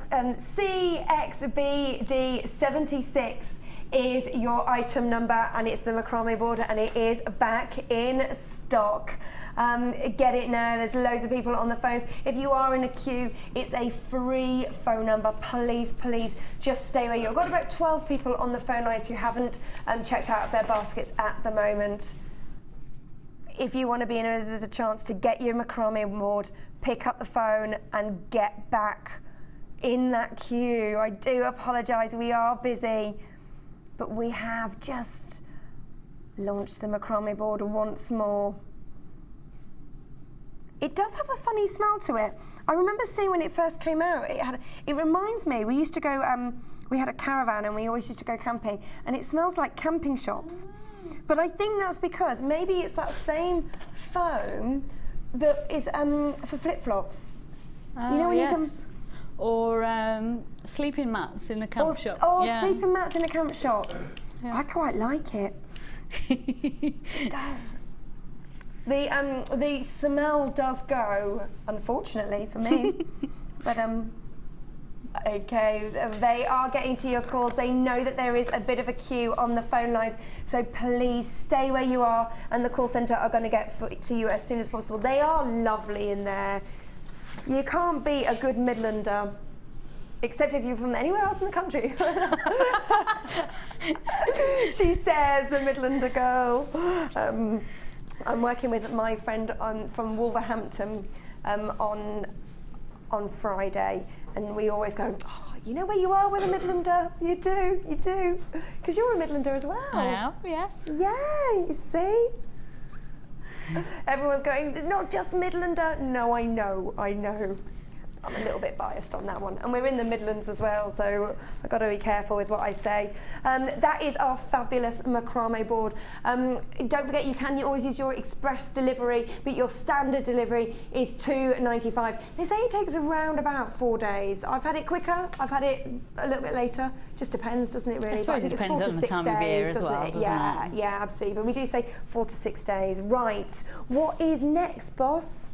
CXBD76 is your item number, and it's the macrame border, and it is back in stock. Get it now. There's loads of people on the phones. If you are in a queue, it's a free phone number. Please just stay where you're. I've got about 12 people on the phone lines who haven't checked out their baskets at the moment. If you want to be in the chance to get your macrame board, pick up the phone and get back in that queue. I do apologise, we are busy, but we have just launched the macrame board once more. It does have a funny smell to it. I remember seeing when it first came out, it reminds me, we used to go, we had a caravan and we always used to go camping, and it smells like camping shops. But I think that's because maybe it's that same foam that is for flip-flops. Oh, you know when yes. you come... Or sleeping mats in a camp shop. Oh, yeah. sleeping mats in a camp shop. Yeah. I quite like it. It does. The smell does go, unfortunately for me. But okay, they are getting to your calls. They know that there is a bit of a queue on the phone lines, so please stay where you are, and the call centre are going to get to you as soon as possible. They are lovely in there. You can't beat a good Midlander, except if you're from anywhere else in the country. She says, the Midlander girl. I'm working with my friend from Wolverhampton on Friday, and we always go, oh, you know where you are with a Midlander? You do. Because you're a Midlander as well. I am, yes. Yeah, you see? Everyone's going, not just Midlander. No, I know. I'm a little bit biased on that one. And we're in the Midlands as well, so I've got to be careful with what I say. That is our fabulous macrame board. Don't forget, you can always use your express delivery, but your standard delivery is $2.95. They say it takes around about 4 days. I've had it quicker, I've had it a little bit later. Just depends, doesn't it really? I suppose it depends on the time of year as well, doesn't it? Yeah, absolutely. But we do say 4 to 6 days. Right, what is next, boss?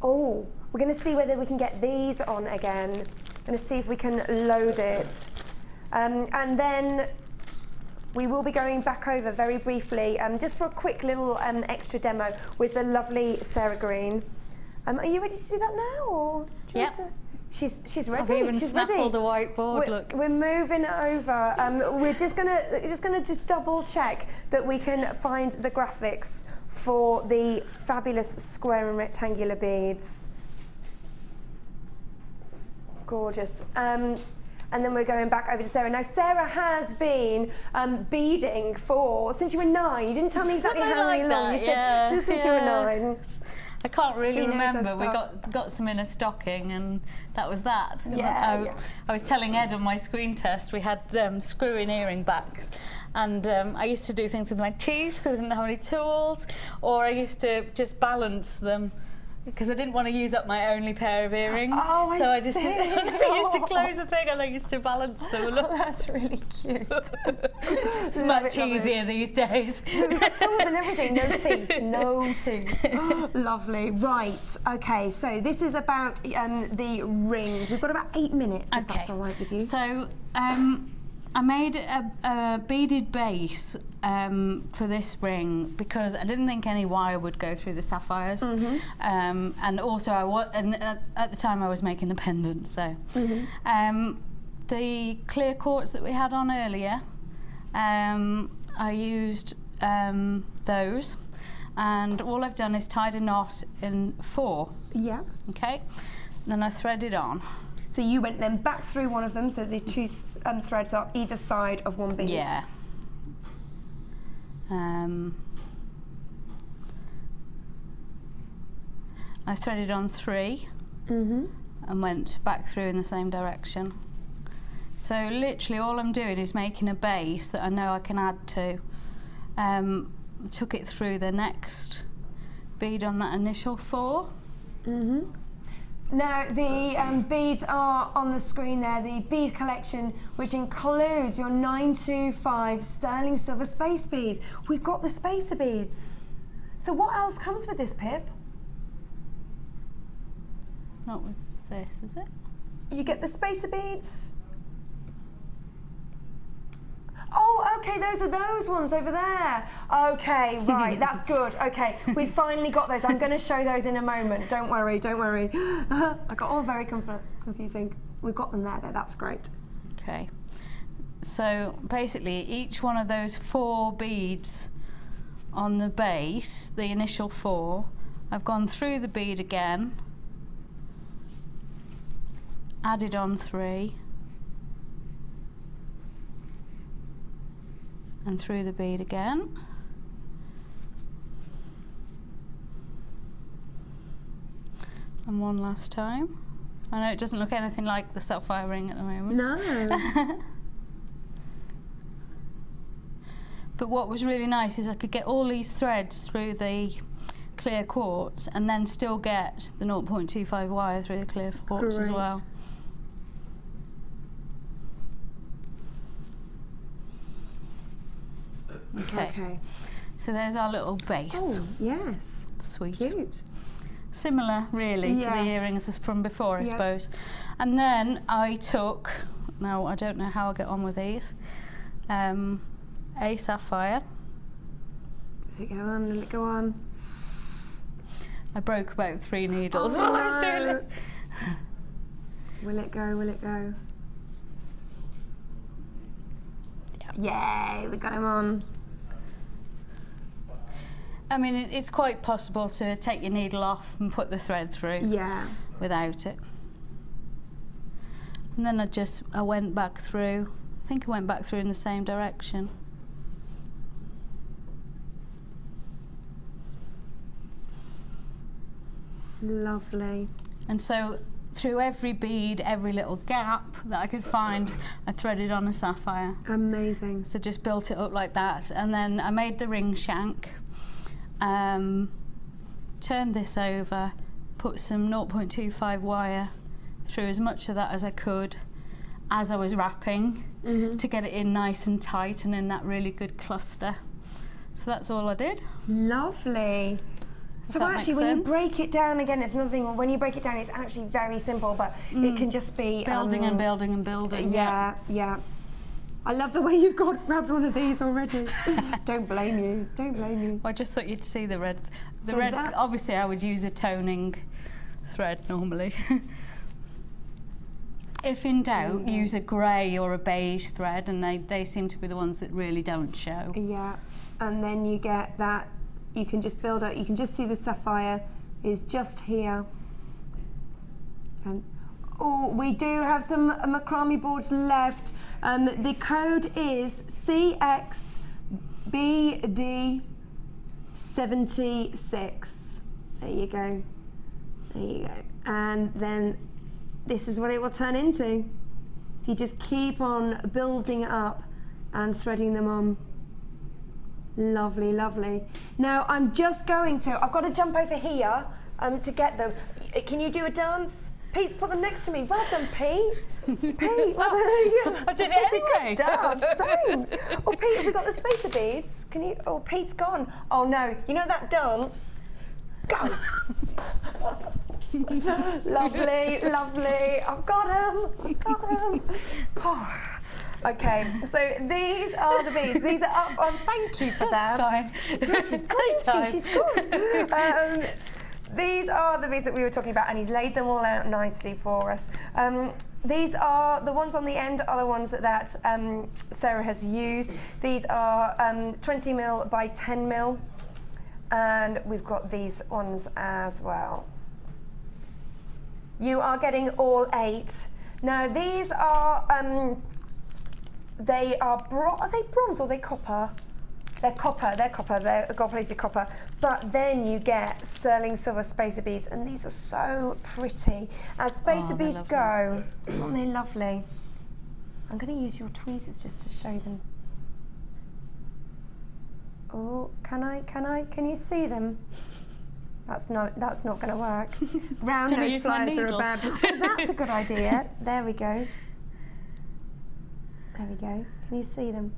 Oh, we're going to see whether we can get these on again. We're going to see if we can load it. And then we will be going back over very briefly, just for a quick little extra demo with the lovely Sarah Green. Are you ready to do that now? Or do you want to? She's ready. I've even she's snaffled the ready. whiteboard, look. We're moving over. We're just gonna double check that we can find the graphics for the fabulous square and rectangular beads. Gorgeous. And then we're going back over to Sarah. Now, Sarah has been beading since you were 9. You didn't tell me exactly Something how like long. that, You said yeah, just since you were 9. I can't really She knows her remember. We stuff. got some in a stocking, and that was that. Yeah, I was telling Ed on my screen test, we had screw-in earring backs, and I used to do things with my teeth because I didn't have any tools, or I used to just balance them because I didn't want to use up my only pair of earrings. Oh, I so I just see. I used to close the thing and I used to balance them. Oh, that's really cute. It's much easier these days. We've got tools and everything, no teeth. Lovely. Right, okay, so this is about the ring. We've got about 8 minutes, if that's all right with you. So I made a beaded base for this ring because I didn't think any wire would go through the sapphires. And also at the time I was making a pendant, so. The clear quartz that we had on earlier, I used those, and all I've done is tied a knot in 4. Yeah. Okay, then I threaded on. So you went then back through one of them, so the 2 threads are either side of one bead. Yeah. I threaded on 3 and went back through in the same direction. So literally all I'm doing is making a base that I know I can add to. Took it through the next bead on that initial 4. Now the beads are on the screen there, the bead collection, which includes your 925 sterling silver space beads. We've got the spacer beads. So what else comes with this, Pip? Not with this, is it? You get the spacer beads. Oh, okay, those are those ones over there. Okay, right, that's good. Okay, we finally got those. I'm going to show those in a moment. Don't worry, don't worry. I got all very confusing. We've got them there, though. That's great. Okay. So basically, each one of those 4 beads on the base, the initial 4, I've gone through the bead again, added on 3, and through the bead again, And one last time. I know it doesn't look anything like the sapphire ring at the moment. No. But what was really nice is I could get all these threads through the clear quartz and then still get the 0.25 wire through the clear quartz as well. Okay. So there's our little base. Oh, yes. Sweet. Cute. Similar, really, to the earrings as from before, I suppose. And then I took, now I don't know how I'll get on with these, a sapphire. Does it go on? Will it go on? I broke about 3 needles while I was doing it. Will it go? Will it go? Yay, we got him on. I mean, it's quite possible to take your needle off and put the thread through without it. And then I went back through, I think I went back through in the same direction. Lovely. And so through every bead, every little gap that I could find, I threaded on a sapphire. Amazing. So just built it up like that. And then I made the ring shank, turned this over, put some 0.25 wire through as much of that as I could as I was wrapping to get it in nice and tight and in that really good cluster. So that's all I did. Lovely. So actually, when you break it down again, it's another thing. When you break it down, it's actually very simple, but it can just be building and building and building. Yeah. I love the way you've grabbed one of these already. Don't blame you. Don't blame you. Well, I just thought you'd see the reds. The red. Obviously, I would use a toning thread normally. If in doubt, use a grey or a beige thread, and they seem to be the ones that really don't show. Yeah, and then you get that. You can just build up, you can just see the sapphire is just here. And we do have some macrame boards left. The code is CXBD76. There you go. There you go. And then this is what it will turn into. You just keep on building it up and threading them on. Lovely, lovely. Now I'm just going to, I've got to jump over here to get them. Can you do a dance? Pete, put them next to me. Well done, Pete. Pete, well done. I did it anyway. Good dance, thanks. Oh, Pete, have we got the spacer beads? Can you, oh, Pete's gone. Oh no, you know that dance? Go. Lovely, lovely. I've got them, Oh. Okay, so these are the beads. These are up on, thank you for that. That's fine. She's good, isn't she? She's good. These are the beads that we were talking about, and he's laid them all out nicely for us. These are, the ones on the end are the ones that Sarah has used. These are 20 mil by 10 mil, and we've got these ones as well. You are getting all 8. Now these are, they are they bronze or are they copper? They're copper, they're gold-plated copper. But then you get sterling silver spacer beads, and these are so pretty. As spacer beads go, aren't they lovely? I'm going to use your tweezers just to show them. Oh, can you see them? That's not going to work. Round nose pliers are a bad. Oh, that's a good idea. There we go. There we go. Can you see them?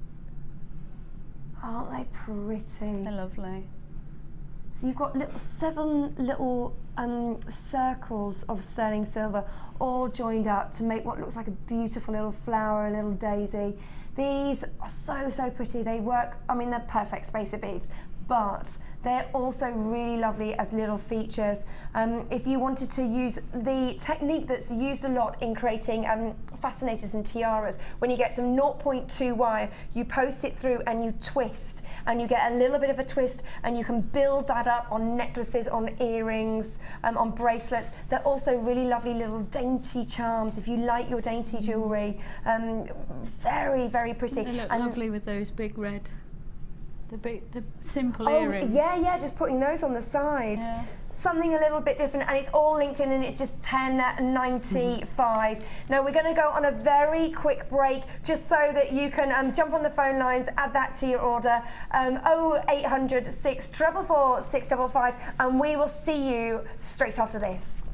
Aren't they pretty? They're lovely. So you've got 7 little circles of sterling silver all joined up to make what looks like a beautiful little flower, a little daisy. These are so pretty. They work, I mean, they're perfect spacer beads, but they're also really lovely as little features. If you wanted to use the technique that's used a lot in creating fascinators and tiaras, when you get some 0.2 wire, you post it through and you twist, and you get a little bit of a twist, and you can build that up on necklaces, on earrings, on bracelets. They're also really lovely little dainty charms if you like your dainty jewellery. Very pretty. They look lovely with those big red The simple Oh, earrings. yeah, just putting those on the side. Yeah. Something a little bit different, and it's all linked in, and it's just $10.95. Now we're going to go on a very quick break, just so that you can jump on the phone lines, add that to your order, 0800 644 655, and we will see you straight after this.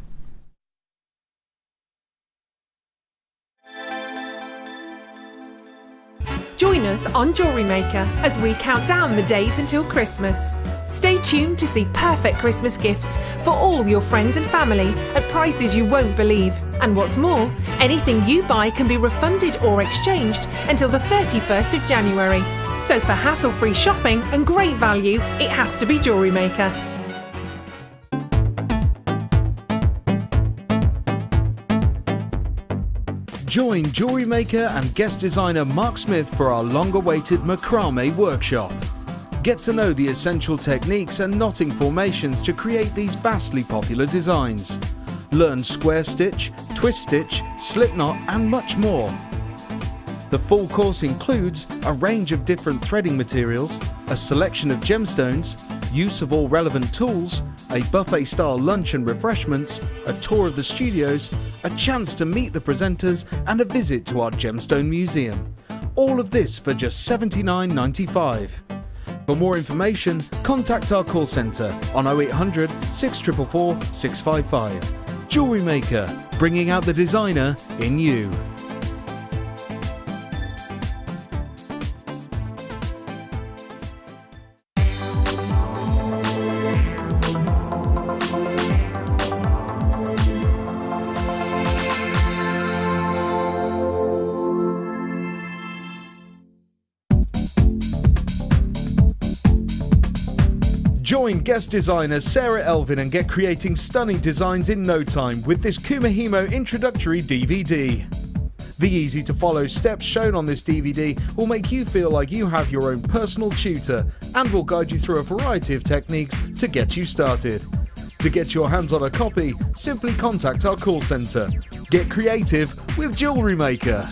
Join us on Jewellery Maker as we count down the days until Christmas. Stay tuned to see perfect Christmas gifts for all your friends and family at prices you won't believe. And what's more, anything you buy can be refunded or exchanged until the 31st of January. So for hassle-free shopping and great value, it has to be Jewellery Maker. Join Jewellery Maker and guest designer Mark Smith for our long-awaited Macrame workshop. Get to know the essential techniques and knotting formations to create these vastly popular designs. Learn square stitch, twist stitch, slip knot and much more. The full course includes a range of different threading materials, a selection of gemstones, use of all relevant tools, a buffet-style lunch and refreshments, a tour of the studios, a chance to meet the presenters and a visit to our gemstone museum. All of this for just $79.95. For more information, contact our call centre on 0800 644 655. Jewellery Maker, bringing out the designer in you. Join guest designer Sarah Elvin and get creating stunning designs in no time with this Kumahimo introductory DVD. The easy to follow steps shown on this DVD will make you feel like you have your own personal tutor and will guide you through a variety of techniques to get you started. To get your hands on a copy, simply contact our call centre. Get creative with Jewellery Maker.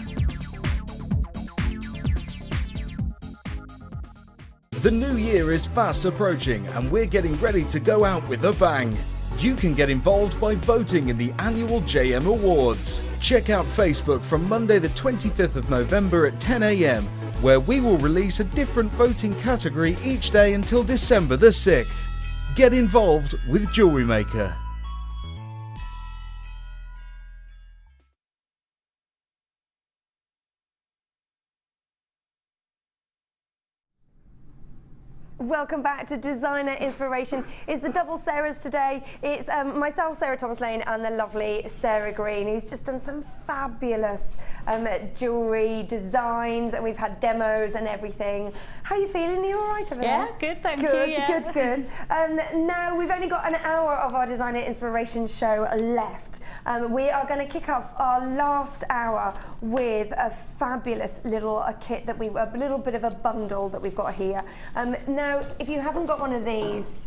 The new year is fast approaching and we're getting ready to go out with a bang. You can get involved by voting in the annual JM Awards. Check out Facebook from Monday the 25th of November at 10 AM, where we will release a different voting category each day until December the 6th. Get involved with Jewellery Maker. Welcome back to Designer Inspiration. It's the double Sarahs today. It's myself, Sarah Thomas-Lane, and the lovely Sarah Green, who's just done some fabulous jewellery designs, and we've had demos and everything. How are you feeling? Are you all right over there? Yeah, good, thank you. Good. Now, we've only got an hour of our Designer Inspiration show left. We are going to kick off our last hour with a fabulous little kit that a little bit of a bundle that we've got here. Now, if you haven't got one of these,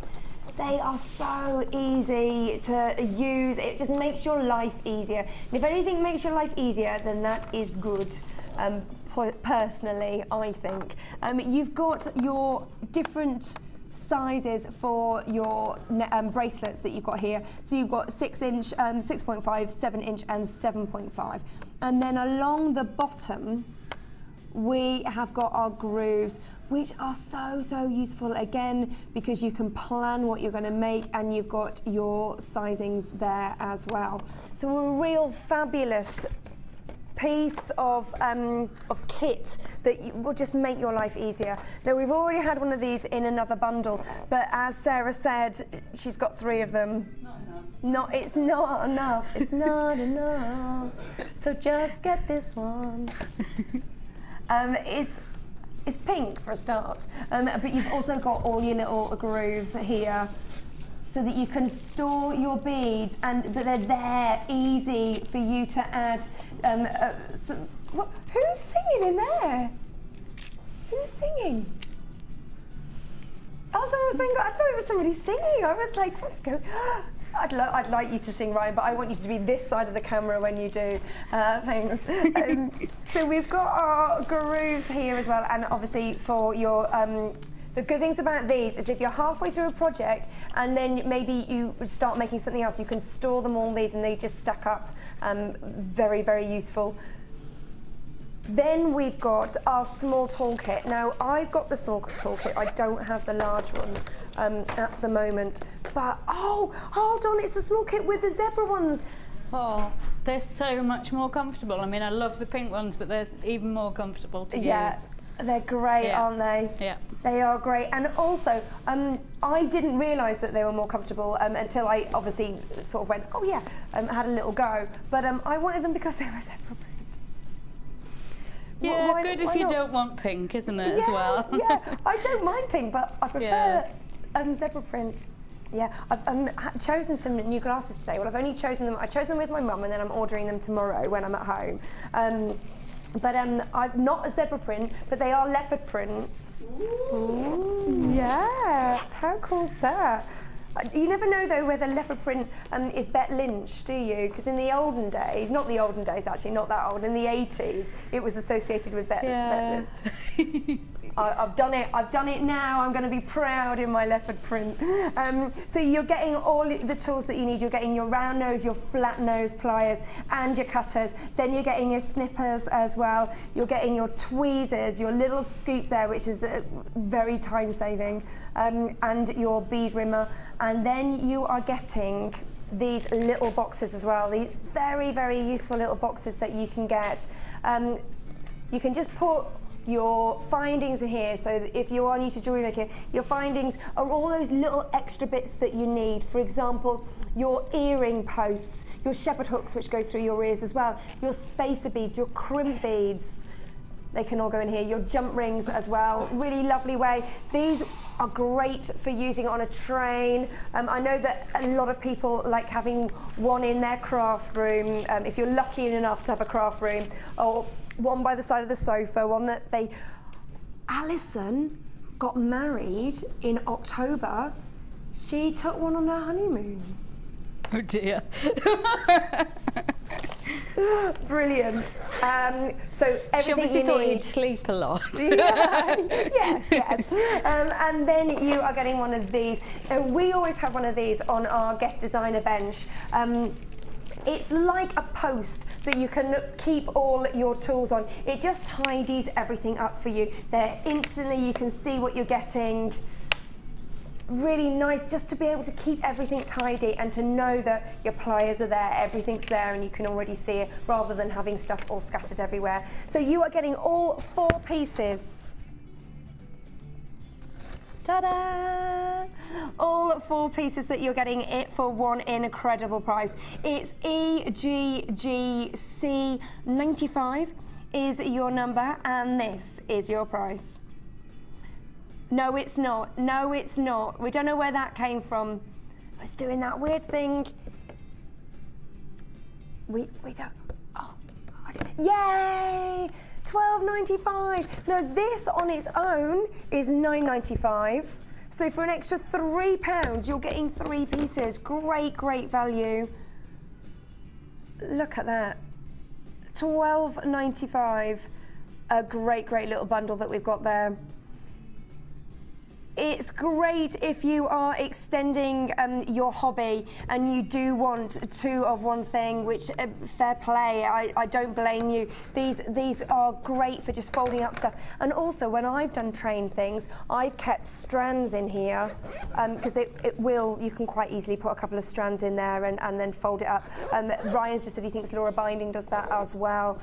they are so easy to use. It just makes your life easier. And if anything makes your life easier, then that is good. Personally, I think. You've got your different sizes for your bracelets that you've got here. So you've got 6 inch, 6.5, 7 inch and 7.5. And then along the bottom, we have got our grooves, which are so useful again, because you can plan what you're going to make and you've got your sizing there as well. So a real fabulous piece of kit that will just make your life easier. Now, we've already had one of these in another bundle, but as Sarah said, she's got 3 of them. It's not enough. It's not enough. So just get this one. It's pink for a start, but you've also got all your little grooves here, so that you can store your beads, but they're there, easy for you to add. Who's singing in there? Who's singing? Oh, someone was saying, I thought it was somebody singing. I was like, what's going on? I'd like you to sing, Ryan, but I want you to be this side of the camera when you do. Thanks. So we've got our grooves here as well, and obviously for your The good things about these is if you're halfway through a project and then maybe you start making something else, you can store them all these and they just stack up. Very, very useful. Then we've got our small toolkit. Now, I've got the small toolkit. I don't have the large one at the moment. But, oh, hold on, it's the small kit with the zebra ones. Oh, they're so much more comfortable. I mean, I love the pink ones, but they're even more comfortable to use. They're great, aren't they? Yeah. They are great. And also, I didn't realise that they were more comfortable until I obviously sort of went, oh yeah, had a little go. But I wanted them because they were zebra print. Yeah, good if you don't want pink, isn't it, as well? Yeah, I don't mind pink, but I prefer zebra print. Yeah, I've chosen some new glasses today. Well, I've only chosen them, I chose them with my mum and then I'm ordering them tomorrow when I'm at home. But I'm not a zebra print, but they are leopard print. Ooh. Yeah, how cool's that? You never know though whether leopard print is bet lynched, do you? Because in the olden days, not the olden days actually, not that old, in the 80s, it was associated with bet lynch. I've done it now, I'm going to be proud in my leopard print. So you're getting all the tools that you need. You're getting your round nose, your flat nose pliers and your cutters. Then you're getting your snippers as well. You're getting your tweezers, your little scoop there, which is very time saving, and your bead rimmer. And then you are getting these little boxes as well. These very, very useful little boxes that you can get. You can just put your findings in here, so that if you are new to jewellery making, your findings are all those little extra bits that you need. For example, your earring posts, your shepherd hooks which go through your ears as well, your spacer beads, your crimp beads, they can all go in here, your jump rings as well, really lovely way. These are great for using on a train. I know that a lot of people like having one in their craft room, if you're lucky enough to have a craft room, or one by the side of the sofa, one that they... Alison got married in October. She took one on her honeymoon. Oh dear. Brilliant. So everything she obviously you thought need. you'd sleep a lot. Yes. And then you are getting one of these. We always have one of these on our guest designer bench. It's like a post that you can keep all your tools on. It just tidies everything up for you. There instantly you can see what you're getting. Really nice just to be able to keep everything tidy and to know that your pliers are there, everything's there and you can already see it rather than having stuff all scattered everywhere. So you are getting all 4 pieces. Ta-da! All 4 pieces that you're getting it for one incredible price. It's EGGC 95 is your number and this is your price. No, it's not. No, it's not. We don't know where that came from. It's doing that weird thing. We don't. Oh, yay! £12.95. Now this on its own is £9.95. So for an extra £3, you're getting 3 pieces. Great, great value. Look at that. £12.95. A great, great little bundle that we've got there. It's great if you are extending your hobby and you do want 2 of one thing, which fair play, I don't blame you. These are great for just folding up stuff. And also when I've done train things, I've kept strands in here because you can quite easily put a couple of strands in there and then fold it up. Ryan's just said he thinks Laura Binding does that as well.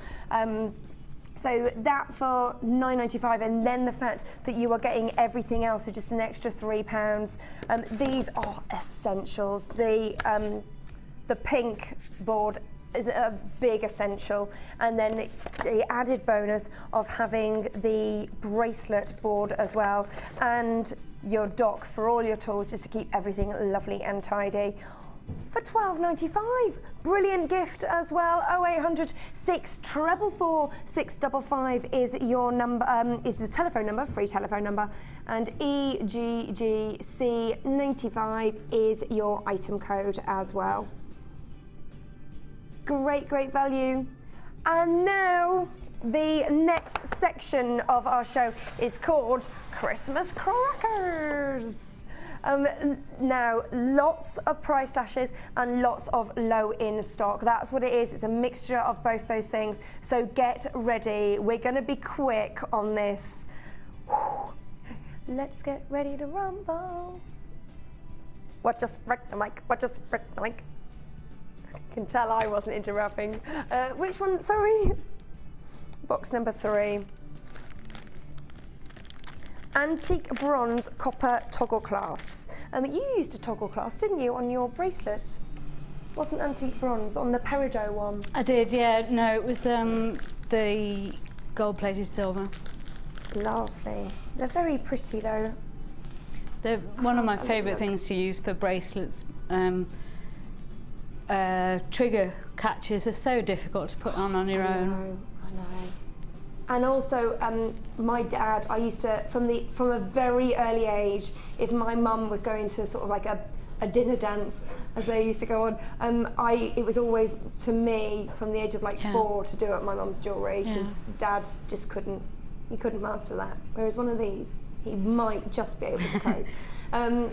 So that for £9.95, and then the fact that you are getting everything else for just an extra £3. These are essentials. The pink board is a big essential, and then the added bonus of having the bracelet board as well, and your dock for all your tools, just to keep everything lovely and tidy. For £12.95, brilliant gift as well. 0800 644 655 is your number, is the telephone number, free telephone number, and EGGC 95 is your item code as well. Great, great value. And now The next section of our show is called Christmas Crackers. Now, lots of price slashes and lots of low in stock. That's what it is. It's a mixture of both those things. So get ready. We're going to be quick on this. Let's get ready to rumble. What just wrecked the mic? What just wrecked the mic? I can tell I wasn't interrupting. Which one? Sorry. Box number 3. Antique bronze copper toggle clasps. You used a toggle clasp, didn't you, on your bracelet? Wasn't antique bronze on the peridot one? I did, yeah. No, it was the gold-plated silver. Lovely. They're very pretty though. They're one of my favourite things to use for bracelets. Trigger catches are so difficult to put on your own. I know. And also, my dad, I used to, from a very early age, if my mum was going to sort of like a dinner dance, as they used to go on, it was always to me from the age of like 4 to do it my mum's jewellery, because Dad just couldn't master that. Whereas one of these, he might just be able to cope.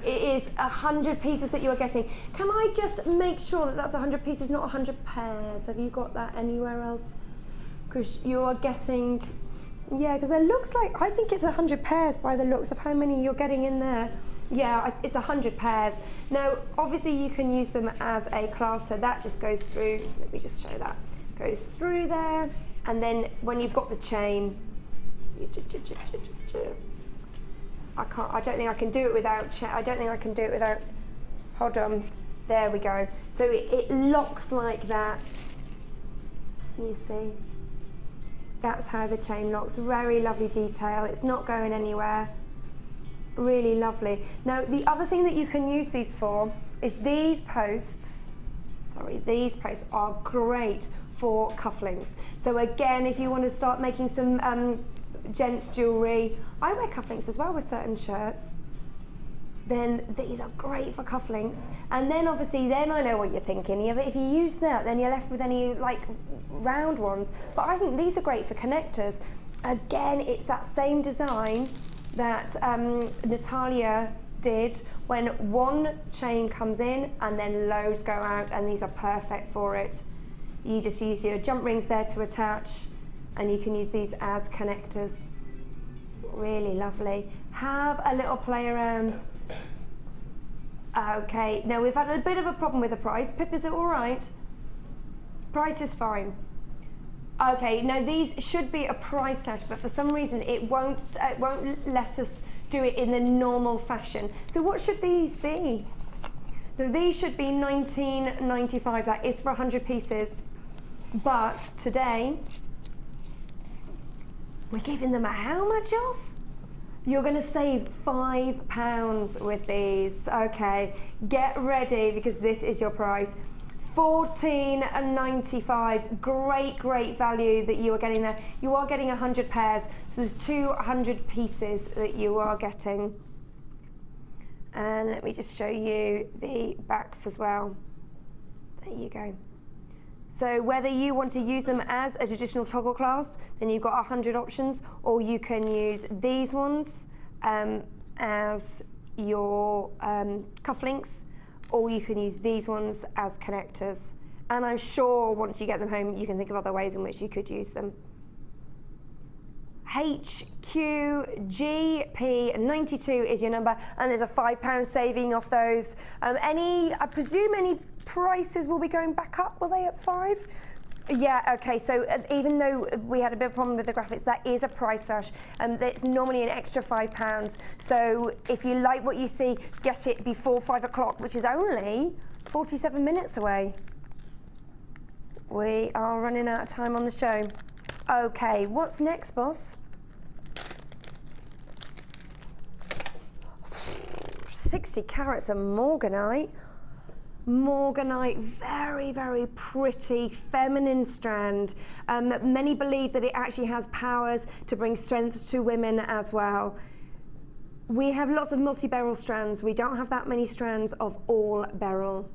It is 100 pieces that you are getting. Can I just make sure that that's 100 pieces, not 100 pairs? Have you got that anywhere else? Because you are getting, because it looks like, I think it's 100 pairs by the looks of how many you're getting in there. Yeah, it's 100 pairs. Now, obviously you can use them as a clasp, so that just goes through, let me just show that. Goes through there, and then when you've got the chain, I don't think I can do it without, hold on, there we go. So it locks like that, you see. That's how the chain locks. Very lovely detail. It's not going anywhere. Really lovely. Now, the other thing that you can use these for is these posts. Sorry, these posts are great for cufflinks. So again, if you want to start making some gents jewellery, I wear cufflinks as well with certain shirts. Then these are great for cufflinks. And then obviously, then I know what you're thinking. If you use that, then you're left with any like round ones. But I think these are great for connectors. Again, it's that same design that Natalia did when one chain comes in and then loads go out, and these are perfect for it. You just use your jump rings there to attach, and you can use these as connectors. Really lovely. Have a little play around. Okay, now we've had a bit of a problem with the price. Pip, is it all right? Price is fine. Okay, now these should be a price slash, but for some reason it won't let us do it in the normal fashion. So what should these be? Now these should be $19.95. That is for 100 pieces. But today, we're giving them a how much off? You're going to save £5 with these. Okay, get ready because this is your price. $14.95. Great value that you are getting there. You are getting 100 pairs, so there's 200 pieces that you are getting. And let me just show you the backs as well. There you go. So whether you want to use them as a traditional toggle clasp, then you've got 100 options, or you can use these ones as your cufflinks, or you can use these ones as connectors. And I'm sure once you get them home, you can think of other ways in which you could use them. HQGP92 is your number, and there's a £5 saving off those. I presume any prices will be going back up, will they, at 5? Yeah, okay, so even though we had a bit of a problem with the graphics, that is a price slash. It's normally an extra £5. So if you like what you see, get it before 5 o'clock, which is only 47 minutes away. We are running out of time on the show. Okay, what's next, boss? 60 carats of Morganite. Morganite, very pretty, feminine strand. Many believe that it actually has powers to bring strength to women as well. We have lots of multi-beryl strands. We don't have that many strands of all beryl.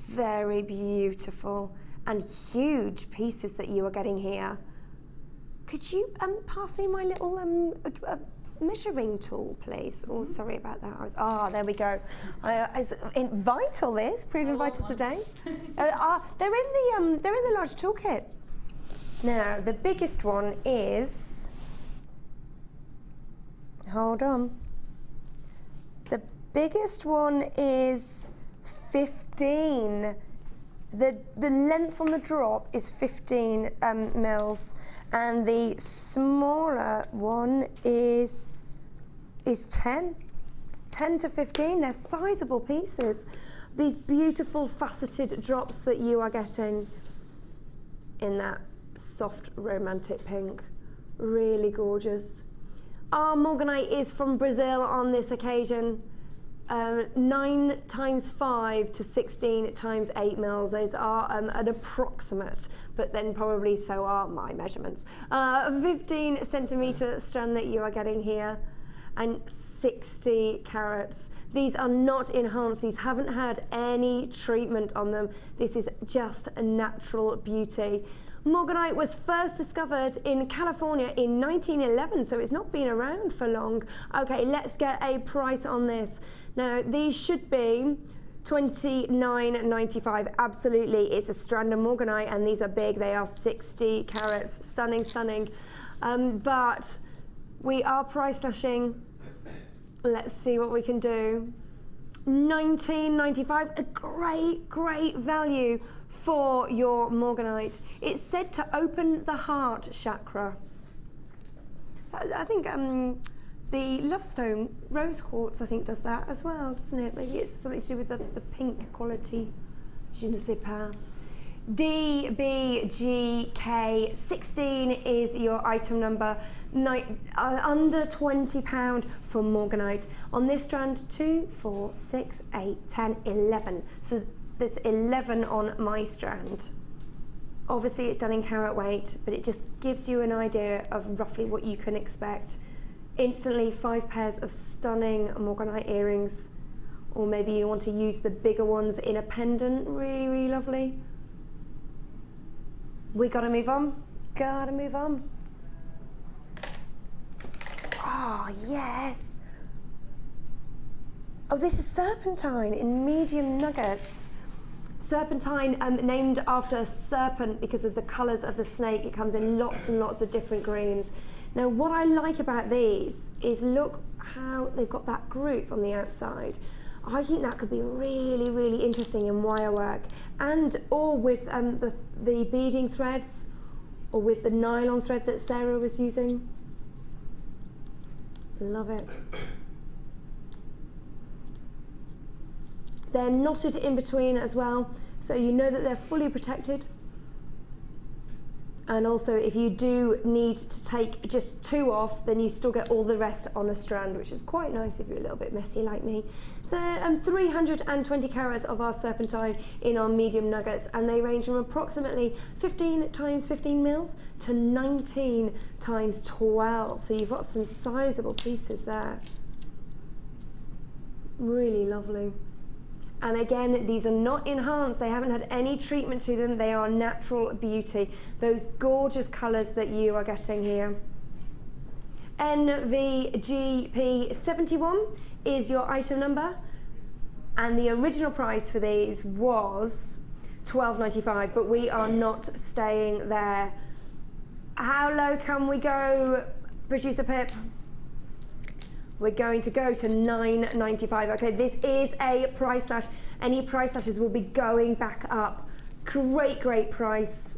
Very beautiful. and huge pieces that you are getting here. Could you pass me my little measuring tool, please? Oh, sorry about that. There we go. Vital, this proving vital today. They're in the large toolkit. Now the biggest one is. Hold on. The biggest one is 15. The length on the drop is 15 mils, and the smaller one is 10 to 15. They're sizable pieces. These beautiful faceted drops that you are getting in that soft romantic pink. Really gorgeous. Our Morganite is from Brazil on this occasion. 9 times 5 to 16 times 8 mils. Those are an approximate, but then probably so are my measurements. 15 centimetre strand that you are getting here, and 60 carats. These are not enhanced. These haven't had any treatment on them. This is just a natural beauty. Morganite was first discovered in California in 1911, so it's not been around for long. Okay, let's get a price on this. Now, these should be $29.95. Absolutely, it's a strand of Morganite, and these are big. They are 60 carats. Stunning, stunning. But we are price slashing. Let's see what we can do. $19.95, a great, great value for your Morganite. It's said to open the heart chakra. I think the Lovestone rose quartz, I think, does that as well, doesn't it? Maybe it's something to do with the pink quality. Je ne sais pas. DBGK16 is your item number. Under £20 for Morganite. On this strand, 2, 4, 6, 8, 10, 11. So there's 11 on my strand. Obviously it's done in carat weight, but it just gives you an idea of roughly what you can expect. Instantly 5 pairs of stunning Morganite earrings, or maybe you want to use the bigger ones in a pendant. Really, really lovely. We gotta move on. Gotta move on. Oh, yes. Oh, this is Serpentine in medium nuggets. Serpentine, named after a serpent because of the colours of the snake. It comes in lots and lots of different greens. Now, what I like about these is look how they've got that groove on the outside. I think that could be really, really interesting in wire work, or with the beading threads, or with the nylon thread that Sarah was using. Love it. They're knotted in between as well, so you know that they're fully protected. And also, if you do need to take just 2 off, then you still get all the rest on a strand, which is quite nice if you're a little bit messy like me. They're 320 carats of our Serpentine in our medium nuggets, and they range from approximately 15 times 15 mils to 19 times 12. So you've got some sizable pieces there. Really lovely. And again, these are not enhanced. They haven't had any treatment to them. They are natural beauty. Those gorgeous colours that you are getting here. NVGP71 is your item number. And the original price for these was $12.95, but we are not staying there. How low can we go, Producer Pip? We're going to go to $9.95. Okay, this is a price slash. Any price slashes will be going back up. Great, great price.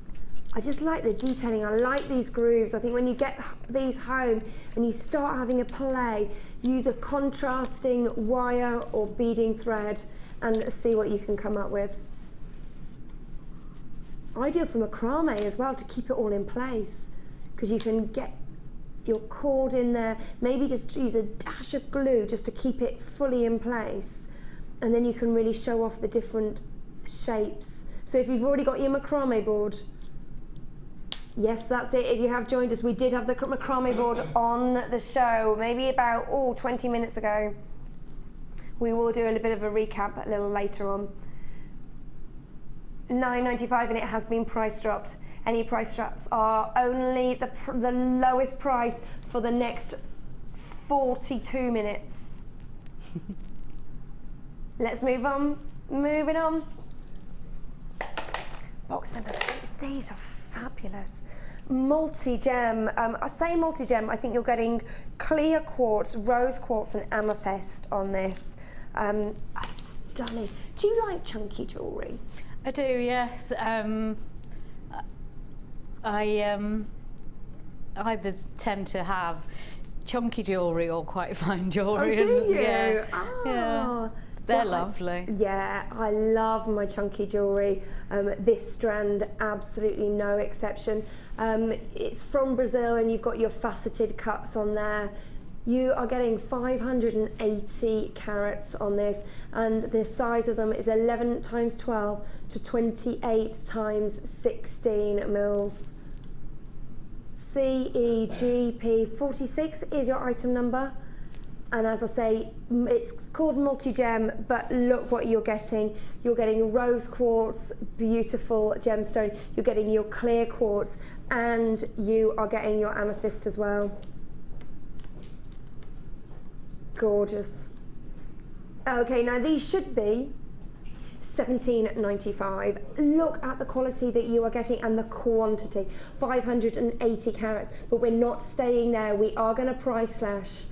I just like the detailing. I like these grooves. I think when you get these home and you start having a play, use a contrasting wire or beading thread and see what you can come up with. Ideal for macrame as well, to keep it all in place, because you can get your cord in there, maybe just use a dash of glue just to keep it fully in place, and then you can really show off the different shapes. So if you've already got your macrame board, yes, that's it. If you have joined us, we did have the macrame board on the show maybe about 20 minutes ago. We will do a little bit of a recap a little later on. 9.95, and it has been price dropped. Any price drops are only the lowest price for the next 42 minutes. Let's move on. Moving on. Box number 6. These are fabulous. Multi-gem. I say multi-gem, I think you're getting clear quartz, rose quartz and amethyst on this. Stunning. Do you like chunky jewellery? I do, yes. I either tend to have chunky jewellery or quite fine jewellery. Oh, do you? Yeah. Oh. Yeah. They're lovely. Yeah, I love my chunky jewellery. This strand, absolutely no exception. It's from Brazil and you've got your faceted cuts on there. You are getting 580 carats on this, and the size of them is 11 times 12 to 28 times 16 mils. CEGP 46 is your item number. And as I say, it's called multi-gem, but look what you're getting. You're getting rose quartz, beautiful gemstone. You're getting your clear quartz, and you are getting your amethyst as well. Gorgeous. Okay, now these should be $17.95. Look at the quality that you are getting and the quantity. 580 carats, but we're not staying there. We are going to price slash.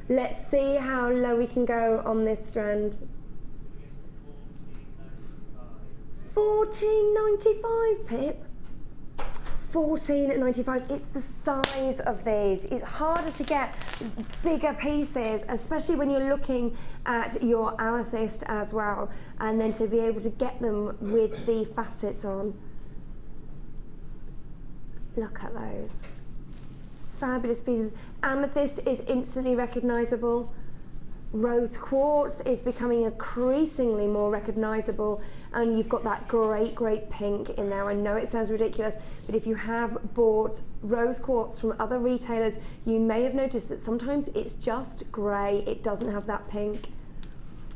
Let's see how low we can go on this strand. $14.95, Pip. $14.95. It's the size of these. It's harder to get bigger pieces, especially when you're looking at your amethyst as well, and then to be able to get them with the facets on. Look at those. Fabulous pieces. Amethyst is instantly recognisable. Rose quartz is becoming increasingly more recognisable, and you've got that great pink in there. I know it sounds ridiculous, but if you have bought rose quartz from other retailers, you may have noticed that sometimes it's just grey, it doesn't have that pink.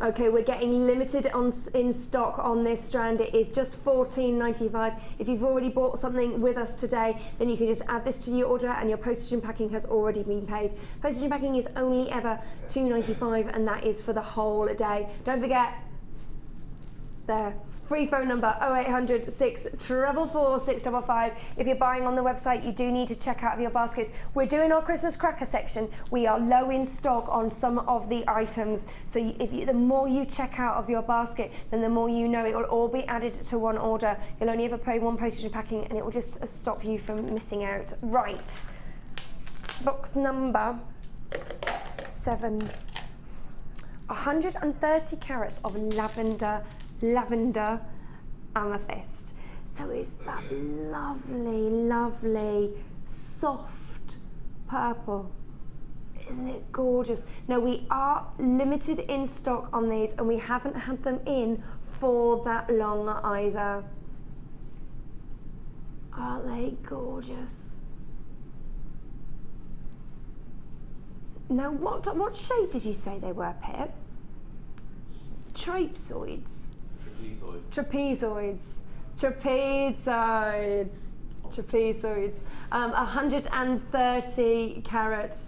Okay, we're getting limited in stock on this strand. It is just $14.95. If you've already bought something with us today, then you can just add this to your order, and your postage and packing has already been paid. Postage and packing is only ever $2.95, and that is for the whole day. Don't forget, there. Free phone number 0800 644 655. If you're buying on the website, you do need to check out of your baskets. We're doing our Christmas cracker section. We are low in stock on some of the items. So the more you check out of your basket, then the more you know. It will all be added to one order. You'll only ever pay one postage and packing, and it will just stop you from missing out. Right. Box number 7. 130 carats of lavender amethyst. So it's that lovely soft purple. Isn't it gorgeous? Now we are limited in stock on these, and we haven't had them in for that long either. Aren't they gorgeous? Now what shape did you say they were, Pip? Trapezoids. Trapezoids. 130 carats.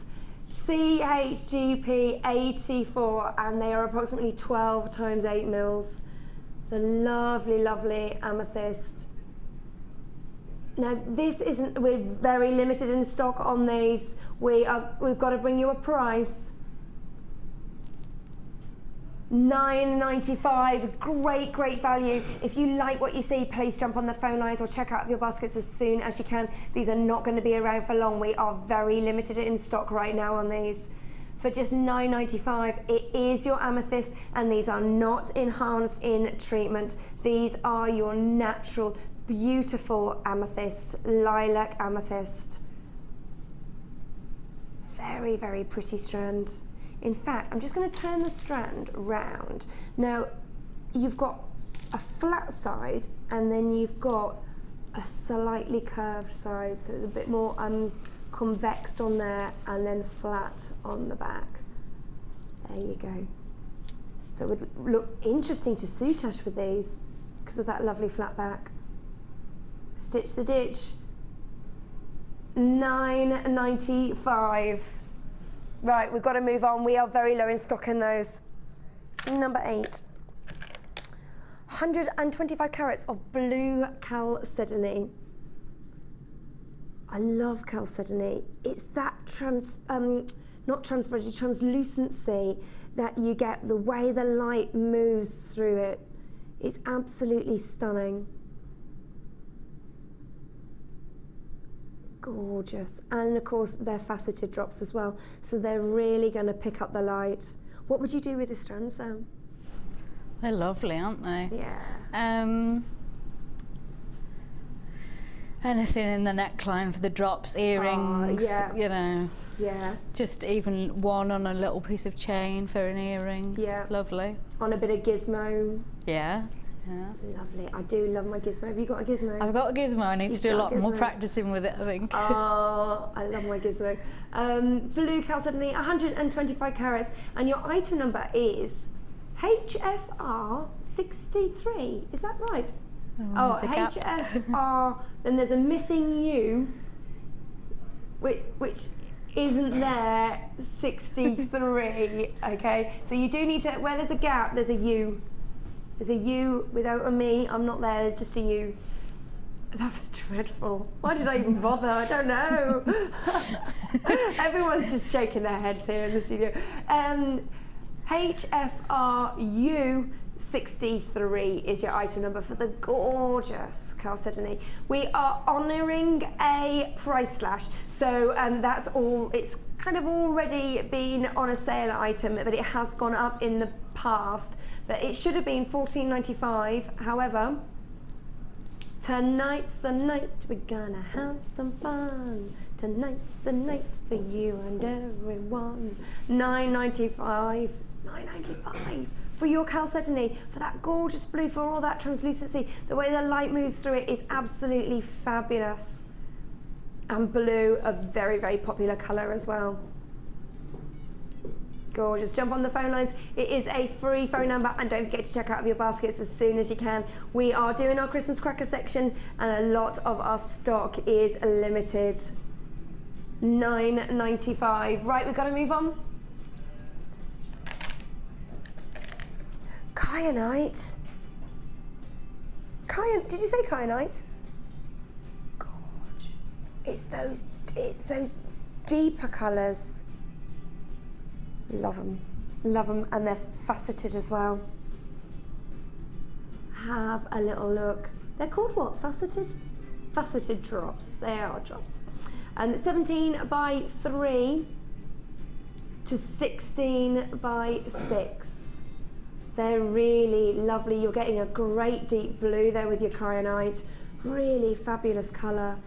CHGP 84, and they are approximately 12 times 8 mils. The lovely amethyst. Now this isn't, we're very limited in stock on these. We've got to bring you a price. $9.95, great value. If you like what you see, please jump on the phone lines or check out your baskets as soon as you can. These are not going to be around for long. We are very limited in stock right now on these. For just $9.95, it is your amethyst, and these are not enhanced in treatment. These are your natural, beautiful amethyst, lilac amethyst. Very pretty strand. In fact, I'm just going to turn the strand round. Now, you've got a flat side, and then you've got a slightly curved side, so it's a bit more convexed on there, and then flat on the back. There you go. So it would look interesting to soutache with these. because of that lovely flat back. Stitch the ditch. $9.95. Right, we've got to move on. We are very low in stock in those. Number 8. 125 carats of blue chalcedony. I love chalcedony. It's that not transparency, translucency that you get, the way the light moves through it. It's absolutely stunning. Gorgeous. And of course they're faceted drops as well, so they're really going to pick up the light. What would you do with this strand, Sam? They're lovely, aren't they? Yeah. Anything in the neckline for the drops, earrings, you know. Yeah. Just even one on a little piece of chain for an earring. Yeah. Lovely. On a bit of gizmo. Yeah. Yeah. Lovely. I do love my gizmo. Have you got a gizmo? I've got a gizmo. I need to do a lot more practicing with it, I think. Oh, I love my gizmo. Blue chalcedony, 125 carats, and your item number is HFR 63. Is that right? Oh, HFR. Then there's a missing U, which isn't there. 63. Okay. So you do need to. Where there's a gap, there's a U. There's a U without a me. I'm not there. There's just a U. That was dreadful. Why did I even bother? I don't know. Everyone's just shaking their heads here in the studio. HFRU 63 is your item number for the gorgeous chalcedony. We are honouring a price slash, so that's all. It's kind of already been on a sale item, but it has gone up in the past. But it should have been $14.95. However, tonight's the night we're gonna have some fun. Tonight's the night for you and everyone. $9.95. $9.95 for your chalcedony, for that gorgeous blue, for all that translucency. The way the light moves through it is absolutely fabulous. And blue, a very, very popular colour as well. Gorgeous. Jump on the phone lines. It is a free phone number, and don't forget to check out your baskets as soon as you can. We are doing our Christmas cracker section, and a lot of our stock is limited. $9.95. Right, we've got to move on. Kyanite. Did you say kyanite? Gorge. It's those deeper colours. Love them, and they're faceted as well. Have a little look. They're called what? Faceted? Faceted drops. They are drops. 17 by 3 to 16 by 6. They're really lovely. You're getting a great deep blue there with your kyanite. Really fabulous colour.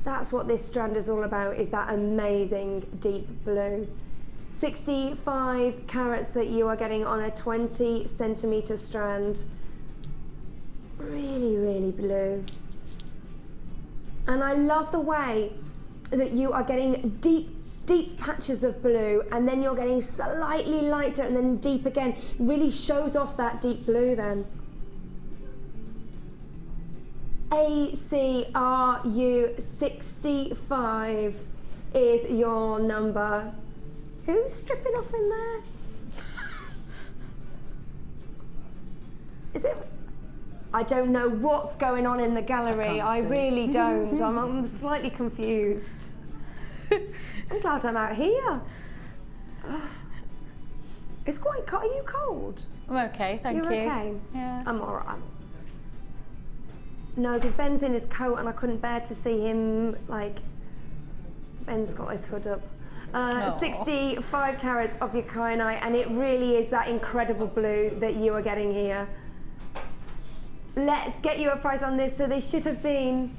That's what this strand is all about, is that amazing deep blue. 65 carats that you are getting on a 20 centimetre strand. Really, really blue. And I love the way that you are getting deep patches of blue, and then you're getting slightly lighter and then deep again. Really shows off that deep blue then. ACRU 65 is your number. Who's stripping off in there? Is it? I don't know what's going on in the gallery. I really don't. I'm slightly confused. I'm glad I'm out here. It's quite cold. Are you cold? I'm okay, thank you. You're okay? Yeah. I'm all right. No, because Ben's in his coat and I couldn't bear to see him, like, Ben's got his hood up. 65 carats of your kyanite, and it really is that incredible blue that you are getting here. Let's get you a price on this. So they should have been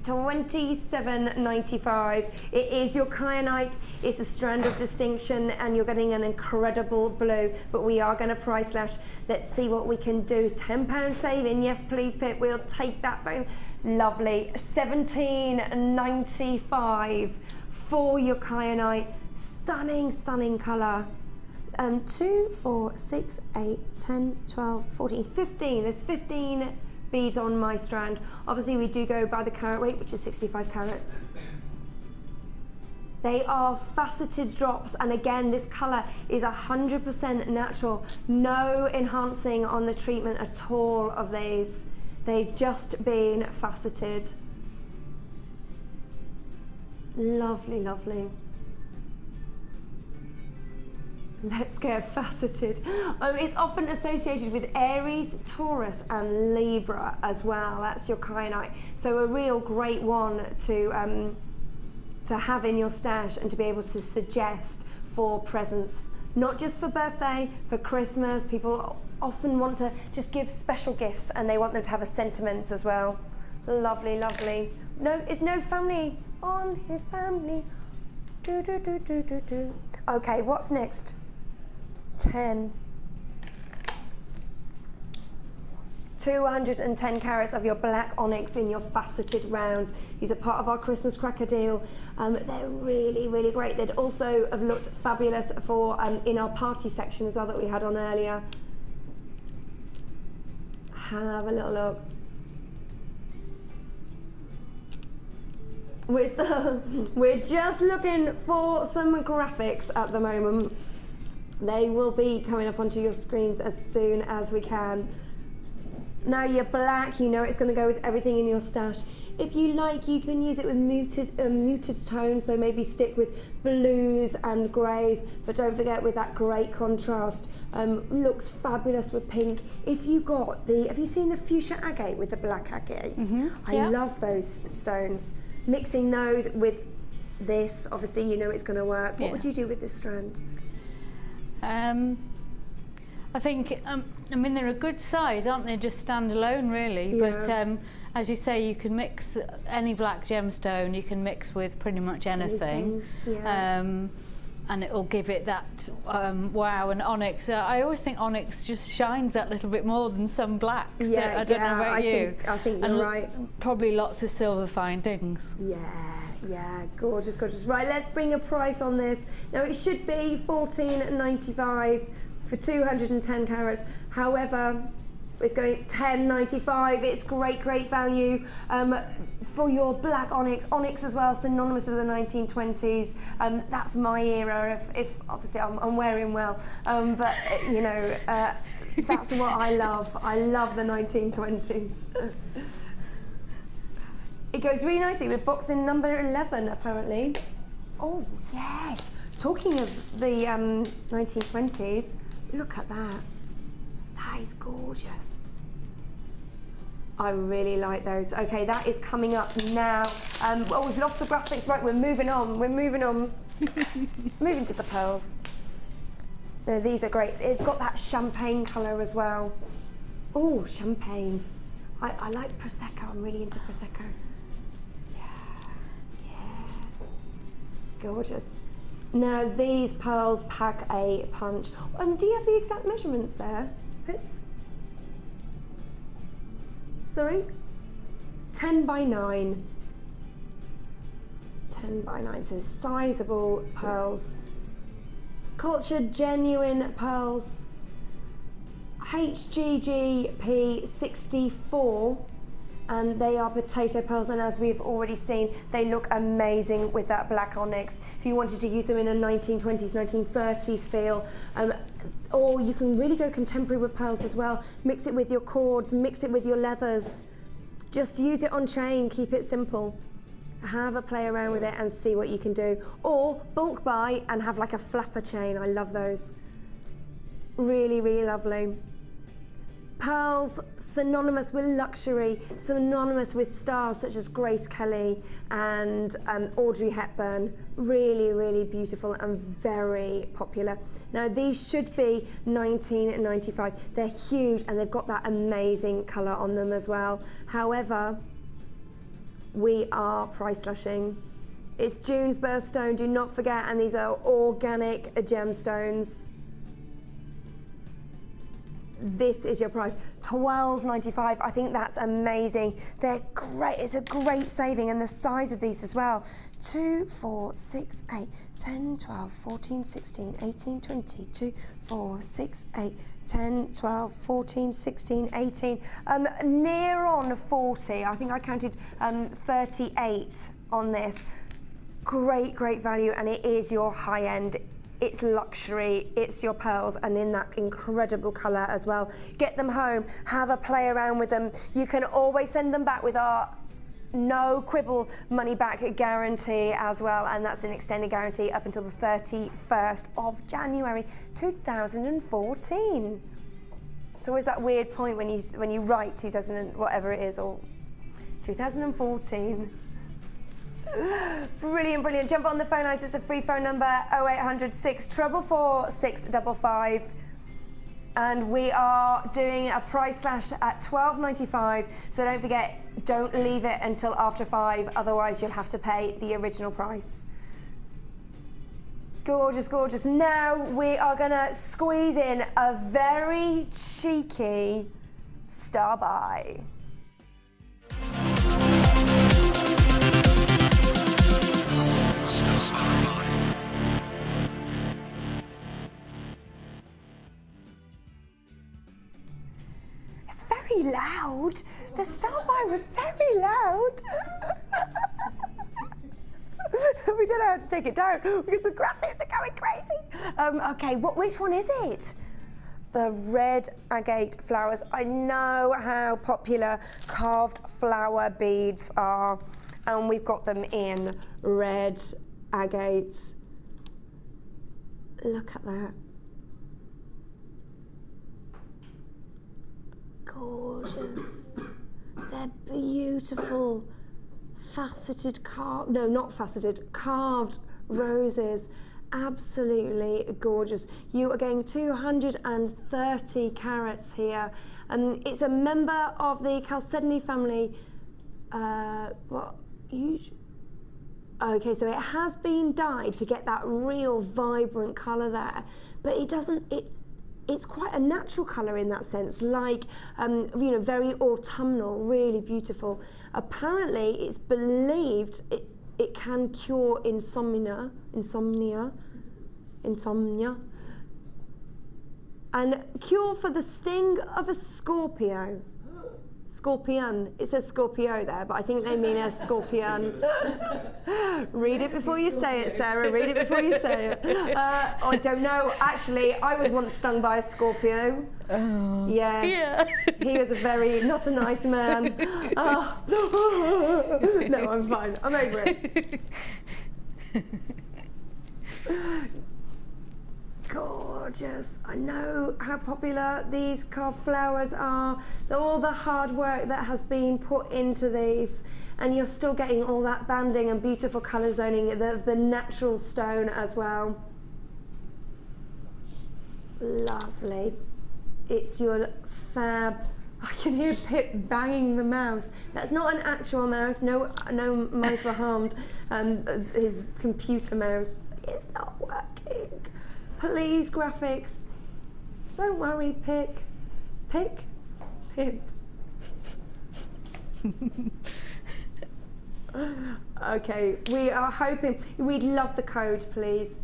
$27.95. It is your kyanite. It's a strand of distinction, and you're getting an incredible blue. But we are going to price slash. Let's see what we can do. £10 saving. Yes, please, Pip. We'll take that home. Lovely. $17.95 for your kyanite. Stunning, stunning colour. 2, 4, 6, 8, 10, 12, 14, 15. There's 15 beads on my strand. Obviously we do go by the carat weight, which is 65 carats. They are faceted drops, and again, this colour is 100% natural. No enhancing on the treatment at all of these. They've just been faceted. Lovely, lovely. Let's get faceted. It's often associated with Aries, Taurus and Libra as well. That's your kyanite. So a real great one to have in your stash and to be able to suggest for presents. Not just for birthday, for Christmas. People often want to just give special gifts and they want them to have a sentiment as well. Lovely, lovely. No, it's no family on his family. Do, do, do, do, do, do. Okay, what's next? 10. 210 carats of your black onyx in your faceted rounds. These are part of our Christmas cracker deal. They're really, really great. They'd also have looked fabulous for in our party section as well that we had on earlier. Have a little look. We're just looking for some graphics at the moment. They will be coming up onto your screens as soon as we can. Now your black, you know it's going to go with everything in your stash. If you like, you can use it with muted tones, so maybe stick with blues and greys, but don't forget with that great contrast. Looks fabulous with pink. If you got the, have you seen the fuchsia agate with the black agate? I love those stones. Mixing those with this, obviously you know it's going to work. What would you do with this strand? I think, I mean, they're a good size, aren't they? Just stand alone, really. Yeah. But as you say, you can mix any black gemstone. You can mix with pretty much anything. Yeah. And it will give it that wow. And onyx, I always think onyx just shines that little bit more than some blacks. Yeah, I don't know about you. I think you're right. Probably lots of silver findings. Yeah, gorgeous, gorgeous. Right, let's bring a price on this. Now it should be $14.95 for 210 carats. However, it's going $10.95. It's great, great value for your black onyx. Onyx as well, synonymous with the 1920s. That's my era. If obviously I'm wearing well, but you know that's what I love. I love the 1920s. It goes really nicely with box in number 11, apparently. Oh yes. Talking of the 1920s. Look at that. That is gorgeous. I really like those. Okay, that is coming up now. Well, we've lost the graphics. Right, we're moving on. We're moving on. Moving to the pearls. No, these are great. It's got that champagne colour as well. Oh, champagne. I like Prosecco. I'm really into Prosecco. Yeah. Gorgeous. Now these pearls pack a punch. Do you have the exact measurements there, Pips? Sorry? 10 by 9. 10 by 9, so sizable pearls. Cultured genuine pearls. HGGP 64. And they are potato pearls, and as we've already seen, they look amazing with that black onyx. If you wanted to use them in a 1920s, 1930s feel, or you can really go contemporary with pearls as well. Mix it with your cords, mix it with your leathers. Just use it on chain, keep it simple. Have a play around with it and see what you can do. Or bulk buy and have like a flapper chain. I love those. Really, really lovely. Pearls, synonymous with luxury, synonymous with stars such as Grace Kelly and Audrey Hepburn. Really, really beautiful and very popular. Now these should be $19.95. They're huge and they've got that amazing colour on them as well. However, we are price slashing. It's June's birthstone, do not forget, and these are organic gemstones. this is your price. £12.95. I think that's amazing. They're great. It's a great saving, and the size of these as well. 2, 4, 6, 8, 10, 12, 14, 16, 18, 20, 2, 4, 6, 8, 10, 12, 14, 16, 18, near on 40. I think I counted 38 on this. Great, great value, and it is your high end. It's luxury, it's your pearls, and in that incredible colour as well. Get them home, have a play around with them. You can always send them back with our no quibble money back guarantee as well, and that's an extended guarantee up until the 31st of January 2014. It's always that weird point when you write 2000 and whatever it is, or 2014. Brilliant, brilliant. Jump on the phone lines. It's a free phone number, 0800 644 655. And we are doing a price slash at £12.95. So don't forget, don't leave it until after 5. Otherwise, you'll have to pay the original price. Gorgeous, gorgeous. Now we are going to squeeze in a very cheeky star buy. It's very loud. The star buy was very loud. We don't know how to take it down because the graphics are going crazy. Okay, which one is it? The red agate flowers. I know how popular carved flower beads are, and we've got them in red agate. Look at that. Gorgeous. They're beautiful. Faceted, carved roses. Absolutely gorgeous. You are getting 230 carats here. It's a member of the chalcedony family. Okay, so it has been dyed to get that real vibrant colour there, but it's quite a natural colour in that sense, like, very autumnal, really beautiful. Apparently, it's believed it can cure insomnia, and cure for the sting of a scorpion. It says Scorpio there, but I think they mean a scorpion. Read it before you say it, Sarah. Read it before you say it. I don't know. Actually, I was once stung by a Scorpio. Oh. Yes. Yeah. He was not a nice man. Oh. No, I'm fine. I'm over it. Gorgeous. I know how popular these carved flowers are. All the hard work that has been put into these, and you're still getting all that banding and beautiful colour zoning, the natural stone as well. Lovely. It's your fab. I can hear Pip banging the mouse. That's not an actual mouse. No mice were harmed. His computer mouse is not working. Please, graphics. Don't worry, Pip. Okay, we are hoping. We'd love the code, please.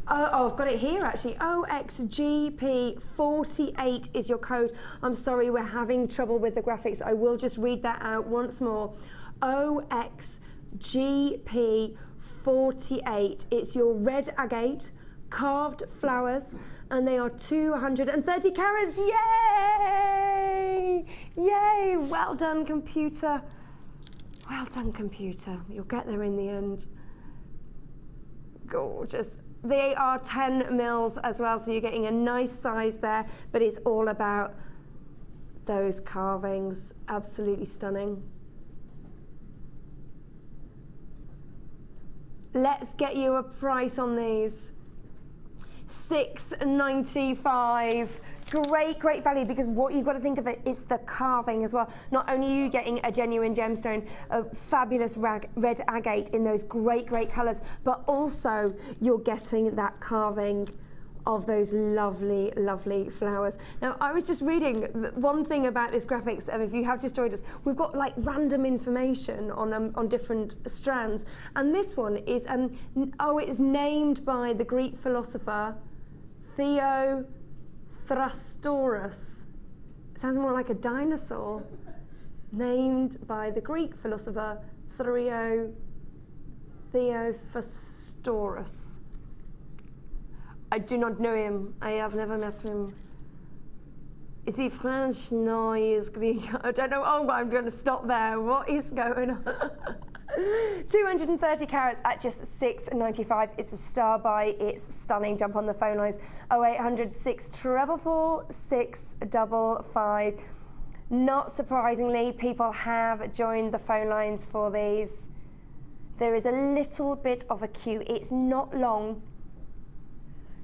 I've got it here actually. OXGP48 is your code. I'm sorry, we're having trouble with the graphics. I will just read that out once more. OXGP48. It's your red agate carved flowers, and they are 230 carats. Yay! Yay! Well done, computer. Well done, computer. You'll get there in the end. Gorgeous. They are 10 mils as well, so you're getting a nice size there, but it's all about those carvings. Absolutely stunning. Let's get you a price on these. $6.95. Great value, because what you've got to think of it is the carving as well. Not only are you getting a genuine gemstone, a fabulous red agate in those great colours, but also you're getting that carving of those lovely, lovely flowers. Now, I was just reading one thing about this graphics, if you have just joined us, we've got like random information on different strands, and this one is, it's named by the Greek philosopher Theophrastus. Sounds more like a dinosaur. Named by the Greek philosopher Theophrastus. I do not know him. I have never met him. Is he French? No, he is Greek. I don't know. Oh, I'm going to stop there. What is going on? 230 carats at just $6.95. It's a star buy. It's stunning. Jump on the phone lines 0800 644 655. Not surprisingly, people have joined the phone lines for these. There is a little bit of a queue. It's not long.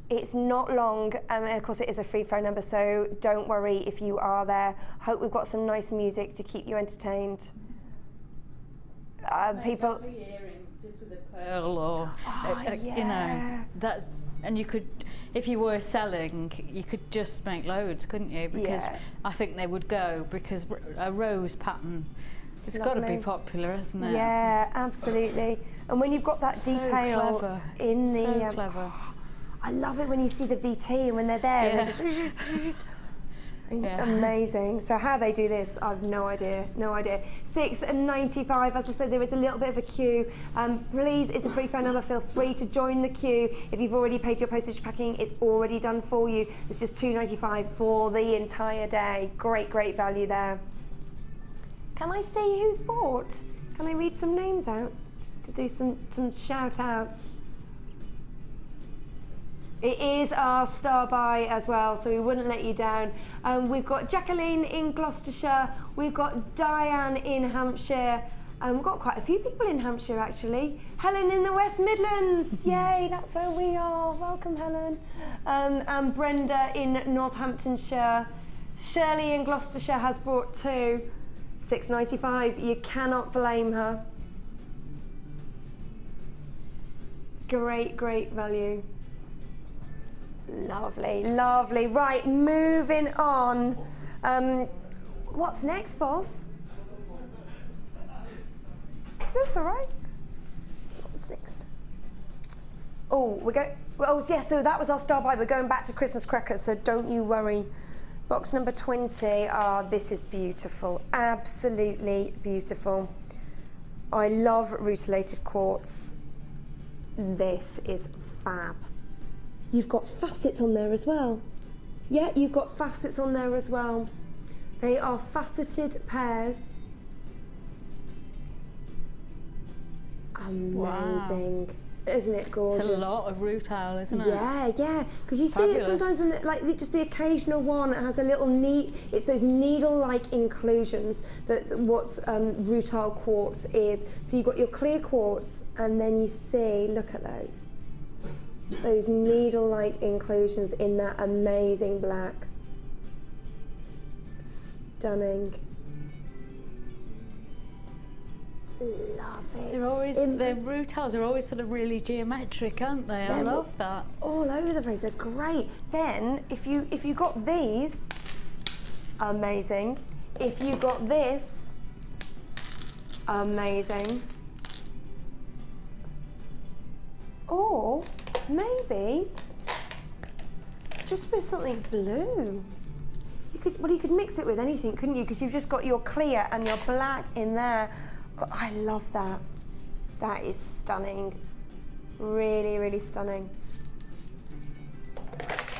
It's not long, and of course it is a free phone number, so don't worry if you are there. Hope we've got some nice music to keep you entertained. People. Earrings just with a pearl, or yeah. you know, that's, and you could, if you were selling, you could just make loads, couldn't you? Because I think they would go, because a rose pattern, it's got to be popular, hasn't it? Yeah, absolutely. And when you've got that detail in the, so clever. I love it when you see the VT and when they're there and they're just amazing. So how they do this, I've no idea, no idea. $6.95, as I said, there is a little bit of a queue. Please, it's a free phone number, feel free to join the queue. If you've already paid your postage packing, it's already done for you. It's just $2.95 for the entire day. Great, great value there. Can I see who's bought? Can I read some names out? Just to do some shout outs. It is our star buy as well, so we wouldn't let you down. We've got Jacqueline in Gloucestershire, we've got Diane in Hampshire, we've got quite a few people in Hampshire actually. Helen in the West Midlands, yay, that's where we are. Welcome, Helen. And Brenda in Northamptonshire. Shirley in Gloucestershire has brought two. $6.95, you cannot blame her. Great, great value. Lovely, lovely. Right, moving on. What's next, boss? That's all right. What's next? Oh, yeah, so that was our star buy. We're going back to Christmas crackers, so don't you worry. Box number 20. This is beautiful. Absolutely beautiful. I love rutilated quartz. This is fab. You've got facets on there as well. Yeah, you've got facets on there as well. They are faceted pairs. Amazing. Wow. Isn't it gorgeous? It's a lot of rutile, isn't it? Yeah, yeah. Because you see it sometimes in just the occasional one that has a little it's those needle-like inclusions. That's what rutile quartz is. So you've got your clear quartz, and then you see, look at those needle-like inclusions in that amazing black. Stunning. Love it. The rutiles are always sort of really geometric, aren't they? I love that. All over the place. They're great. Then if you got these, amazing. If you got this, amazing. Or maybe just with something blue. You could mix it with anything, couldn't you? Because you've just got your clear and your black in there. Oh, I love that. That is stunning. Really, really stunning.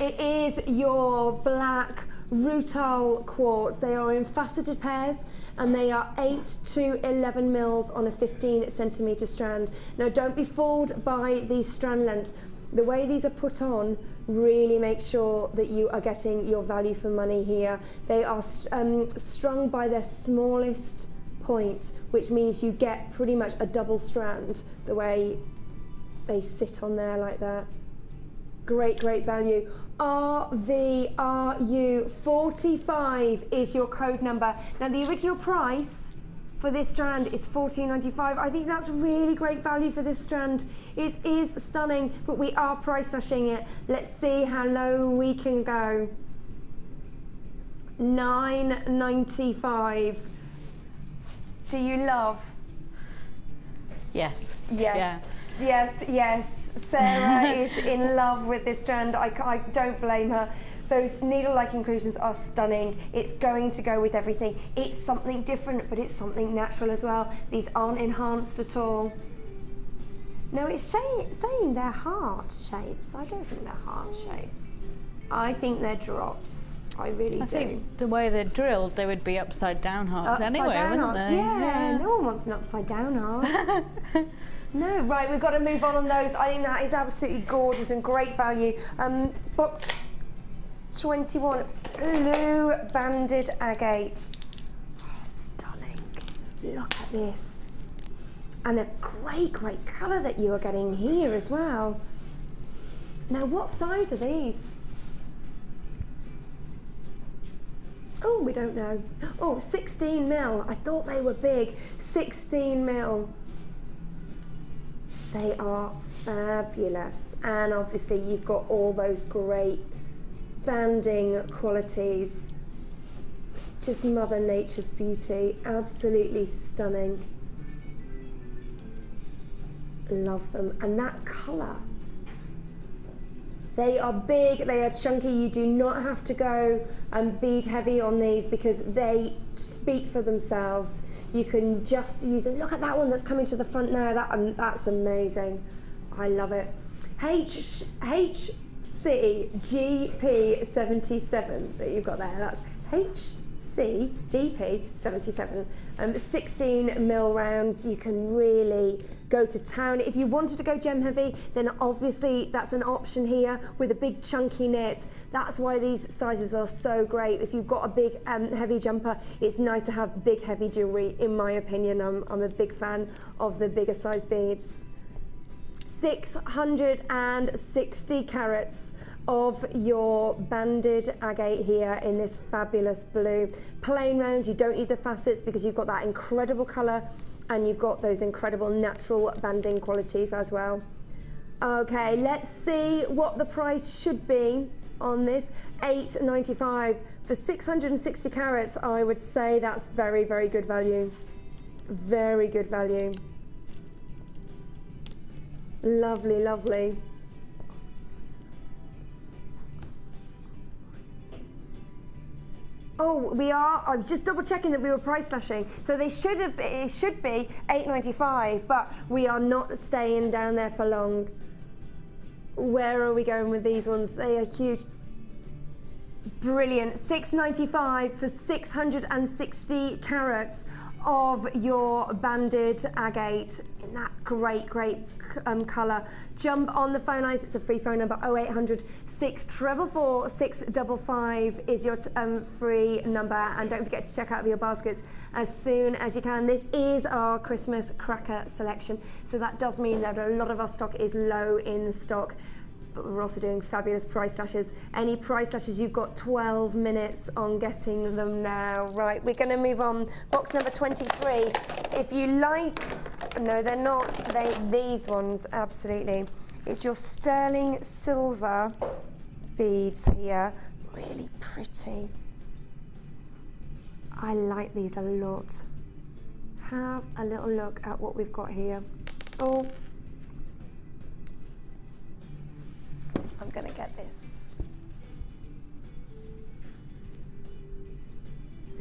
It is your black rutile quartz. They are in faceted pairs, and they are 8 to 11 mils on a 15 centimetre strand. Now, don't be fooled by the strand length. The way these are put on really make sure that you are getting your value for money here. They are strung by their smallest point, which means you get pretty much a double strand the way they sit on there like that. Great, great value. RVRU45 is your code number. Now the original price for this strand is $14.95. I think that's really great value for this strand. It is stunning, but we are price slashing it. Let's see how low we can go. $9.95. Do you love? Yes. Yes. Yeah. Yes. Sarah is in love with this strand. I don't blame her. Those needle-like inclusions are stunning. It's going to go with everything. It's something different, but it's something natural as well. These aren't enhanced at all. No, it's saying they're heart shapes. I don't think they're heart shapes. I think they're drops. I really do. I think the way they're drilled, they would be upside down hearts anyway, wouldn't they? Yeah, no one wants an upside down heart. No, right, we've got to move on those. I think that is absolutely gorgeous and great value. Box 21, blue banded agate. Oh, stunning. Look at this. And a great colour that you are getting here as well. Now, what size are these? Oh, we don't know. Oh, 16 mil. I thought they were big. 16 mil. They are fabulous. And obviously you've got all those great banding qualities. Just Mother Nature's beauty. Absolutely stunning. Love them. And that colour. They are big, they are chunky. You do not have to go bead heavy on these because they speak for themselves. You can just use them. Look at that one that's coming to the front now. That's amazing. I love it. HCGP77 that you've got there. That's HCGP77. 16 mil rounds. You can really go to town. If you wanted to go gem heavy, then obviously that's an option here with a big chunky knit. That's why these sizes are so great. If you've got a big heavy jumper, it's nice to have big heavy jewelry, in my opinion. I'm a big fan of the bigger size beads. 660 carats of your banded agate here in this fabulous blue. Plain round, you don't need the facets because you've got that incredible colour and you've got those incredible natural banding qualities as well. Okay, let's see what the price should be on this. $8.95 for 660 carats. I would say that's very, very good value. Very good value. Lovely, lovely. Oh, we are. I was just double checking that we were price slashing. So they should have. It should be $8.95, but we are not staying down there for long. Where are we going with these ones? They are huge. Brilliant. $6.95 for 660 carats of your banded agate in that great colour. Jump on the phone lines. It's a free phone number. 0800 644 655 is your free number, and don't forget to check out your baskets as soon as you can. This is our Christmas cracker selection, so that does mean that a lot of our stock is low in stock, but we're also doing fabulous price slashes. Any price slashes, you've got 12 minutes on getting them now. Right, we're going to move on. Box number 23. If you liked, no, they're not. These ones, absolutely. It's your sterling silver beads here. Really pretty. I like these a lot. Have a little look at what we've got here. Oh. I'm going to get this.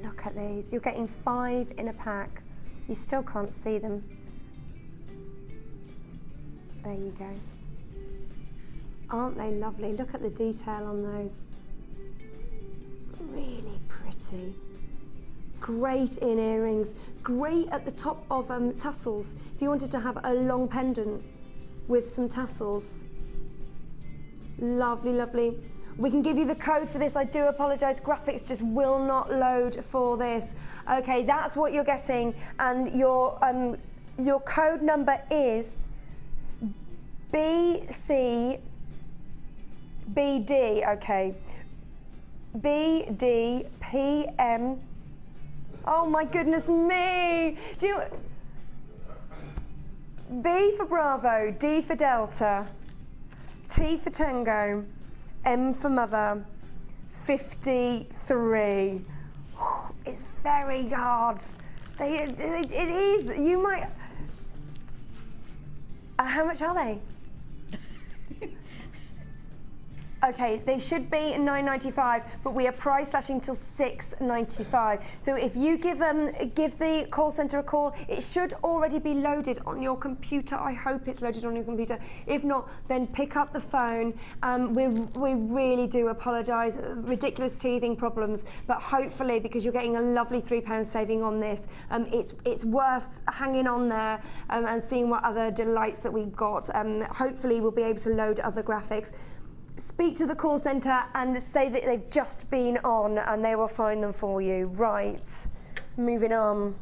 Look at these. You're getting 5 in a pack. You still can't see them. There you go. Aren't they lovely? Look at the detail on those. Really pretty. Great in earrings. Great at the top of tassels. If you wanted to have a long pendant with some tassels. Lovely, lovely. We can give you the code for this. I do apologise, graphics just will not load for this. Okay, that's what you're getting, and your code number is BCBD. Okay, BDPM. Oh my goodness me. B for Bravo, D for Delta, T for Tango, M for Mother, 53. It's very hard. It is. You might. How much are they? Okay, they should be $9.95, but we are price slashing till $6.95. So if you give the call centre a call, it should already be loaded on your computer. I hope it's loaded on your computer. If not, then pick up the phone. We really do apologise. Ridiculous teething problems, but hopefully, because you're getting a lovely £3 saving on this, it's worth hanging on there and seeing what other delights that we've got. Hopefully, we'll be able to load other graphics. Speak to the call centre and say that they've just been on and they will find them for you. Right, moving on.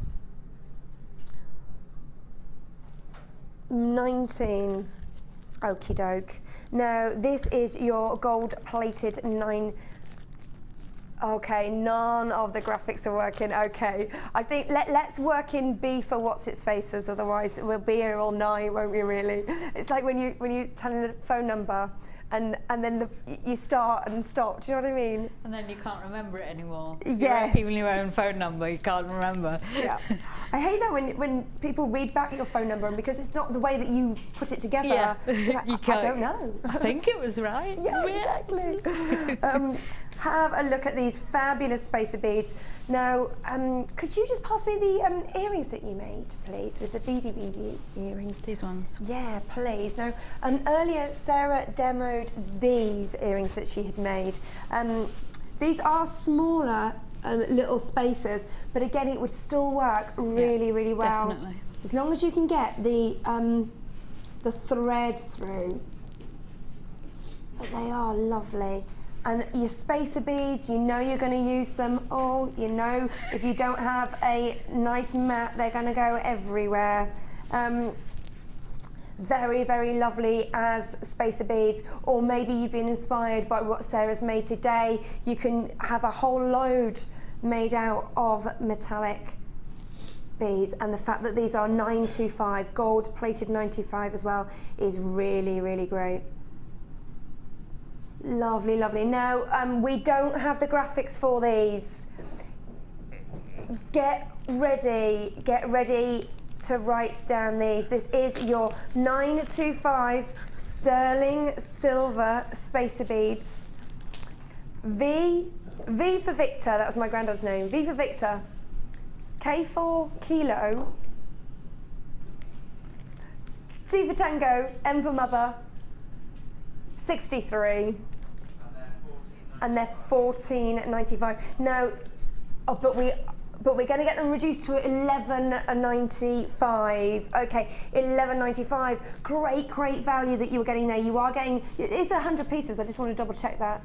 19. Okie doke. Now, this is your gold-plated 9. Okay, none of the graphics are working. Okay, I think let's work in B for what's its faces, otherwise we'll be here all night, won't we really? It's like when you tell in a phone number and then you start and stop, do you know what I mean? And then you can't remember it anymore. Yes. Even your own phone number, you can't remember. Yeah. I hate that when people read back your phone number, and because it's not the way that you put it together, Yeah. like, I don't know. I think it was right. Yeah, exactly. Have a look at these fabulous spacer beads. Now, could you just pass me the earrings that you made, please, with the beady earrings? These ones. Yeah, please. Now, earlier Sarah demoed these earrings that she had made. These are smaller little spacers, but again, it would still work really, really well. Definitely. As long as you can get the thread through. But they are lovely. And your spacer beads, you know you're going to use them all. You know if you don't have a nice mat, they're going to go everywhere. Very, very lovely as spacer beads, or maybe you've been inspired by what Sarah's made today. You can have a whole load made out of metallic beads, and the fact that these are 925, gold plated 925 as well, is really, really great. Lovely, lovely. Now, we don't have the graphics for these. Get ready to write down these. This is your 925 sterling silver spacer beads. V for Victor, that was my granddad's name. V for Victor. K for Kilo. T for Tango. M for Mother. 63. And they're $14.95. Now, but we're going to get them reduced to $11.95. Okay, $11.95. Great value that you were getting there. You are getting, it's 100 pieces. I just want to double check that.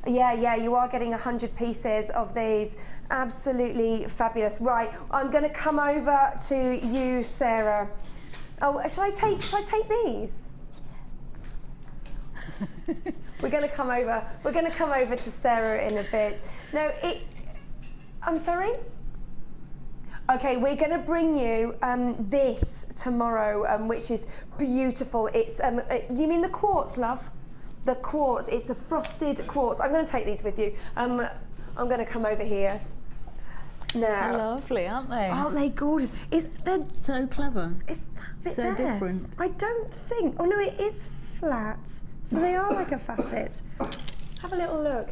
Yeah, you are getting 100 pieces of these. Absolutely fabulous. Right, I'm going to come over to you, Sarah. Oh, shall I take these? We're going to come over to Sarah in a bit. Now, I'm sorry? Okay, we're going to bring you this tomorrow, which is beautiful. It's, do you mean the quartz, love? The quartz, it's the frosted quartz. I'm going to take these with you. I'm going to come over here. Now, They're lovely, aren't they? Aren't they gorgeous? They're so clever. Is that bit So there? different. I don't think. Oh no, it is flat. So they are like a facet. Have a little look.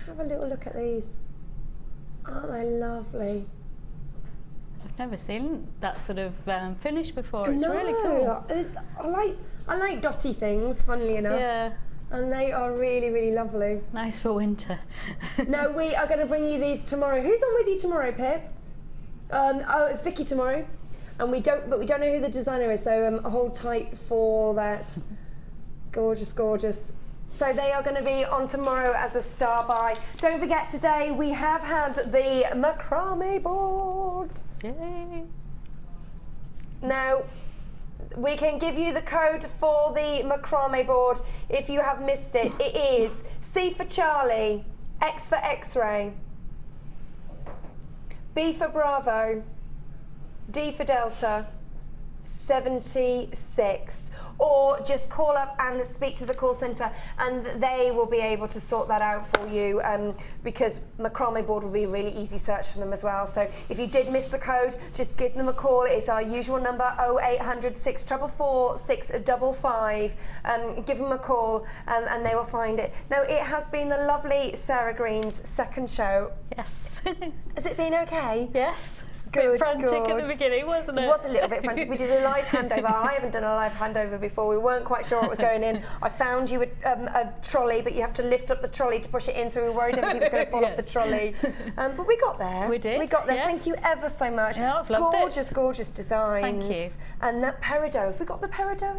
Have a little look at these. Aren't they lovely? I've never seen that sort of finish before. It's no, really cool. I like dotty things, funnily enough. Yeah. And they are really, really lovely. Nice for winter. No, we are going to bring you these tomorrow. Who's on with you tomorrow, Pip? Oh, it's Vicky tomorrow. And we don't know who the designer is, so hold tight for that. Gorgeous, gorgeous. So they are going to be on tomorrow as a star buy. Don't forget, today we have had the Macrame board. Yay. Now, we can give you the code for the Macrame board if you have missed it. It is C for Charlie, X for X-ray, B for Bravo, D for Delta, 76, or just call up and speak to the call centre and they will be able to sort that out for you, because Macrame board will be a really easy search for them as well. So if you did miss the code, just give them a call. It's our usual number, 0800 644 655. Give them a call and they will find it. Now, it has been the lovely Sarah Green's second show. Yes. Has it been okay? Yes. Good, bit frantic good. at the beginning, wasn't it? It was a little bit frantic. We did a live handover. I haven't done a live handover before. We weren't quite sure what was going in. I found you a trolley, but you have to lift up the trolley to push it in, so we were worried everything was going to fall off the trolley. But we got there. We did. We got there. Yes. Thank you ever so much. Yeah, I've loved gorgeous, gorgeous designs. Thank you. And that peridot. Have we got the peridot?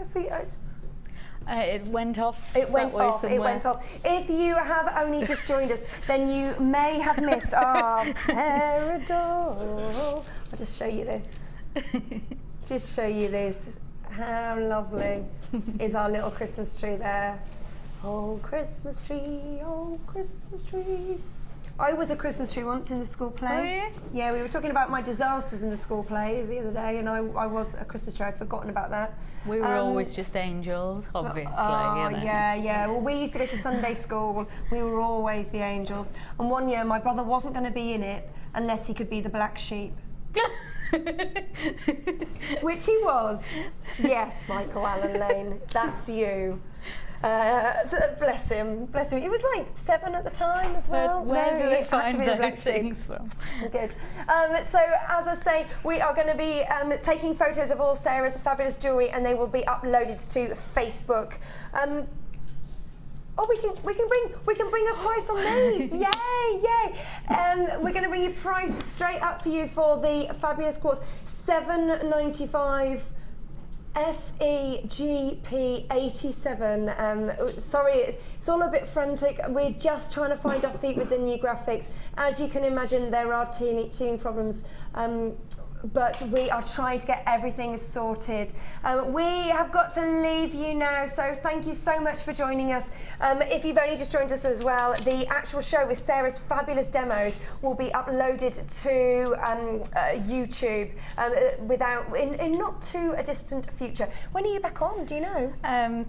It went off. It went off. Somewhere. It went off. If you have only just joined us, then you may have missed our peridot. I'll just show you this. Just show you this. How lovely is our little Christmas tree there? Oh, Christmas tree, oh, Christmas tree. I was a Christmas tree once in the school play. Oh, yeah? Yeah, we were talking about my disasters in the school play the other day, and I was a Christmas tree. I'd forgotten about that. We were always just angels, obviously. Oh, you know. yeah. Well, we used to go to Sunday school. We were always the angels. And one year, my brother wasn't going to be in it unless he could be the black sheep. Which he was. Yes, Michael Allen Lane, that's you. Bless him, bless him. He was like 7 at the time as well. Where do they find those black things sheep. from? Good. So, as I say, we are going to be taking photos of all Sarah's fabulous jewellery, and they will be uploaded to Facebook. Oh, we can bring a price on these. Yay! We're going to bring a price straight up for you for the fabulous quartz, $7.95. FEGP 87. Sorry, it's all a bit frantic. We're just trying to find our feet with the new graphics. As you can imagine, there are teething problems. But we are trying to get everything sorted. We have got to leave you now, so thank you so much for joining us. If you've only just joined us as well, the actual show with Sarah's fabulous demos will be uploaded to YouTube in not too a distant future. When are you back on? Do you know?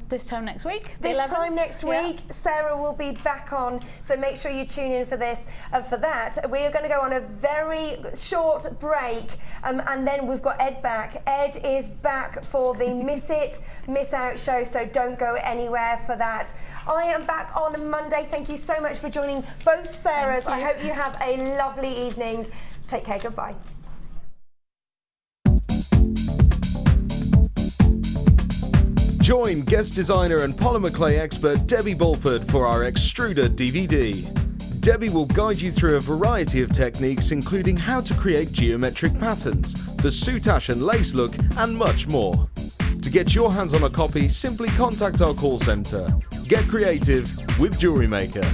This time next week. This time next week, Sarah will be back on. So make sure you tune in for this. For that, we are going to go on a very short break. And then we've got Ed back. Ed is back for the Miss It, Miss Out show, so don't go anywhere for that. I am back on Monday. Thank you so much for joining both Sarahs. I hope you have a lovely evening. Take care. Goodbye. Join guest designer and polymer clay expert Debbie Bulford for our Extruder DVD. Debbie will guide you through a variety of techniques, including how to create geometric patterns, the soutache and lace look, and much more. To get your hands on a copy, simply contact our call centre. Get creative with Jewellery Maker.